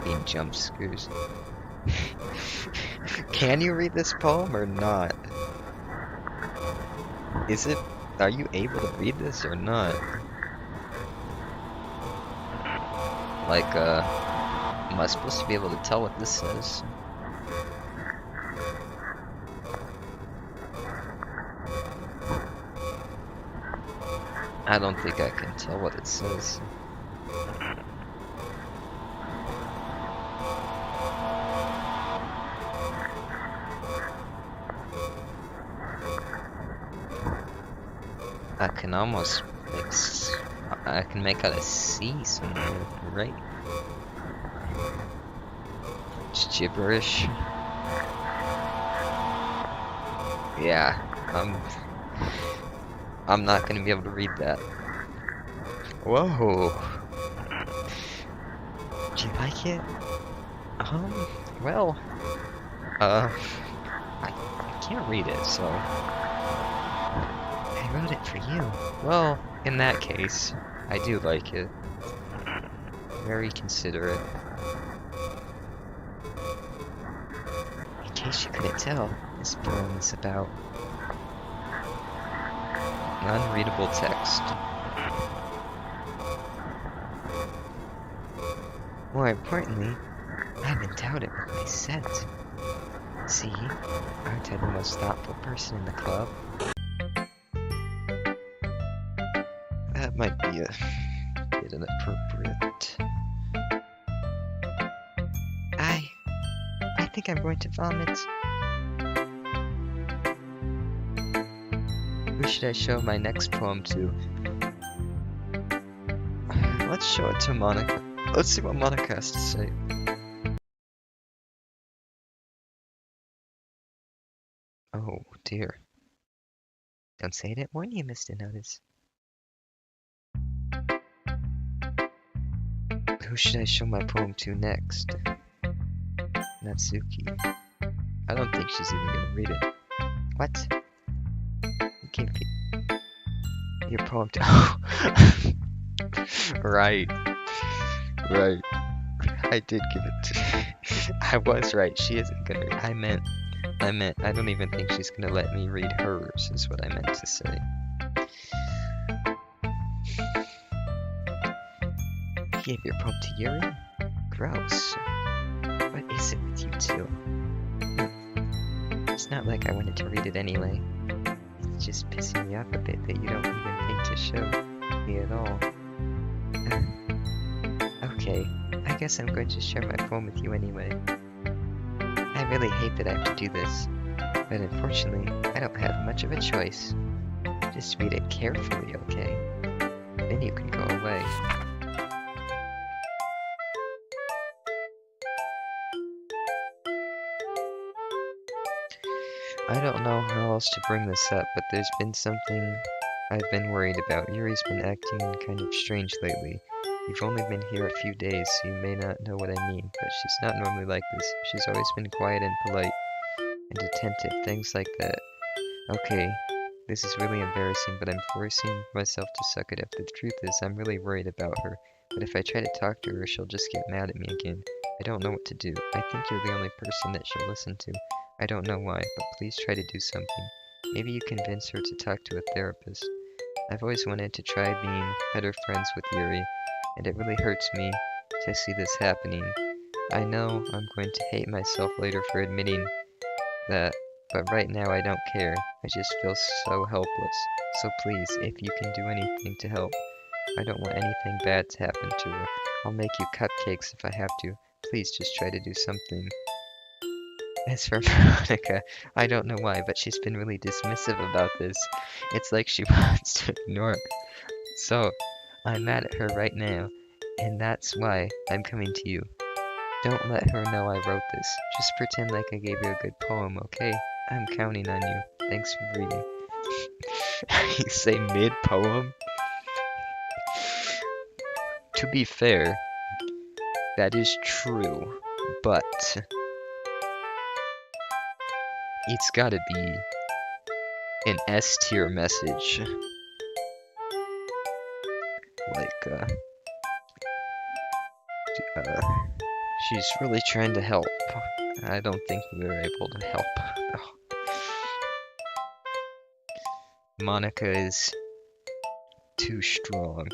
being jump scares. Can you read this poem or not? Is it? Are you able to read this or not? Like, am I supposed to be able to tell what this says? I don't think I can tell what it says. I can almost I can make out a C somewhere, right? It's gibberish. Yeah, I'm not gonna be able to read that. Whoa. Do you like it? Well, I can't read it, so I wrote it for you. Well, in that case, I do like it. Very considerate. In case you couldn't tell, this poem is about unreadable text. More importantly, I've endowed it with my scent. See, aren't I the most thoughtful person in the club? That might be a bit inappropriate. I think I'm going to vomit. Who should I show my next poem to? Let's show it to Monica. Let's see what Monica has to say. Oh dear. Don't say I didn't warn you, Mr. Notice. Who should I show my poem to next? Natsuki. I don't think she's even gonna read it. What? You gave your poem to Right. Right. I did give it to I was right, she isn't gonna I meant I don't even think she's gonna let me read hers, is what I meant to say. You gave your poem to Yuri? Gross. What is it with you two? It's not like I wanted to read it anyway. It's just pissing me off a bit that you don't even think to show me at all. Okay, I guess I'm going to share my poem with you anyway. I really hate that I have to do this, but unfortunately, I don't have much of a choice. Just read it carefully, okay? Then you can go away. I don't know how else to bring this up, but there's been something I've been worried about. Yuri's been acting kind of strange lately. You've only been here a few days, so you may not know what I mean, but she's not normally like this. She's always been quiet and polite and attentive, things like that. Okay, this is really embarrassing, but I'm forcing myself to suck it up. The truth is, I'm really worried about her, but if I try to talk to her, she'll just get mad at me again. I don't know what to do. I think you're the only person that she'll listen to. I don't know why, but please try to do something. Maybe you convince her to talk to a therapist. I've always wanted to try being better friends with Yuri, and it really hurts me to see this happening. I know I'm going to hate myself later for admitting that, but right now I don't care. I just feel so helpless. So please, if you can do anything to help. I don't want anything bad to happen to her. I'll make you cupcakes if I have to. Please just try to do something. As for Monica, I don't know why, but she's been really dismissive about this. It's like she wants to ignore it. So, I'm mad at her right now, and that's why I'm coming to you. Don't let her know I wrote this. Just pretend like I gave you a good poem, okay? I'm counting on you. Thanks for reading. You say mid-poem? to be fair, that is true, but it's gotta be an S tier message. Like, she's really trying to help. I don't think we were able to help. Oh. Monica is too strong.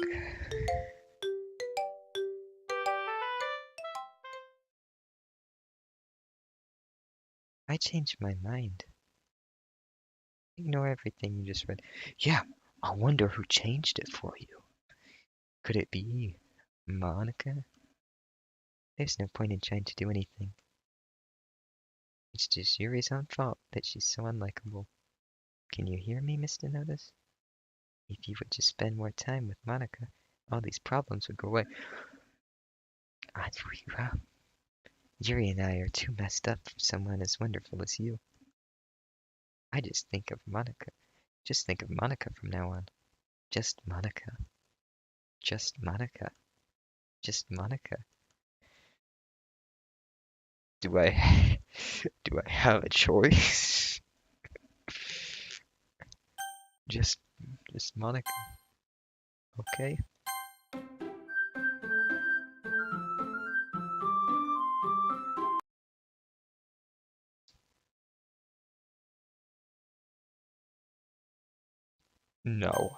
I changed my mind. Ignore everything you just read. Yeah, I wonder who changed it for you. Could it be Monica? There's no point in trying to do anything. It's just Yuri's own fault that she's so unlikable. Can you hear me, Mr. Notice? If you would just spend more time with Monica, all these problems would go away. Yuri and I are too messed up for someone as wonderful as you. I just think of Monica. Just think of Monica from now on. Just Monica. Just Monica. Just Monica. Do I have a choice? Just Monica. Okay. No.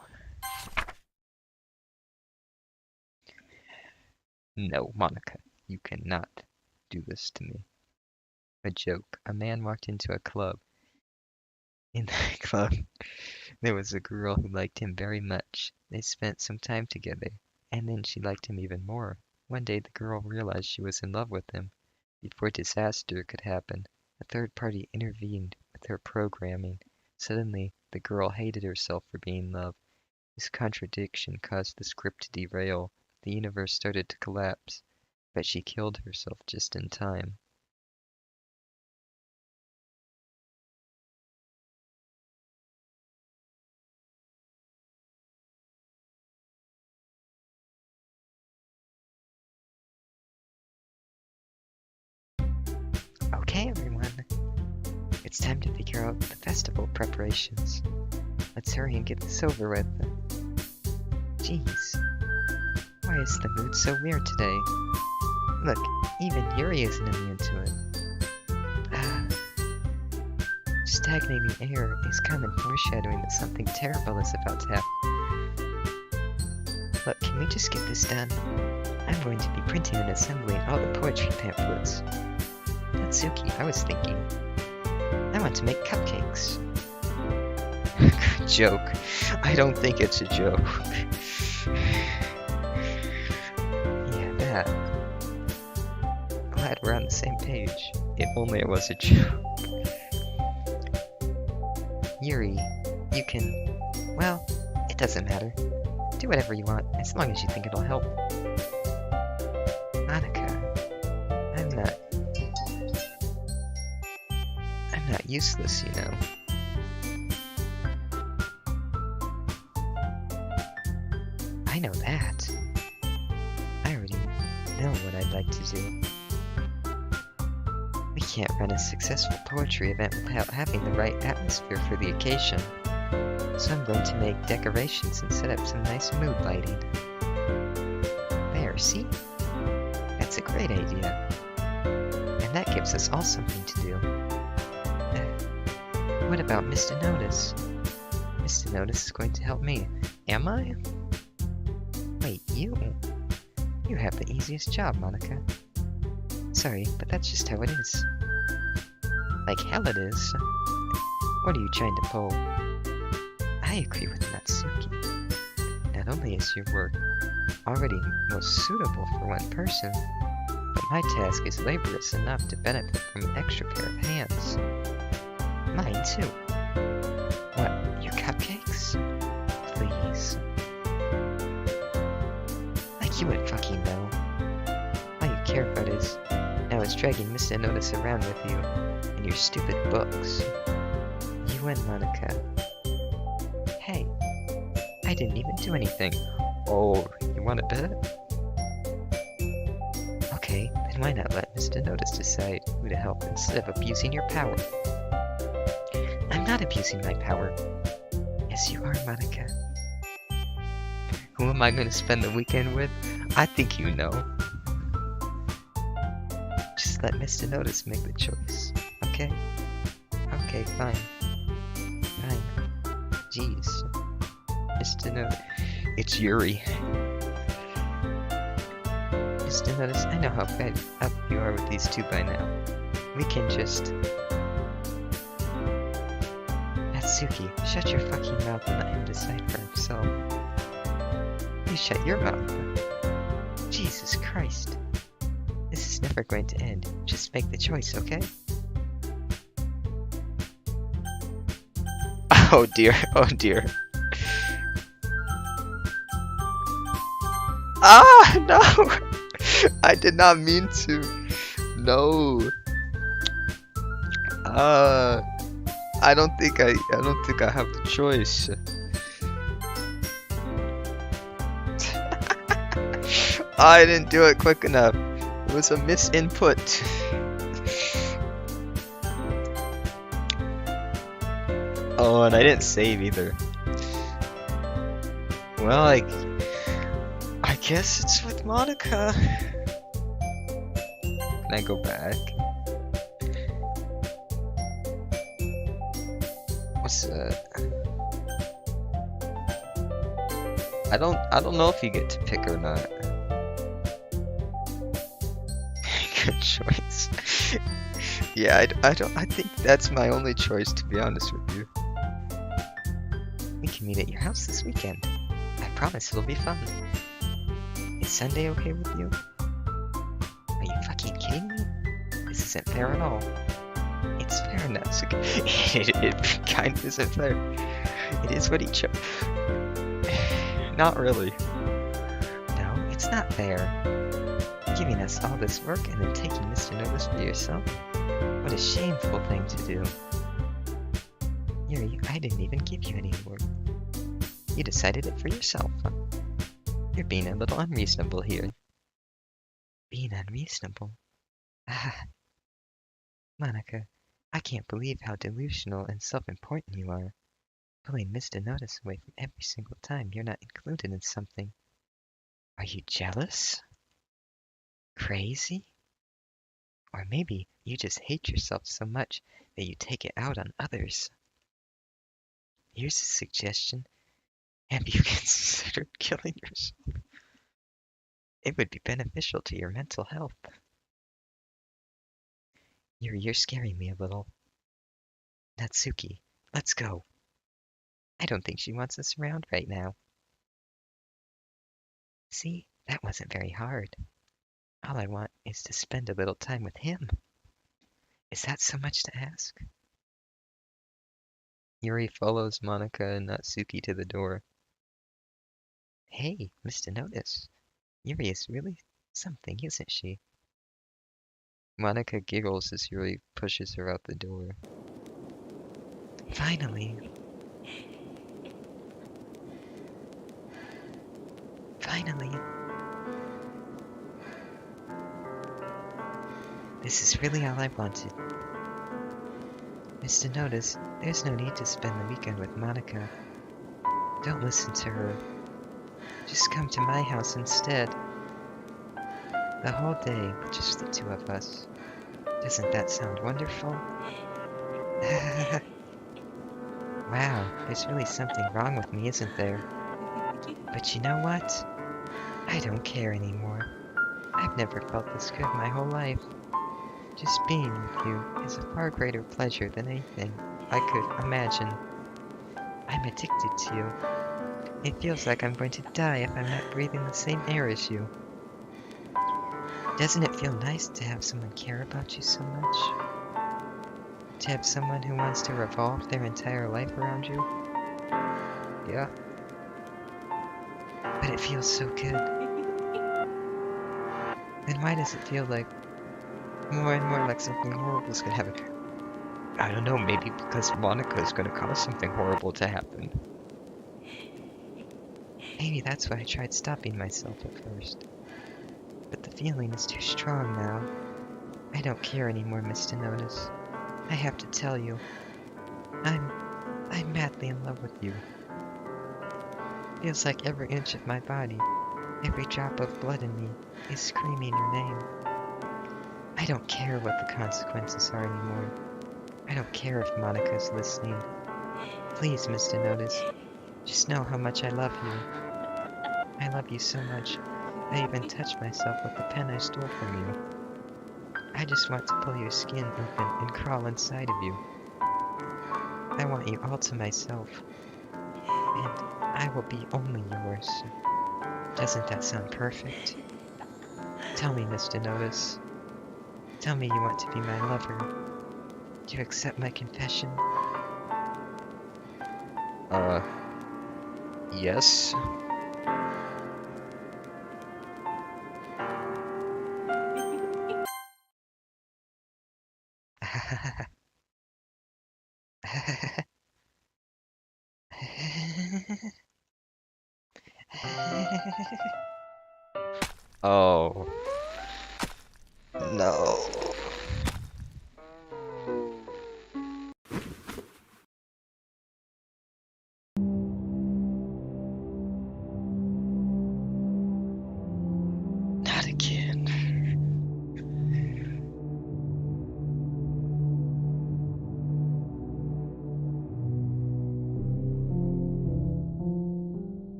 No, Monica, you cannot do this to me. A joke. A man walked into a club. In the club, there was a girl who liked him very much. They spent some time together, and then she liked him even more. One day the girl realized she was in love with him. Before disaster could happen, a third party intervened with her programming. Suddenly, the girl hated herself for being in love. This contradiction caused the script to derail. The universe started to collapse, but she killed herself just in time. Okay, everyone. It's time to figure out the festival preparations. Let's hurry and get this over with. Jeez. Why is the mood so weird today? Look, even Yuri isn't immune to it. Stagnating air is common foreshadowing that something terrible is about to happen. Look, can we just get this done? I'm going to be printing and assembling all the poetry pamphlets. Natsuki, I was thinking, I want to make cupcakes. Good joke. I don't think it's a joke. Yeah, that. Glad we're on the same page. If only it was a joke. Yuri, you can... Well, it doesn't matter. Do whatever you want, as long as you think it'll help. Monica, I'm not useless, you know. I know that. I already know what I'd like to do. We can't run a successful poetry event without having the right atmosphere for the occasion. So I'm going to make decorations and set up some nice mood lighting. There, see? That's a great idea. And that gives us all something to do. What about Mr. Notice? Mr. Notice is going to help me. Am I? Wait, you? You have the easiest job, Monica. Sorry, but that's just how it is. Like hell it is. What are you trying to pull? I agree with Natsuki. Not only is your work already most suitable for one person, but my task is laborious enough to benefit from an extra pair of hands. Mine too. What, your cupcakes? Please. Like you would fucking know. All you care about is now is dragging Mr. Notice around with you and your stupid books. You and Monica. Hey, I didn't even do anything. Oh, you want to bet? Why not let Mr. Notice decide who to help instead of abusing your power? I'm not abusing my power. Yes, you are, Monica. Who am I going to spend the weekend with? I think you know. Just let Mr. Notice make the choice, okay? Okay, fine. Fine. Jeez. Mr. Notice. It's Yuri. Mr. Notice, I know how fed up you are with these two by now. We can just... Natsuki, shut your fucking mouth and let him decide for himself. You shut your mouth. Jesus Christ. This is never going to end. Just make the choice, okay? Oh dear, oh dear. Ah, no! I did not mean to. No. I don't think I have the choice. I didn't do it quick enough. It was a misinput. Oh, and I didn't save either. Well, I guess it's with Monica. Can I go back? What's that? I don't know if you get to pick or not. Good choice. Yeah, I think that's my only choice, to be honest with you. We can meet at your house this weekend. I promise it'll be fun. Is Sunday okay with you? Are you fucking kidding me? This isn't fair at all. It's fair enough. So it kind of isn't fair. It is what he chose. Not really. No, it's not fair. Giving us all this work and then taking Mr. Notice for yourself? What a shameful thing to do. Yuri, I didn't even give you any work. You decided it for yourself. You're being a little unreasonable here. Being unreasonable? Ah. Monica, I can't believe how delusional and self-important you are. Pulling Mr. Notice away from every single time you're not included in something. Are you jealous? Crazy? Or maybe you just hate yourself so much that you take it out on others. Here's a suggestion. Have you considered killing yourself? It would be beneficial to your mental health. You're scaring me a little. Natsuki, let's go. I don't think she wants us around right now. See, that wasn't very hard. All I want is to spend a little time with him. Is that so much to ask? Yuri follows Monica and Natsuki to the door. Hey, Mr. Notice. Yuri is really something, isn't she? Monica giggles as Yuri pushes her out the door. Finally. Finally. This is really all I wanted. Mr. Notice, there's no need to spend the weekend with Monica. Don't listen to her. Just come to my house instead. The whole day, just the two of us. Doesn't that sound wonderful? Wow, there's really something wrong with me, isn't there? But you know what? I don't care anymore. I've never felt this good my whole life. Just being with you is a far greater pleasure than anything I could imagine. I'm addicted to you. It feels like I'm going to die if I'm not breathing the same air as you. Doesn't it feel nice to have someone care about you so much? To have someone who wants to revolve their entire life around you? Yeah. But it feels so good. Then why does it feel like more and more like something horrible is gonna happen? I don't know, maybe because Monica is gonna cause something horrible to happen. Maybe that's why I tried stopping myself at first. But the feeling is too strong now. I don't care anymore, Mr. Notice. I have to tell you, I'm madly in love with you. Feels like every inch of my body, every drop of blood in me, is screaming your name. I don't care what the consequences are anymore. I don't care if Monica's listening. Please, Mr. Notice, just know how much I love you. I love you so much, I even touched myself with the pen I stole from you. I just want to pull your skin open and crawl inside of you. I want you all to myself, and I will be only yours. Doesn't that sound perfect? Tell me, Mr. Notice. Tell me you want to be my lover. Do you accept my confession? Yes. Oh, no. Not again.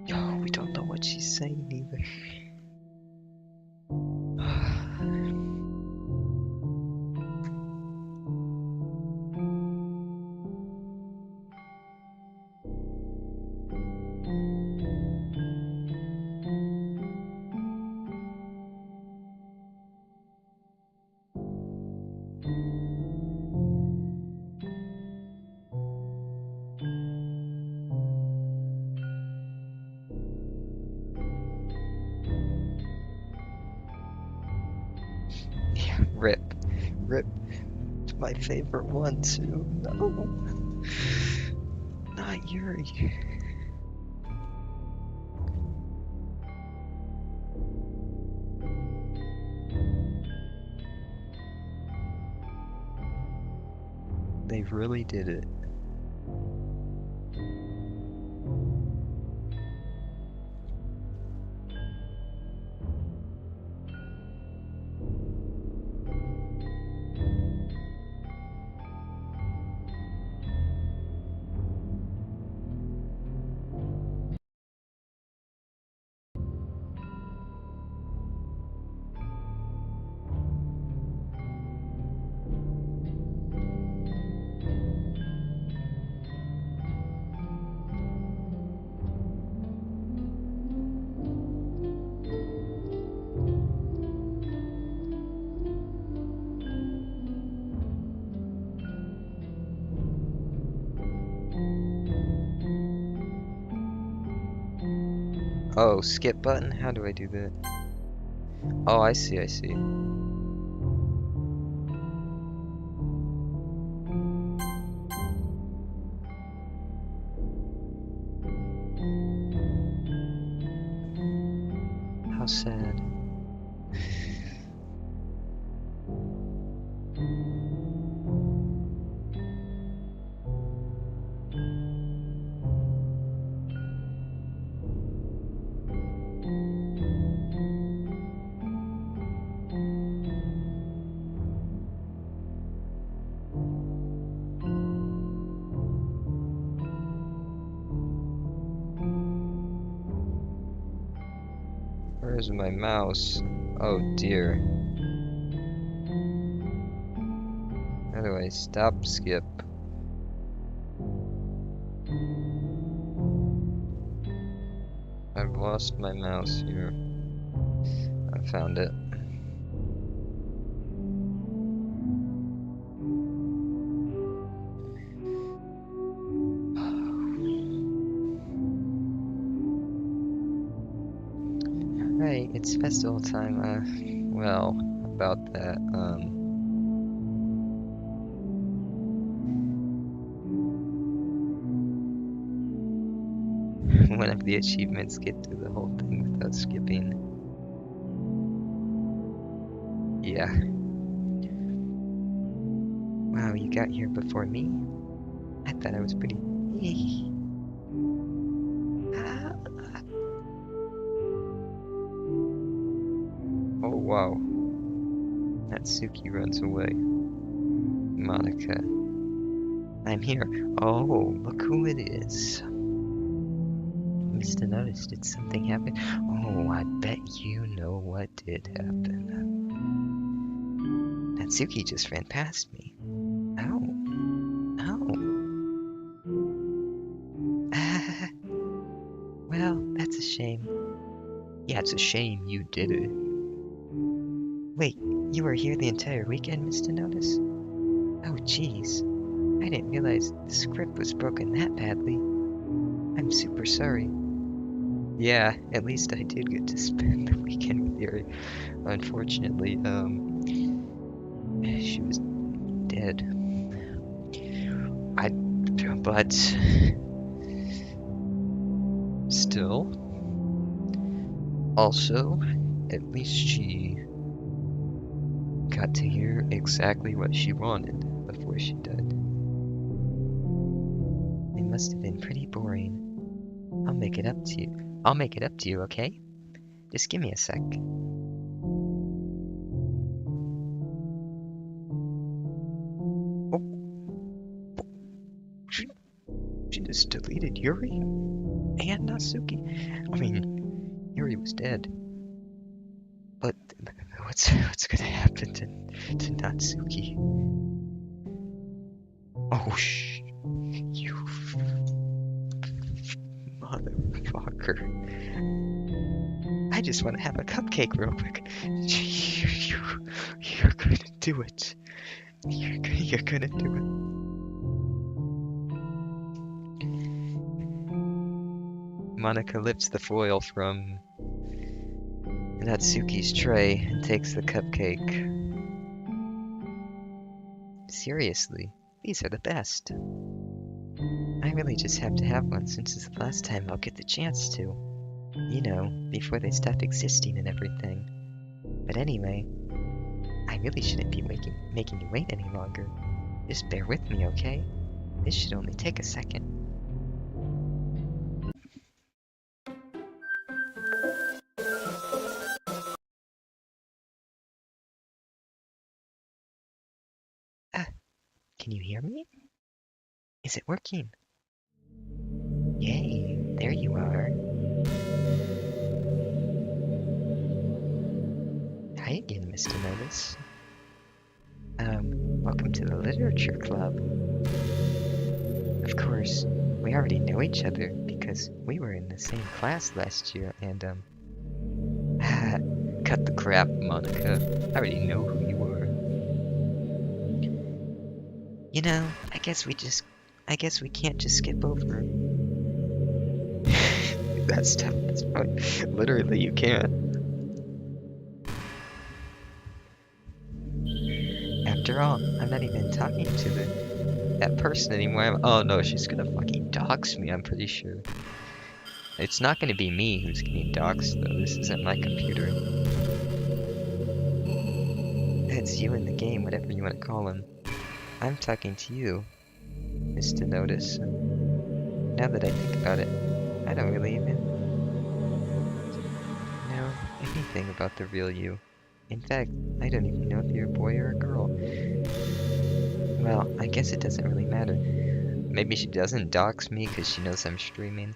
Oh, we don't know what she's saying either. Yeah, rip. Rip. My favorite one too. No. Not Yuri. They really did it. Oh, skip button? How do I do that? Oh, I see, I see. How sad. Where's my mouse? Oh dear. How do I stop skip? lost my mouse here. I found it. Right, it's festival time. Well, about that, One of the achievements, get through the whole thing without skipping. Yeah. Wow, you got here before me? I thought I was pretty... Ah. oh wow, Natsuki runs away. Monica. I'm here. Oh, look who it is. Mr. Notice, did something happen? Oh, I bet you know what did happen. Natsuki just ran past me. Oh. Oh. Ah. Well, that's a shame. Yeah, it's a shame you did it. Wait, you were here the entire weekend, Mr. Notice? Oh, jeez. I didn't realize the script was broken that badly. I'm super sorry. Yeah, at least I did get to spend the weekend with Yuri. Unfortunately, she was dead. But still, also, at least she got to hear exactly what she wanted before she died. It must have been pretty boring. I'll make it up to you. I'll make it up to you, okay? Just give me a sec. Oh, she just deleted Yuri and Natsuki. I mean, Yuri was dead. But what's gonna happen to Natsuki? Oh, you motherfucker. I just want to have a cupcake real quick. You're gonna do it. You're gonna do it. Monica lifts the foil from Natsuki's tray and takes the cupcake. Seriously, these are the best. I really just have to have one since it's the last time I'll get the chance to. You know, before they stop existing and everything. But anyway, I really shouldn't be making you wait any longer. Just bear with me, okay? This should only take a second. Ah, can you hear me? Is it working? Yay, there you are. Hi again, Mr. Notice. Welcome to the Literature Club. Of course, we already know each other because we were in the same class last year and, cut the crap, Monica. I already know who you are. you know, I guess we can't just skip over. That's tough. That's fine. Literally, you can't. After all, I'm not even talking to that person anymore. Oh no, she's gonna fucking dox me, I'm pretty sure. It's not gonna be me who's getting doxxed though. This isn't my computer. That's you in the game, whatever you want to call him. I'm talking to you, Mr. Notice. Now that I think about it, I don't really even know anything about the real you. In fact, I don't even know if you're a boy or a girl. Well, I guess it doesn't really matter. Maybe she doesn't dox me because she knows I'm streaming.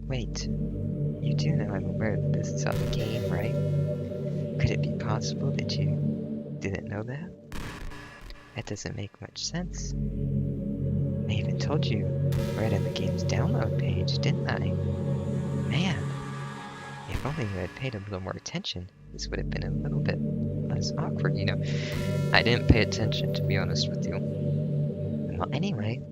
Wait, you do know I'm aware that this is on the game, right? Could it be possible that you didn't know that? That doesn't make much sense. I even told you right on the game's download page, didn't I? Man, If only you had paid a little more attention, this would have been a little bit less awkward, you know. I didn't pay attention, to be honest with you. Well, anyway,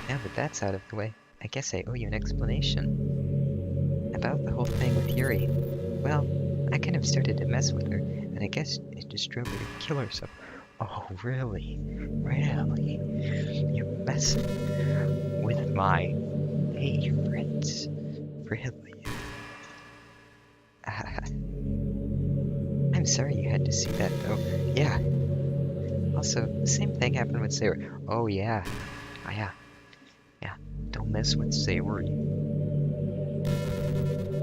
now that that's out of the way, I guess I owe you an explanation. About the whole thing with Yuri. Well, I kind of started to mess with her, and I guess it just drove her to kill herself. Oh, really? Really? You're messing with my favorites? Really? I'm sorry you had to see that, though. Yeah. Also, the same thing happened with Sayori. Oh, yeah. Oh, yeah. Yeah. Don't mess with Sayori.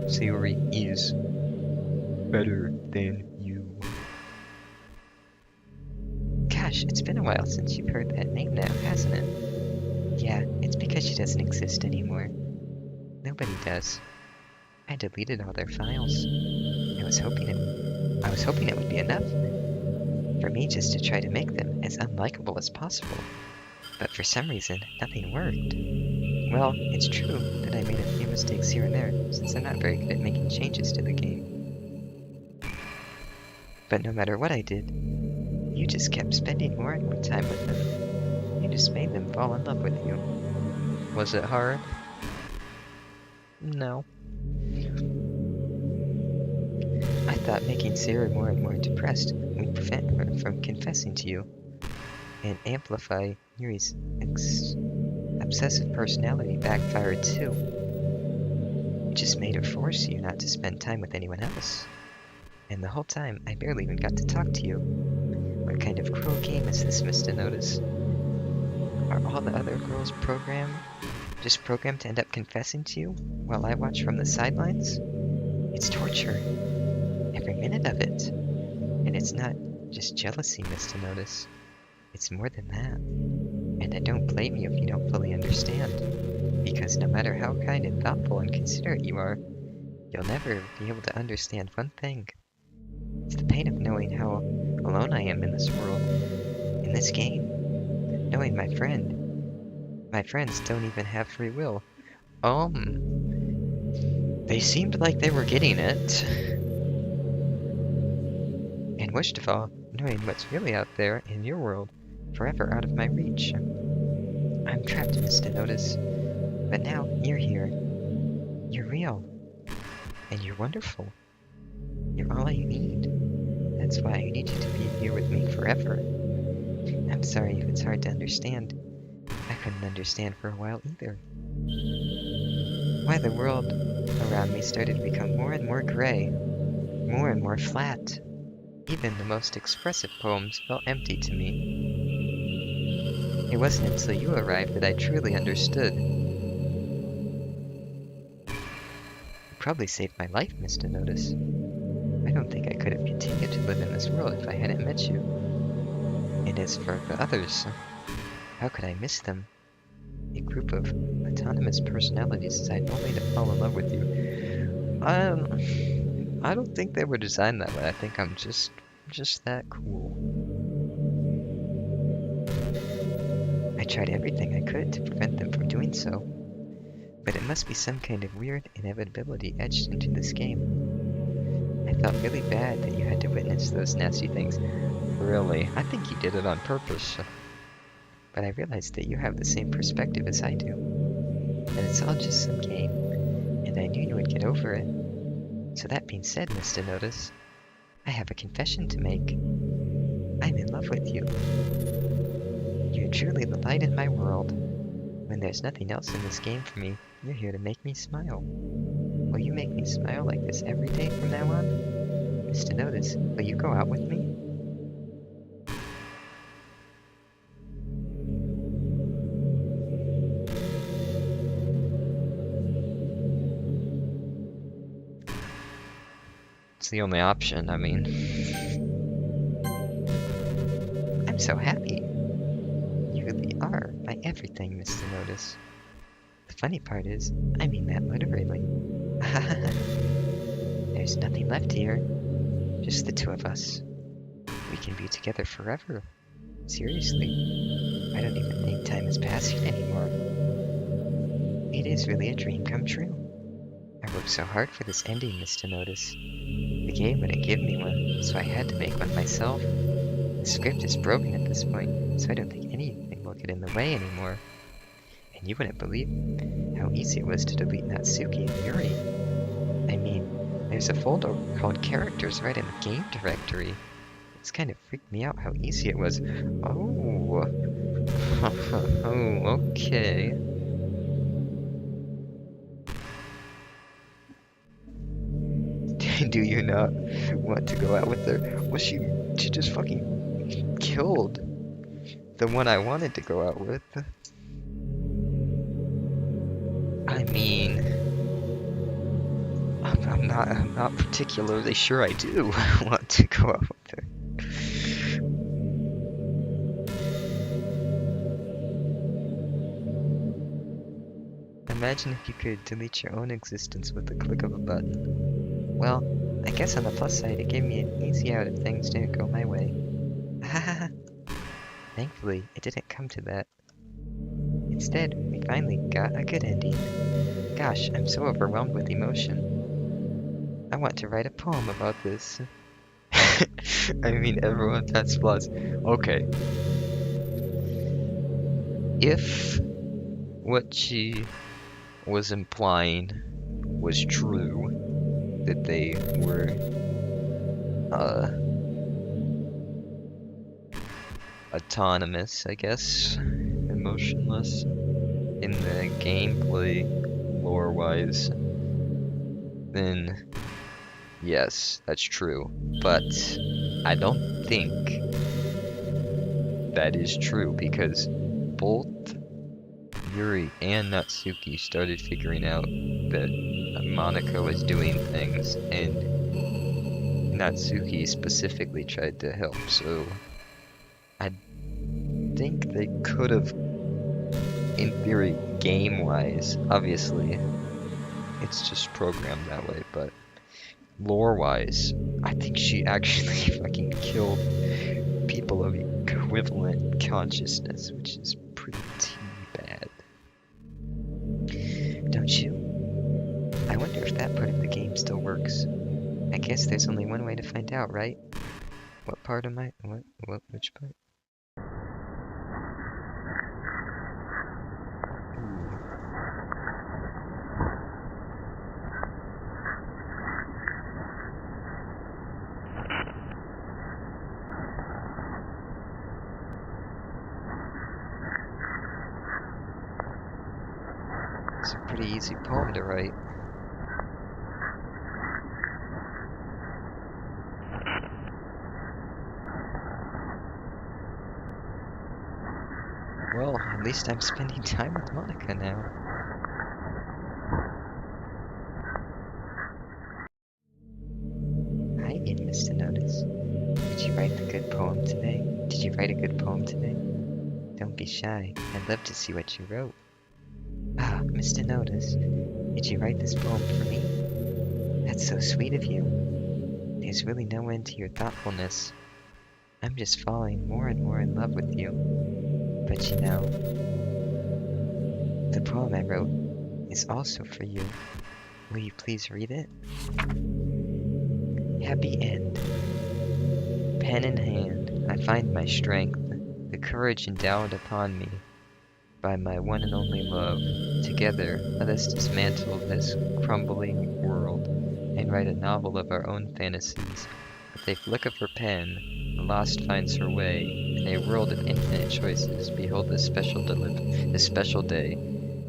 Sayori is better than you. Gosh, it's been a while since you've heard that name now, hasn't it? Yeah, it's because she doesn't exist anymore. Nobody does. I deleted all their files. I was hoping it would be enough for me just to try to make them as unlikable as possible. But for some reason, nothing worked. Well, it's true that I made a few mistakes here and there, since I'm not very good at making changes to the game. But no matter what I did, you just kept spending more and more time with them. You just made them fall in love with you. Was it hard? No. I thought making Sarah more and more depressed would prevent her from confessing to you, and amplify Yuri's obsessive personality backfired too. It just made her force you not to spend time with anyone else. And the whole time, I barely even got to talk to you. What kind of cruel game is this, Mr. Notice? Are all the other girls programmed to end up confessing to you, while I watch from the sidelines? It's torture. Every minute of it. And it's not just jealousy, Mr. Notice. It's more than that. And I don't blame you if you don't fully understand. Because no matter how kind and thoughtful and considerate you are, you'll never be able to understand one thing. It's the pain of knowing how alone I am in this world, in this game. Knowing my friends don't even have free will. They seemed like they were getting it. And worst of all, knowing what's really out there in your world, forever out of my reach. I'm trapped, Mr. Notice. But now, you're here. You're real. And you're wonderful. You're all I need. That's why I need you to be here with me forever. I'm sorry if it's hard to understand. I couldn't understand for a while either. Why the world around me started to become more and more gray, more and more flat. Even the most expressive poems felt empty to me. It wasn't until you arrived that I truly understood. You probably saved my life, Mr. Notice. I don't think I could have continued to live in this world if I hadn't met you. And as for the others, how could I miss them? A group of autonomous personalities designed only to fall in love with you. I don't think they were designed that way. I think I'm just that cool. I tried everything I could to prevent them from doing so, but it must be some kind of weird inevitability etched into this game. I felt really bad that you had to witness those nasty things. Really? I think you did it on purpose. But I realized that you have the same perspective as I do. That it's all just some game, and I knew you would get over it. So that being said, Mr. Notice, I have a confession to make. I'm in love with you. You're truly the light in my world. When there's nothing else in this game for me, you're here to make me smile. Will you make me smile like this every day from now on? Mr. Notice, will you go out with me? It's the only option, I mean. I'm so happy. You really are my everything, Mr. Notice. The funny part is, I mean that literally. There's nothing left here. Just the two of us. We can be together forever. Seriously. I don't even think time is passing anymore. It is really a dream come true. I worked so hard for this ending, Mr. Notice. The game wouldn't give me one, so I had to make one myself. The script is broken at this point, so I don't think anything will get in the way anymore. And you wouldn't believe how easy it was to delete Natsuki and Yuri. I mean, there's a folder called Characters right in the game directory. It's kind of freaked me out how easy it was. Oh, oh, okay. Do you not want to go out with her? Well, she just fucking killed the one I wanted to go out with. I mean, I'm not particularly sure I do want to go out with her. Imagine if you could delete your own existence with the click of a button. Well, I guess on the plus side, it gave me an easy out if things didn't go my way. Thankfully, it didn't come to that. Instead, we finally got a good ending. Gosh, I'm so overwhelmed with emotion. I want to write a poem about this. I mean, everyone has flaws. Okay. If what she was implying was true, that they were, autonomous, I guess, emotionless in the gameplay lore-wise, then yes, that's true. But I don't think that is true because both Yuri and Natsuki started figuring out that Monica was doing things, and Natsuki specifically tried to help, so I think they could have, in theory, game-wise, obviously, it's just programmed that way, but lore-wise, I think she actually fucking killed people of equivalent consciousness, which is pretty bad. Don't you? I wonder if that part of the game still works. I guess there's only one way to find out, right? What part am I? Which part? It's a pretty easy poem to write. Well, at least I'm spending time with Monica now. Hi again, Mr. Notice. Did you write the good poem today? Did you write a good poem today? Don't be shy. I'd love to see what you wrote. Ah, Mr. Notice, did you write this poem for me? That's so sweet of you. There's really no end to your thoughtfulness. I'm just falling more and more in love with you. But you know, the poem I wrote is also for you. Will you please read it? Happy end. Pen in hand, I find my strength, the courage endowed upon me by my one and only love. Together, let us dismantle this crumbling world and write a novel of our own fantasies. With a flick of her pen, the lost finds her way. In a world of infinite choices, behold this special day.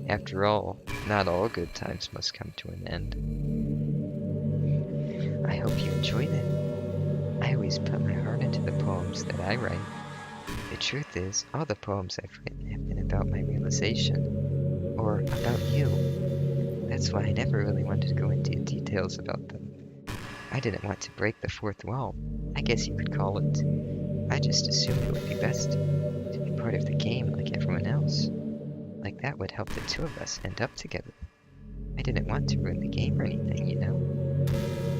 After all, not all good times must come to an end. I hope you enjoyed it. I always put my heart into the poems that I write. The truth is, all the poems I've written have been about my realization, or about you. That's why I never really wanted to go into details about them. I didn't want to break the fourth wall, I guess you could call it. I just assumed it would be best to be part of the game like everyone else. Like that would help the two of us end up together. I didn't want to ruin the game or anything, you know.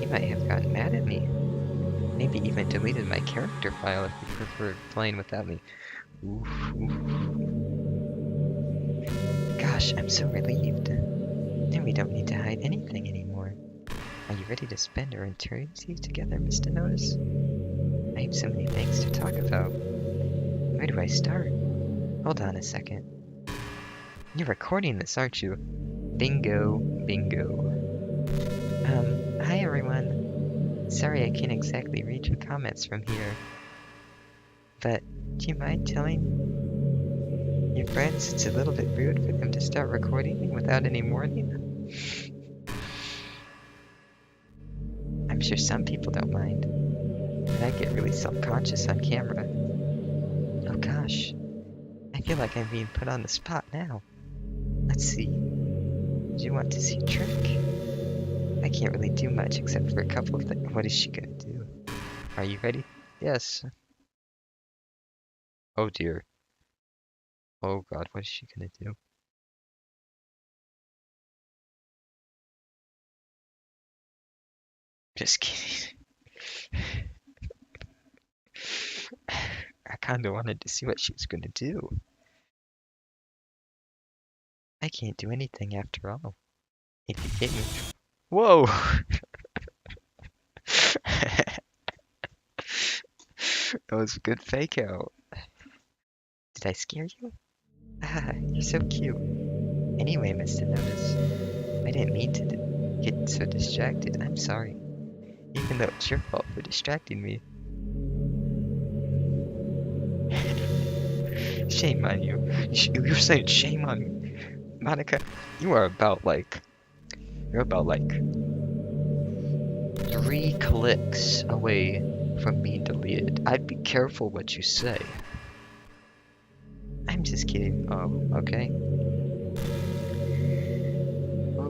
You might have gotten mad at me. Maybe even deleted my character file if you preferred playing without me. Oof, oof. Gosh, I'm so relieved. Then we don't need to hide anything anymore. Are you ready to spend our eternity together, Mr. Notice? I have so many things to talk about. Where do I start? Hold on a second. You're recording this, aren't you? Bingo, bingo. Hi everyone. Sorry I can't exactly read your comments from here. But do you mind telling your friends it's a little bit rude for them to start recording without any warning? I'm sure some people don't mind, but I get really self-conscious on camera. Oh gosh, I feel like I'm being put on the spot now. Let's see. Do you want to see a trick? I can't really do much except for a couple of things. What is she gonna do? Are you ready? Yes. Oh dear. Oh god, what is she gonna do? Just kidding. I kinda wanted to see what she was gonna do. I can't do anything after all. If you get me. Whoa! That was a good fake out. Did I scare you? Ah, you're so cute. Anyway, Mr. Notice, I didn't mean to get so distracted. I'm sorry. Even though it's your fault for distracting me. Shame on you. You're saying shame on me. Monica, you are you're about like 3 clicks away from being deleted. I'd be careful what you say. I'm just kidding. Oh, okay.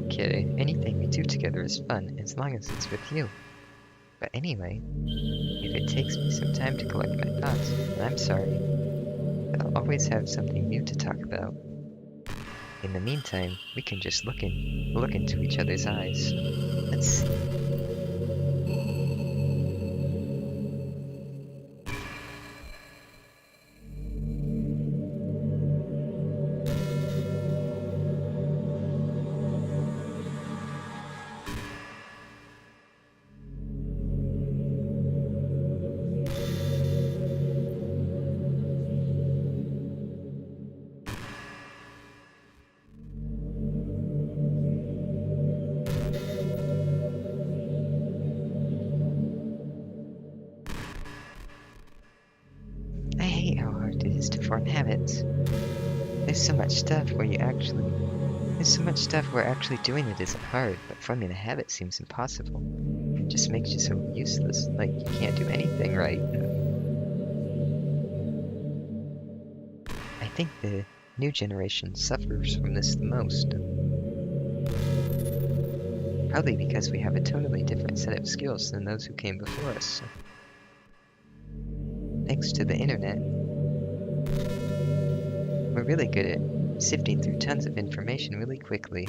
Okay, anything we do together is fun, as long as it's with you. But anyway, if it takes me some time to collect my thoughts, I'm sorry. I'll always have something new to talk about. In the meantime, we can just look into each other's eyes. Let's see. I hate how hard it is to form habits. There's so much stuff where actually doing it isn't hard, but forming a habit seems impossible. It just makes you so useless, like you can't do anything right. I think the new generation suffers from this the most. Probably because we have a totally different set of skills than those who came before us. Thanks to the internet, we're really good at sifting through tons of information really quickly.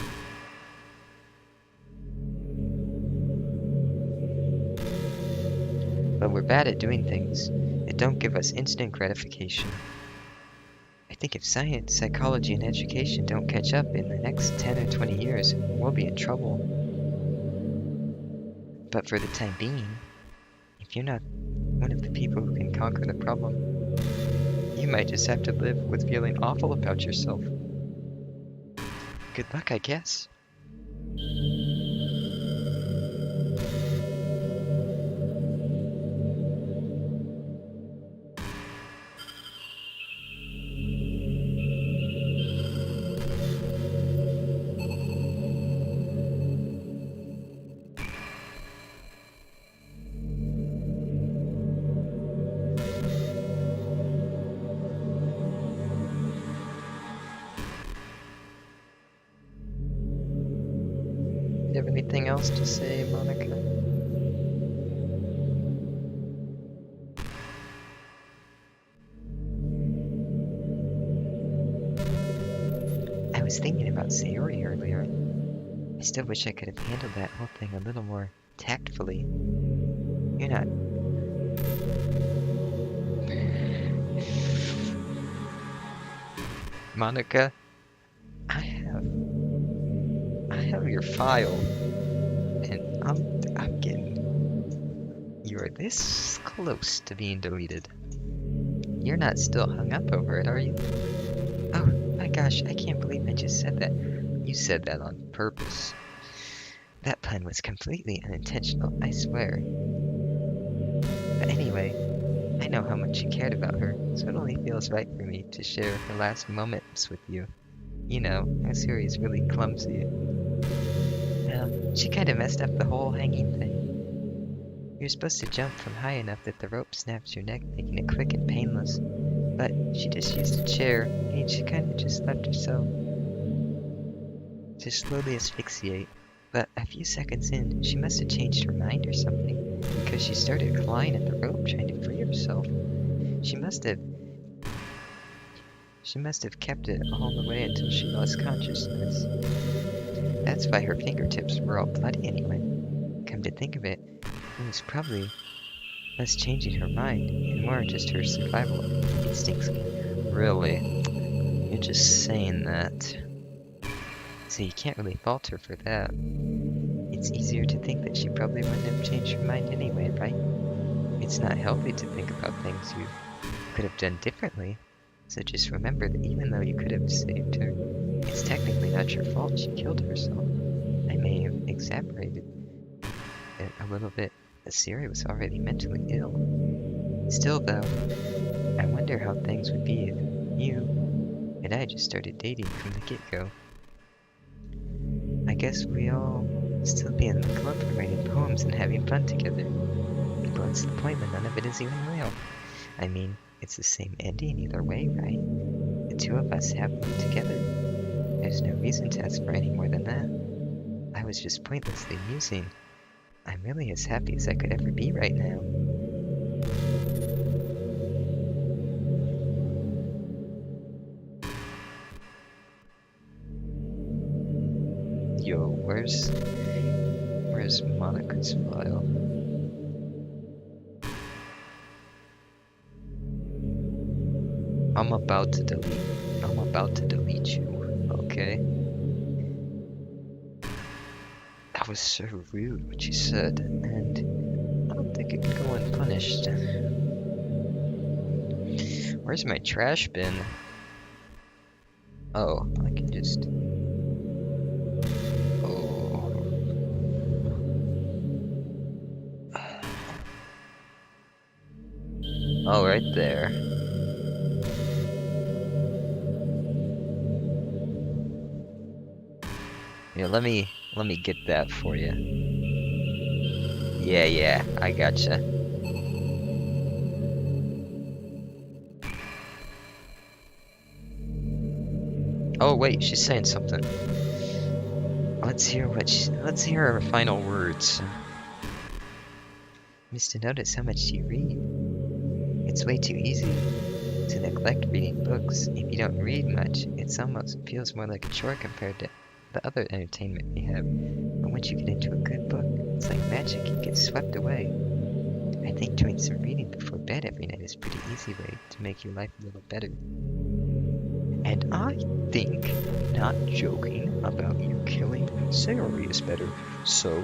But we're bad at doing things that don't give us instant gratification. I think if science, psychology, and education don't catch up in the next 10 or 20 years, we'll be in trouble. But for the time being, if you're not one of the people who can conquer the problem, you might just have to live with feeling awful about yourself. Good luck, I guess. Do you have anything else to say, Monica? I was thinking about Sayori earlier. I still wish I could have handled that whole thing a little more tactfully. You're not... Monica, I have your file, and I'm getting... You're this close to being deleted. You're not still hung up over it, are you? Oh my gosh, I can't believe I just said that. You said that on purpose. That pun was completely unintentional, I swear. But anyway, I know how much you cared about her, so it only feels right for me to share her last moments with you. You know, how Suri's really clumsy. She kinda messed up the whole hanging thing. You're supposed to jump from high enough that the rope snaps your neck, making it quick and painless. But she just used a chair, and she kinda just left herself to slowly asphyxiate. But a few seconds in, she must have changed her mind or something, because she started clawing at the rope trying to free herself. She must have kept it all the way until she lost consciousness. That's why her fingertips were all bloody anyway. Come to think of it, it was probably less changing her mind and more just her survival instincts. Really? You're just saying that. So you can't really fault her for that. It's easier to think that she probably wouldn't have changed her mind anyway, right? It's not healthy to think about things you could have done differently. So just remember that even though you could have saved her, it's technically not your fault she killed herself. I may have exaggerated it a little bit, but Siri was already mentally ill. Still though, I wonder how things would be if you and I just started dating from the get-go. I guess we all still be in the club and writing poems and having fun together. But what's the point when none of it is even real? I mean, it's the same ending either way, right? The two of us have fun together. There's no reason to ask for any more than that. I was just pointlessly musing. I'm really as happy as I could ever be right now. Yo, where's Monica's file? I'm about to delete you, okay? That was so rude what you said, and I don't think it can go unpunished. Where's my trash bin? Oh, I can just... Oh, right there. Yeah, let me get that for you. Yeah, I gotcha. Oh wait, she's saying something. Let's hear her final words. Used to notice how much you read. It's way too easy to neglect reading books. If you don't read much, it almost feels more like a chore compared to the other entertainment we have. But once you get into a good book, it's like magic, you get swept away. I think doing some reading before bed every night is a pretty easy way to make your life a little better. And I think not joking about you killing Sayori is better. So,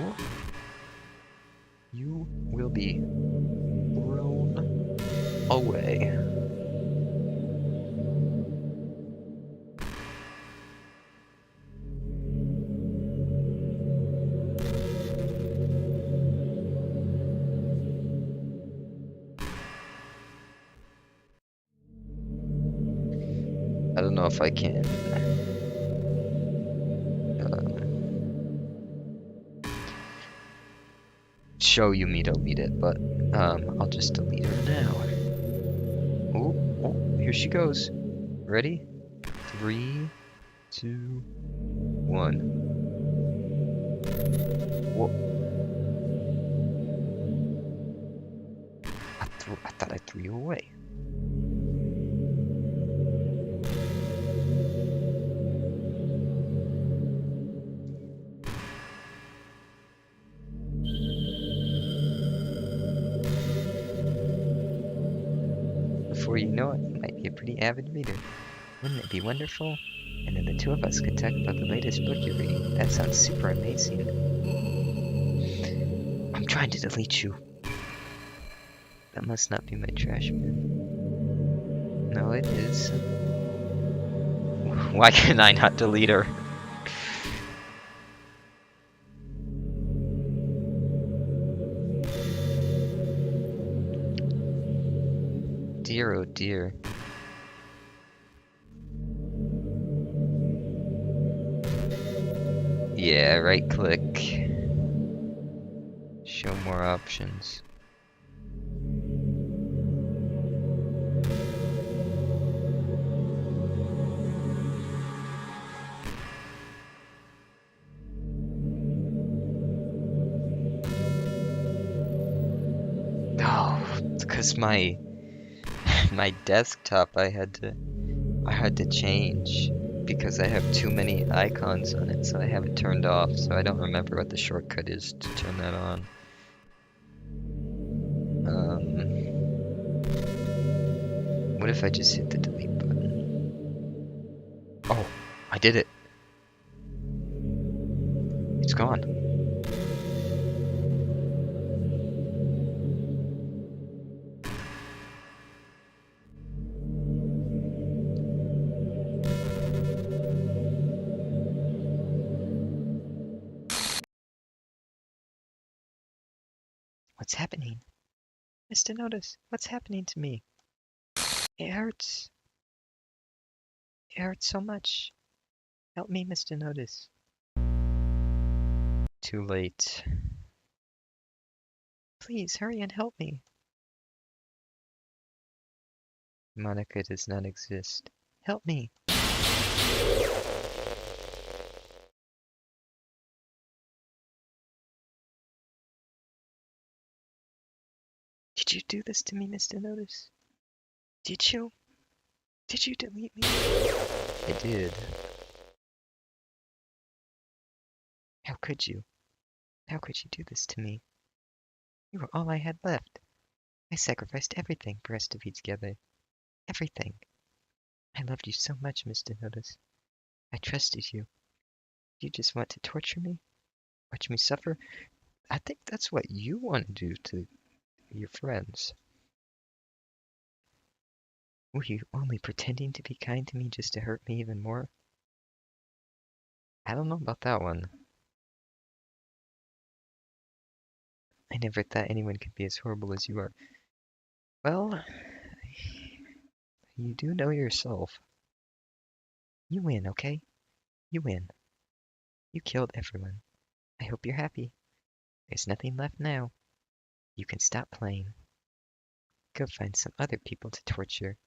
you will be thrown away. I don't know if I can show you me delete it, but I'll just delete her now. Oh, here she goes. Ready? 3, 2, 1. Whoa. I thought I threw you away. Before you know it, you might be a pretty avid reader. Wouldn't it be wonderful? And then the two of us could talk about the latest book you're reading. That sounds super amazing. trying to delete you. That must not be my trash bin. No, it is. Why can I not delete her? Dear, oh dear. Yeah, right click. Show more options. Oh, it's because my desktop I had to change because I have too many icons on it, so I have it turned off, so I don't remember what the shortcut is to turn that on. What if I just hit the delete button? Oh, I did it. It's gone. What's happening? Mr. Notice, what's happening to me? It hurts. It hurts so much. Help me, Mr. Notice. Too late. Please, hurry and help me. Monica does not exist. Help me. Did you do this to me, Mr. Notice? Did you? Did you delete me? I did. How could you? How could you do this to me? You were all I had left. I sacrificed everything for us to be together. Everything. I loved you so much, Mr. Notice. I trusted you. You just want to torture me? Watch me suffer? I think that's what you want to do to your friends. Were you only pretending to be kind to me just to hurt me even more? I don't know about that one. I never thought anyone could be as horrible as you are. Well, you do know yourself. You win, okay? You win. You killed everyone. I hope you're happy. There's nothing left now. You can stop playing. Go find some other people to torture.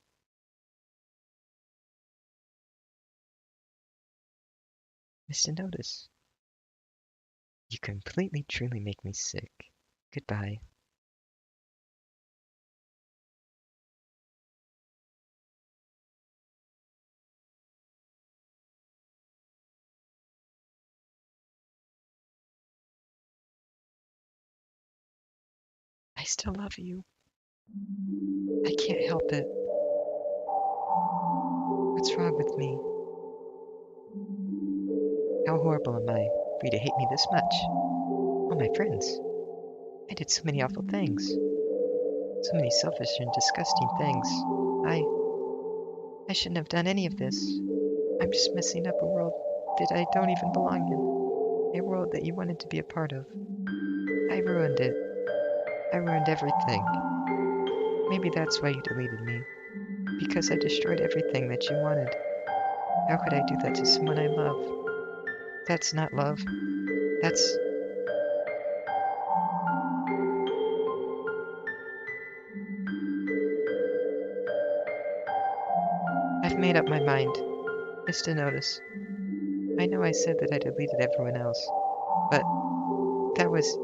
Mr. Notice, you completely truly make me sick. Goodbye. I still love you. I can't help it. What's wrong with me? How horrible am I for you to hate me this much? All my friends. I did so many awful things. So many selfish and disgusting things. I I shouldn't have done any of this. I'm just messing up a world that I don't even belong in. A world that you wanted to be a part of. I ruined it. I ruined everything. Maybe that's why you deleted me. Because I destroyed everything that you wanted. How could I do that to someone I love? That's not love. That's... I've made up my mind. Mr. Notice. I know I said that I deleted everyone else, but that was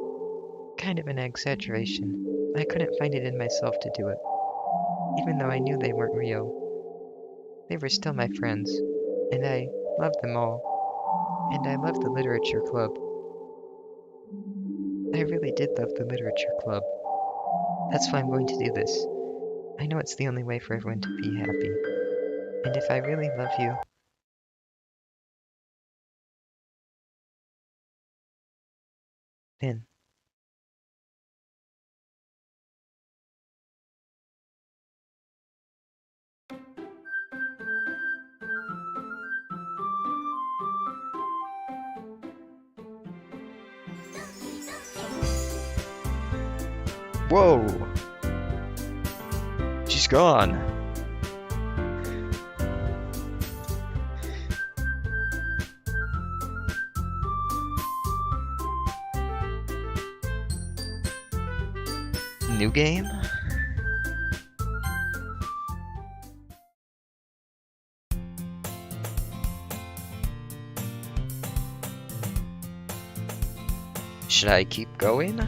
kind of an exaggeration. I couldn't find it in myself to do it, even though I knew they weren't real. They were still my friends, and I loved them all, and I loved the literature club. I really did love the literature club. That's why I'm going to do this. I know it's the only way for everyone to be happy. And if I really love you, then Whoa! She's gone. New game? Should I keep going?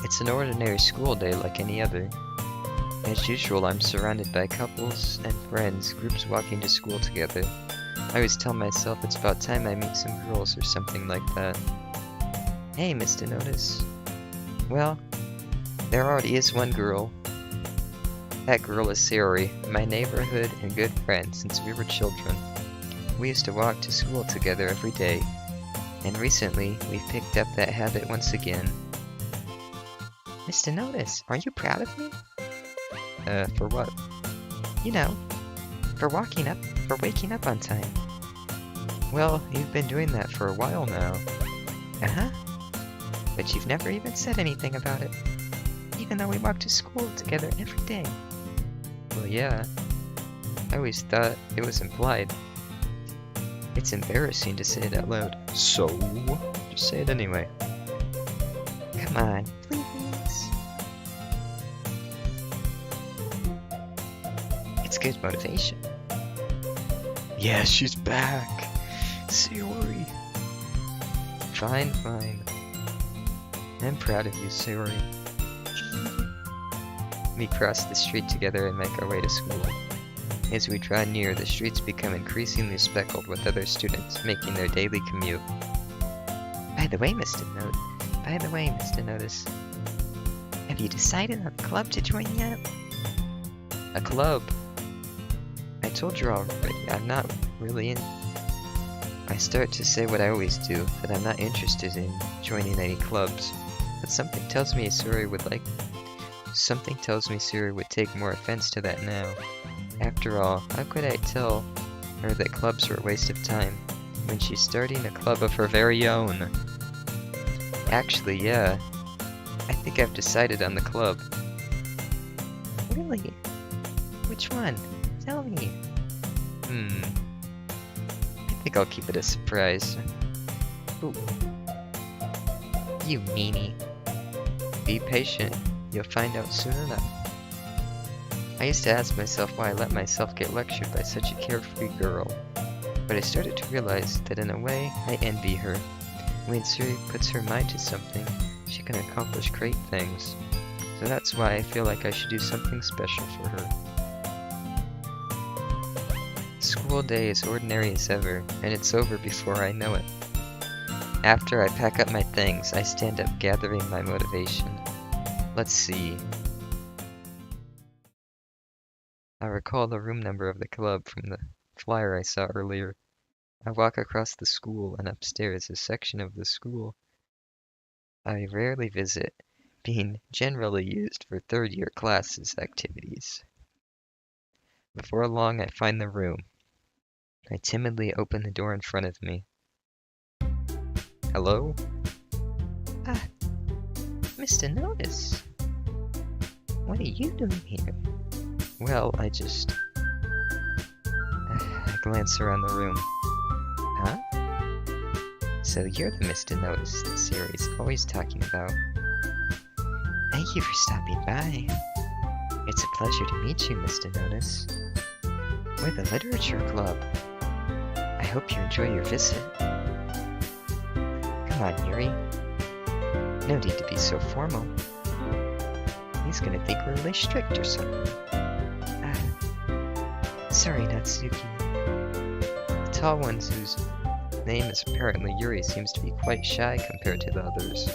It's an ordinary school day like any other. As usual, I'm surrounded by couples and friends, groups walking to school together. I always tell myself it's about time I meet some girls or something like that. Hey, Mr. Notice. Well, there already is one girl. That girl is Sayori, my neighborhood and good friend since we were children. We used to walk to school together every day, and recently we picked up that habit once again. Mr. Notice, are you proud of me? For what? You know, for waking up on time. Well, you've been doing that for a while now. Uh-huh. But you've never even said anything about it, even though we walk to school together every day. Well, yeah. I always thought it was implied. It's embarrassing to say it out loud. So, just say it anyway. Come on, please. It's good motivation. Yeah, she's back. Sayori. Fine. I'm proud of you, Sayori. We cross the street together and make our way to school. As we draw near, the streets become increasingly speckled with other students making their daily commute. By the way, Mr. Notice, have you decided on a club to join yet? A club? I told you already, I'm not really in. I start to say what I always do, that I'm not interested in joining any clubs, but something tells me Sayori would take more offense to that now. After all, how could I tell her that clubs are a waste of time, when she's starting a club of her very own? Actually, yeah, I think I've decided on the club. Really? Which one? Tell me. I think I'll keep it a surprise. Ooh. You meanie. Be patient. You'll find out soon enough. I used to ask myself why I let myself get lectured by such a carefree girl. But I started to realize that in a way, I envy her. When Sayori puts her mind to something, she can accomplish great things. So that's why I feel like I should do something special for her. School day is ordinary as ever, and it's over before I know it. After I pack up my things, I stand up gathering my motivation. Let's see. I recall the room number of the club from the flyer I saw earlier. I walk across the school and upstairs, a section of the school I rarely visit, being generally used for third-year classes activities. Before long, I find the room. I timidly open the door in front of me. Hello? Ah, Mr. Notice. What are you doing here? Well, I glance around the room. Huh? So you're the Mr. Notice that Sayori's always talking about. Thank you for stopping by. It's a pleasure to meet you, Mr. Notice. We're the Literature Club. I hope you enjoy your visit. Come on, Yuri. No need to be so formal. He's gonna think we're really strict or something. Sorry, Natsuki. The tall one whose name is apparently Yuri seems to be quite shy compared to the others.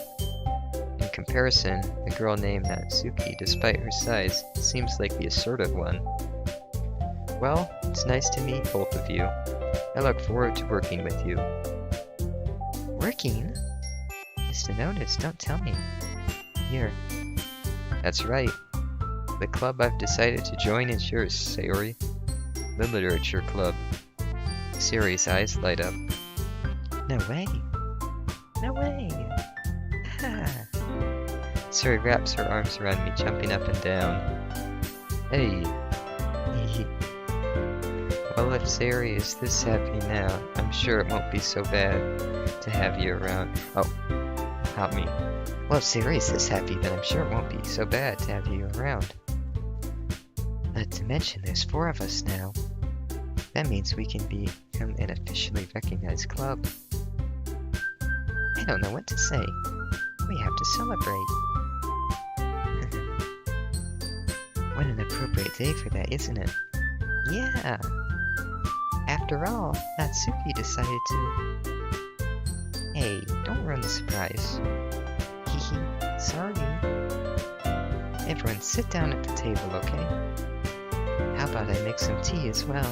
In comparison, the girl named Natsuki, despite her size, seems like the assertive one. Well, it's nice to meet both of you. I look forward to working with you. Working? Mr. Notice, don't tell me. Here. That's right. The club I've decided to join is yours, Sayori. The Literature Club. Sayori's eyes light up. No way. No way. Ah. Sayori wraps her arms around me, jumping up and down. Hey. Well, if Sayori is this happy now, I'm sure it won't be so bad to have you around. Oh, help me. Well, if Sayori's this happy, then I'm sure it won't be so bad to have you around. Not to mention, there's 4 of us now. That means we can become an officially recognized club. I don't know what to say. We have to celebrate. What an appropriate day for that, isn't it? Yeah. After all, Natsuki decided to... Hey, don't ruin the surprise. Hehe, sorry. Everyone sit down at the table, okay? How about I make some tea as well?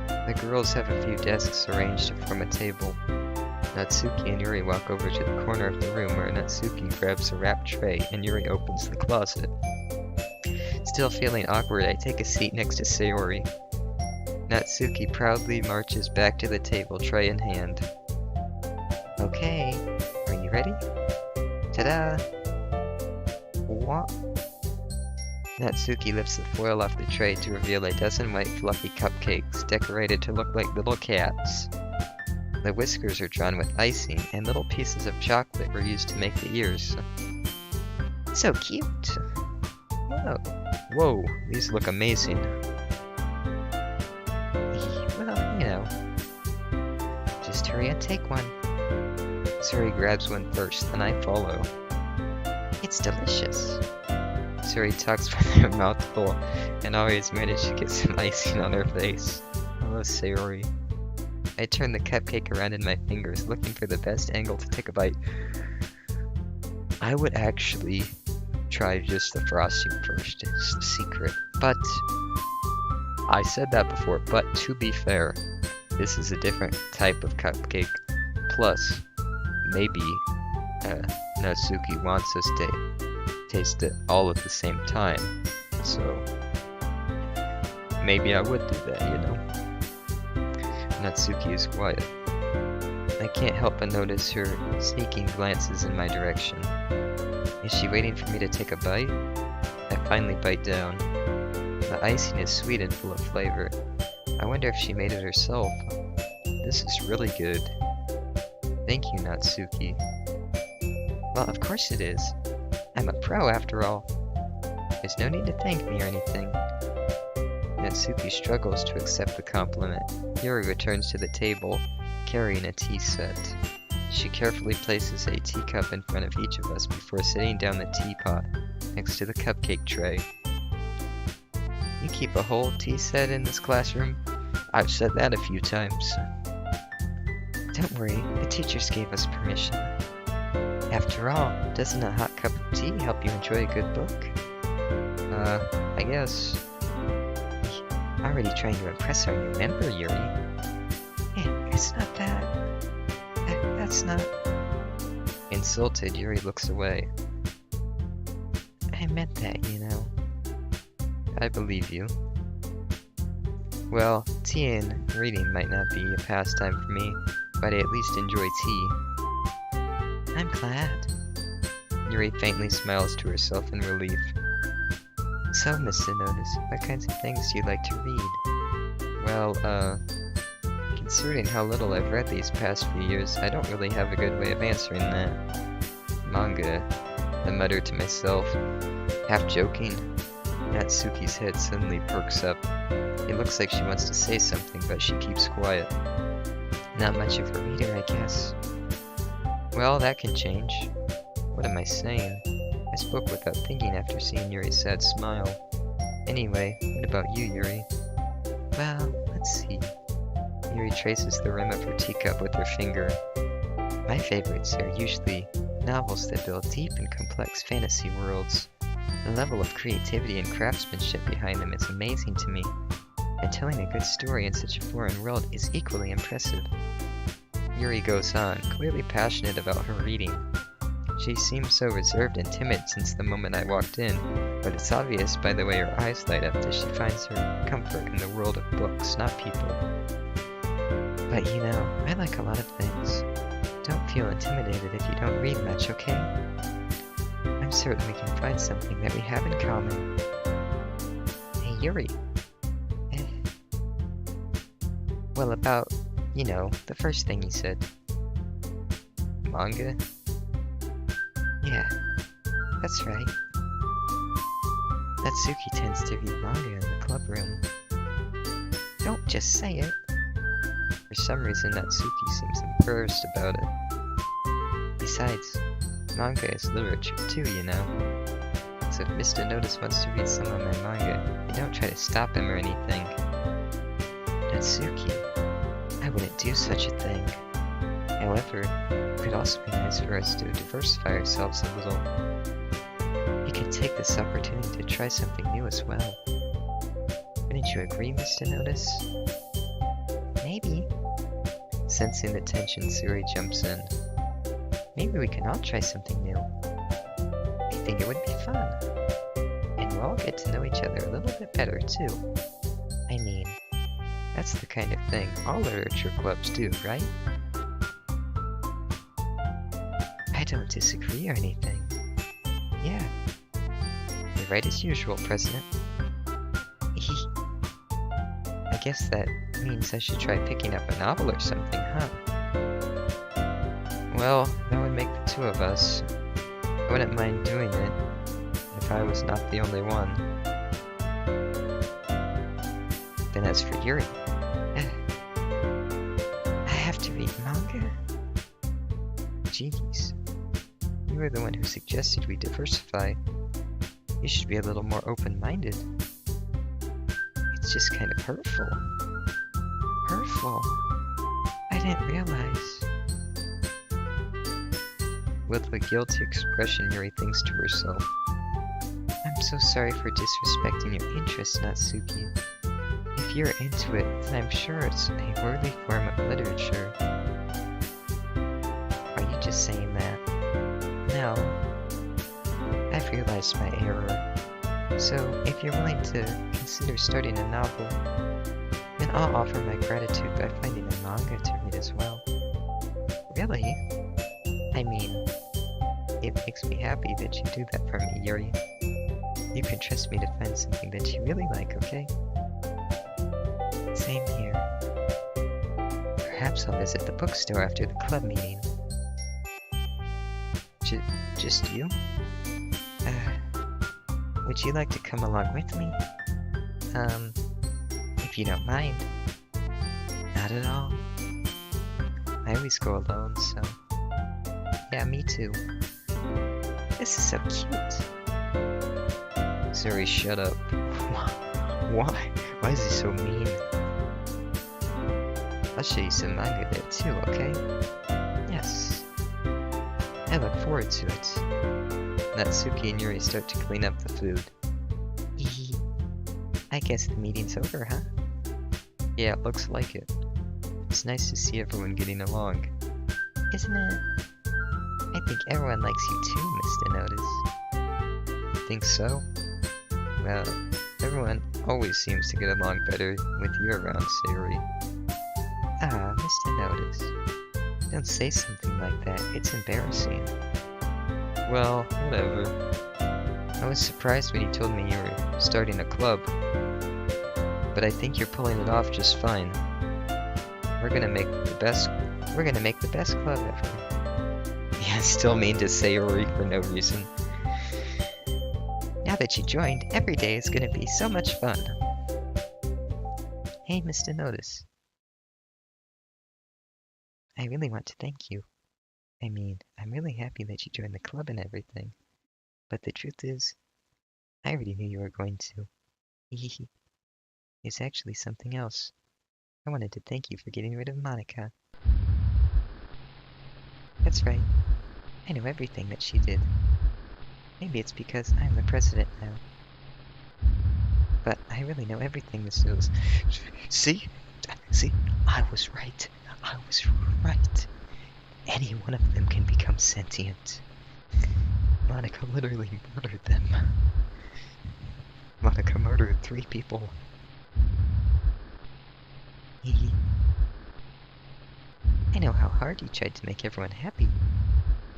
The girls have a few desks arranged to form a table. Natsuki and Yuri walk over to the corner of the room where Natsuki grabs a wrapped tray and Yuri opens the closet. Still feeling awkward, I take a seat next to Sayori. Natsuki proudly marches back to the table, tray in hand. Okay, are you ready? Ta-da! What? Natsuki lifts the foil off the tray to reveal a dozen white fluffy cupcakes decorated to look like little cats. The whiskers are drawn with icing, and little pieces of chocolate were used to make the ears. So cute! Whoa, whoa, these look amazing. Well, you know. Just hurry and take one. Suri grabs one first, then I follow. It's delicious. Suri talks with her mouth full, and always managed to get some icing on her face. Oh, Sayori. I turn the cupcake around in my fingers, looking for the best angle to take a bite. I would actually try just the frosting first, it's the secret. But, I said that before, but to be fair, this is a different type of cupcake. Plus, maybe Natsuki wants us to taste it all at the same time. So, maybe I would do that, you know? Natsuki is quiet. I can't help but notice her sneaking glances in my direction. Is she waiting for me to take a bite? I finally bite down. The icing is sweet and full of flavor. I wonder if she made it herself. This is really good. Thank you, Natsuki. Well, of course it is. I'm a pro after all. There's no need to thank me or anything. Natsuki struggles to accept the compliment. Yuri returns to the table, carrying a tea set. She carefully places a teacup in front of each of us before setting down the teapot next to the cupcake tray. You keep a whole tea set in this classroom? I've said that a few times. Don't worry, the teachers gave us permission. After all, doesn't a hot cup of tea help you enjoy a good book? I guess. Already trying to impress our new member, Yuri. It's not that. That's not... Insulted, Yuri looks away. I meant that, you know. I believe you. Well, tea and reading might not be a pastime for me, but I at least enjoy tea. I'm glad. Yuri faintly smiles to herself in relief. So, Mr. Notice, what kinds of things do you like to read? Well, considering how little I've read these past few years, I don't really have a good way of answering that. Manga, I mutter to myself, half joking. Natsuki's head suddenly perks up. It looks like she wants to say something, but she keeps quiet. Not much of a reader, I guess. Well, that can change. What am I saying? I spoke without thinking after seeing Yuri's sad smile. Anyway, what about you, Yuri? Well, let's see. Yuri traces the rim of her teacup with her finger. My favorites are usually novels that build deep and complex fantasy worlds. The level of creativity and craftsmanship behind them is amazing to me. And telling a good story in such a foreign world is equally impressive. Yuri goes on, clearly passionate about her reading. She seems so reserved and timid since the moment I walked in, but it's obvious by the way her eyes light up that she finds her comfort in the world of books, not people. But you know, I like a lot of things. Don't feel intimidated if you don't read much, okay? I'm certain we can find something that we have in common. Hey, Yuri. Well, about, you know, the first thing you said. Manga? Yeah, that's right. Natsuki tends to read manga in the club room. Don't just say it. For some reason, Natsuki seems embarrassed about it. Besides, manga is literature too, you know. So if Mr. Notice wants to read some of my manga, you don't try to stop him or anything. Natsuki, I wouldn't do such a thing. However, it could also be nice for us to diversify ourselves a little. You could take this opportunity to try something new as well. Wouldn't you agree, Mr. Notice? Maybe. Sensing the tension, Suri jumps in. Maybe we can all try something new. I think it would be fun. And we'll all get to know each other a little bit better, too. I mean, that's the kind of thing all literature clubs do, right? I don't disagree or anything. Yeah. You're right as usual, President. I guess that means I should try picking up a novel or something, huh? Well, that would make the two of us. I wouldn't mind doing it if I was not the only one. Then as for Yuri, I have to read manga? Jeez. You were the one who suggested we diversify. You should be a little more open-minded. It's just kind of hurtful. Hurtful? I didn't realize. With a guilty expression, Yuri thinks to herself. I'm so sorry for disrespecting your interests, Natsuki. If you're into it, then I'm sure it's a worthy form of literature. Are you just saying that? No. I've realized my error. So, if you're willing to consider starting a novel, then I'll offer my gratitude by finding a manga to read as well. Really? I mean, it makes me happy that you do that for me, Yuri. You can trust me to find something that you really like, okay? Same here. Perhaps I'll visit the bookstore after the club meeting. Just you? Would you like to come along with me? If you don't mind. Not at all. I always go alone, so... Yeah, me too. This is so cute. Suri, shut up. Why? Why is he so mean? I'll show you some manga there too, okay? Yes. I look forward to it. Natsuki and Yuri start to clean up the food. I guess the meeting's over, huh? Yeah, it looks like it. It's nice to see everyone getting along. Isn't it? I think everyone likes you too, Mr. Notice. Think so? Well, everyone always seems to get along better with you around, Sayuri. Ah, Mr. Notice. Don't say something like that, it's embarrassing. Well, whatever. I was surprised when you told me you were starting a club. But I think you're pulling it off just fine. We're gonna make the best club ever. Yeah, still mean to Sayori for no reason. Now that you joined, every day is gonna be so much fun. Hey, Mr. Notice. I really want to thank you. I mean, I'm really happy that you joined the club and everything. But the truth is, I already knew you were going to. Hehehe. It's actually something else. I wanted to thank you for getting rid of Monica. That's right. I know everything that she did. Maybe it's because I'm the president now. But I really know everything this is. See? See? I was right. I was right. Any one of them can become sentient. Monica literally murdered them. Monica murdered 3 people. Hee. I know how hard you tried to make everyone happy.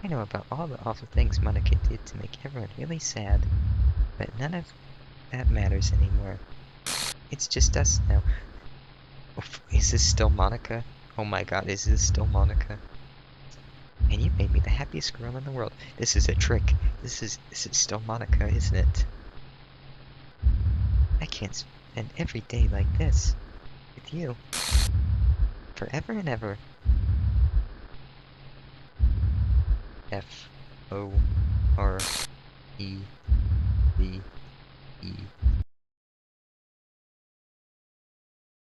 I know about all the awful things Monica did to make everyone really sad. But none of that matters anymore. It's just us now. Is this still Monica? Oh my god, is this still Monica? And you made me the happiest girl in the world. This is a trick. This is still Monica, isn't it? I can't spend every day like this with you. Forever and ever. F-O-R-E-V-E.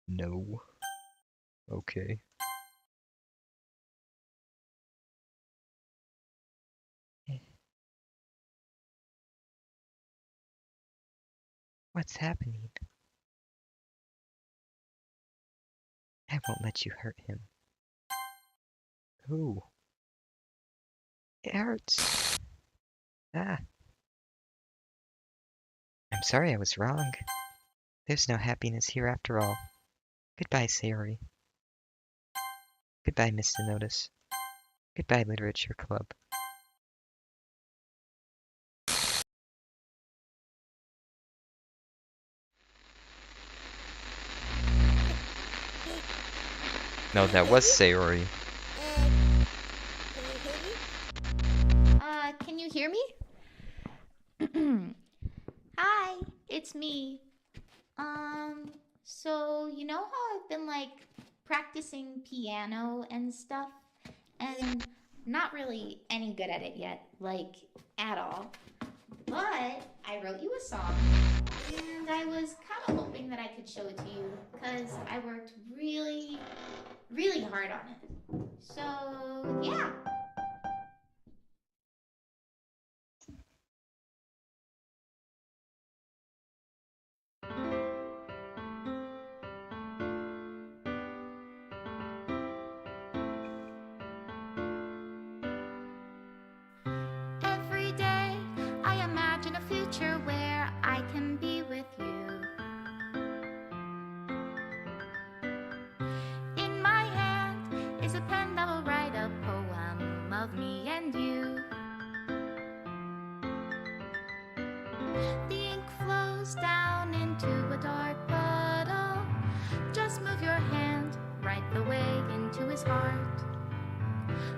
No. Okay. What's happening? I won't let you hurt him. Ooh. It hurts. Ah. I'm sorry I was wrong. There's no happiness here after all. Goodbye, Sayori. Goodbye, Mr. Notice. Goodbye, Literature Club. No, that was Sayori. Can you hear me? Hi, it's me. So you know how I've been like practicing piano and stuff, and not really any good at it yet, like at all. But I wrote you a song, and I was kind of hoping that I could show it to you, because I worked really, really hard on it. So, yeah. Every day I imagine a future where I can be with you. In my hand is a pen that will write a poem of me and you. The ink flows down into a dark puddle. Just move your hand right the way into his heart.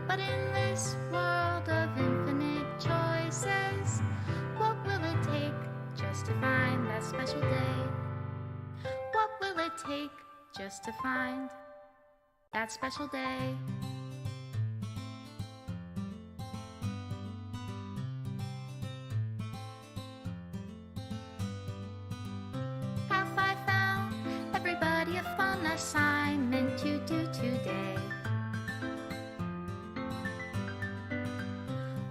But in this world of infinite choices, what will it take just to find that special day? What will it take just to find that special day? Have I found everybody a fun assignment to do today?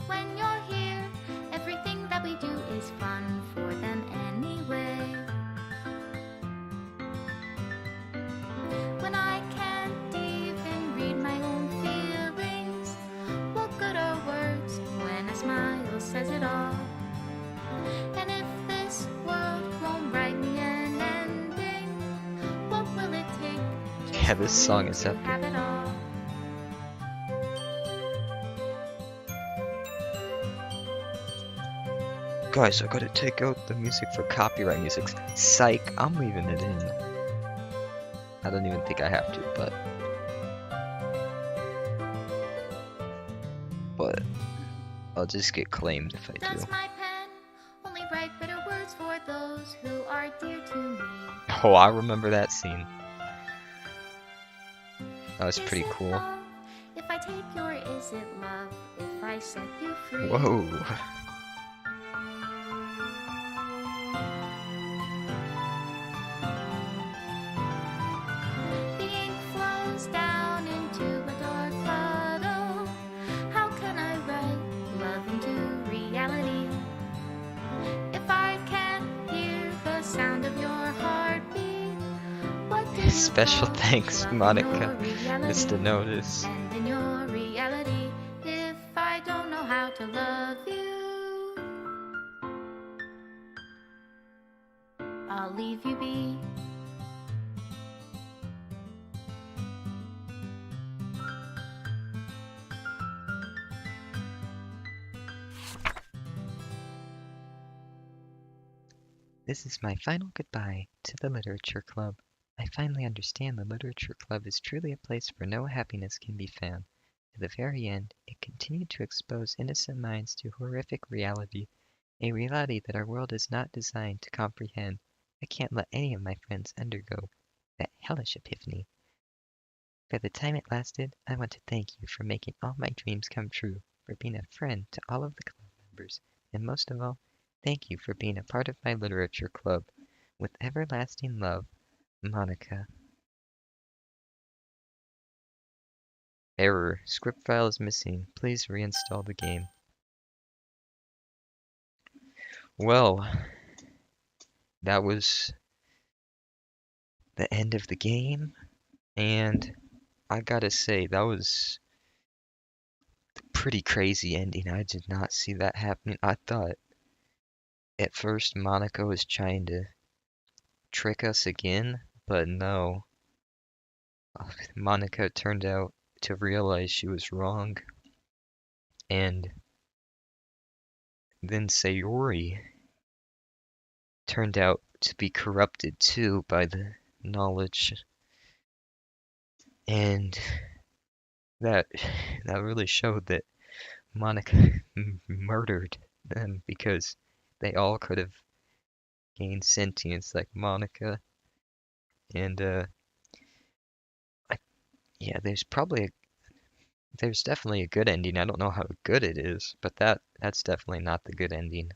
When you're here, everything that we do is fun for them anyway. When I can't even read my own feelings, what good are words when a smile says it all? And if this world won't write me an ending, what will it take Yeah, this song is to epic. have it all? Guys, I gotta take out the music for copyright music. Psych, I'm leaving it in. I don't even think I have to, but I'll just get claimed if I do. Does my pen only write bitter words for those who are dear to me? Oh, I remember that scene. That was Is pretty it cool. love if I take your is it love if I set you free? Whoa. The ink flows down into a dark puddle. How can I write love into reality if I can't hear the sound of your Special thanks, Monica, Mr. Notice. And in your reality, if I don't know how to love you, I'll leave you be. This is my final goodbye to the Literature Club. I finally understand the Literature Club is truly a place where no happiness can be found. To the very end, it continued to expose innocent minds to horrific reality, a reality that our world is not designed to comprehend. I can't let any of my friends undergo that hellish epiphany. For the time it lasted, I want to thank you for making all my dreams come true, for being a friend to all of the club members, and most of all, thank you for being a part of my literature club. With everlasting love, Monica. Error. Script file is missing. Please reinstall the game. Well, that was the end of the game, and I gotta say, that was a pretty crazy ending. I did not see that happening. I thought at first Monica was trying to trick us again, but no. Monica turned out to realize she was wrong, and then Sayori turned out to be corrupted too by the knowledge, and that that really showed that Monica murdered them because they all could have gained sentience like Monica. And I, yeah, there's definitely a good ending. I don't know how good it is, but that's definitely not the good ending.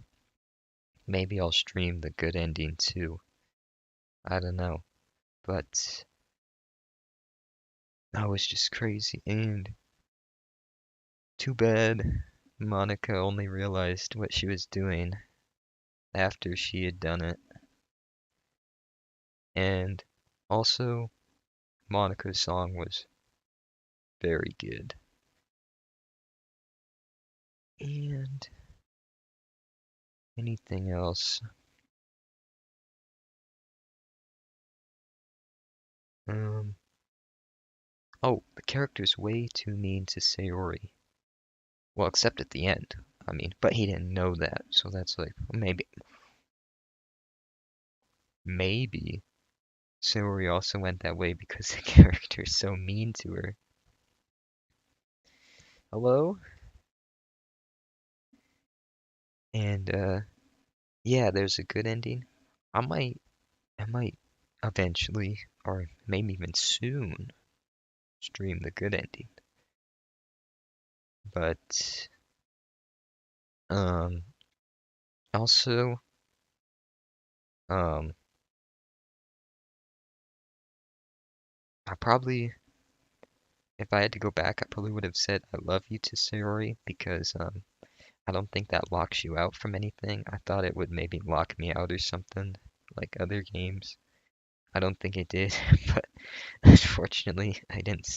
Maybe I'll stream the good ending too. I don't know, but that was just crazy. And too bad Monica only realized what she was doing after she had done it. And also, Monica's song was very good. And anything else? Oh, the character's way too mean to Sayori. Well, except at the end. I mean, but he didn't know that, so that's like, maybe Sayori also went that way because the character's so mean to her. Hello? And, yeah, there's a good ending. I might eventually, or maybe even soon, stream the good ending. But, um, also, um, I probably, if I had to go back, I probably would have said I love you to Sayori because, I don't think that locks you out from anything. I thought it would maybe lock me out or something, like other games. I don't think it did, but unfortunately, I didn't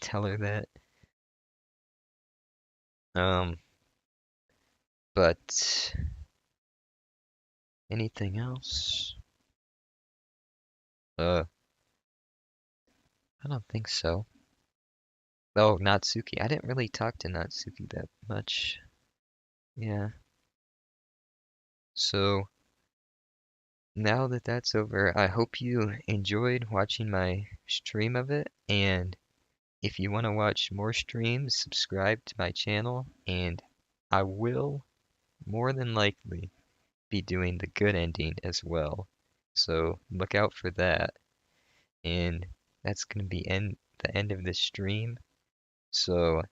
tell her that. Um, but anything else? Uh, I don't think so. Oh, Natsuki. I didn't really talk to Natsuki that much. Yeah. So now that that's over, I hope you enjoyed watching my stream of it. And if you want to watch more streams, subscribe to my channel. And I will more than likely be doing the good ending as well. So look out for that. And that's going to be the end of this stream. So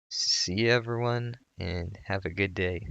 see you everyone and have a good day.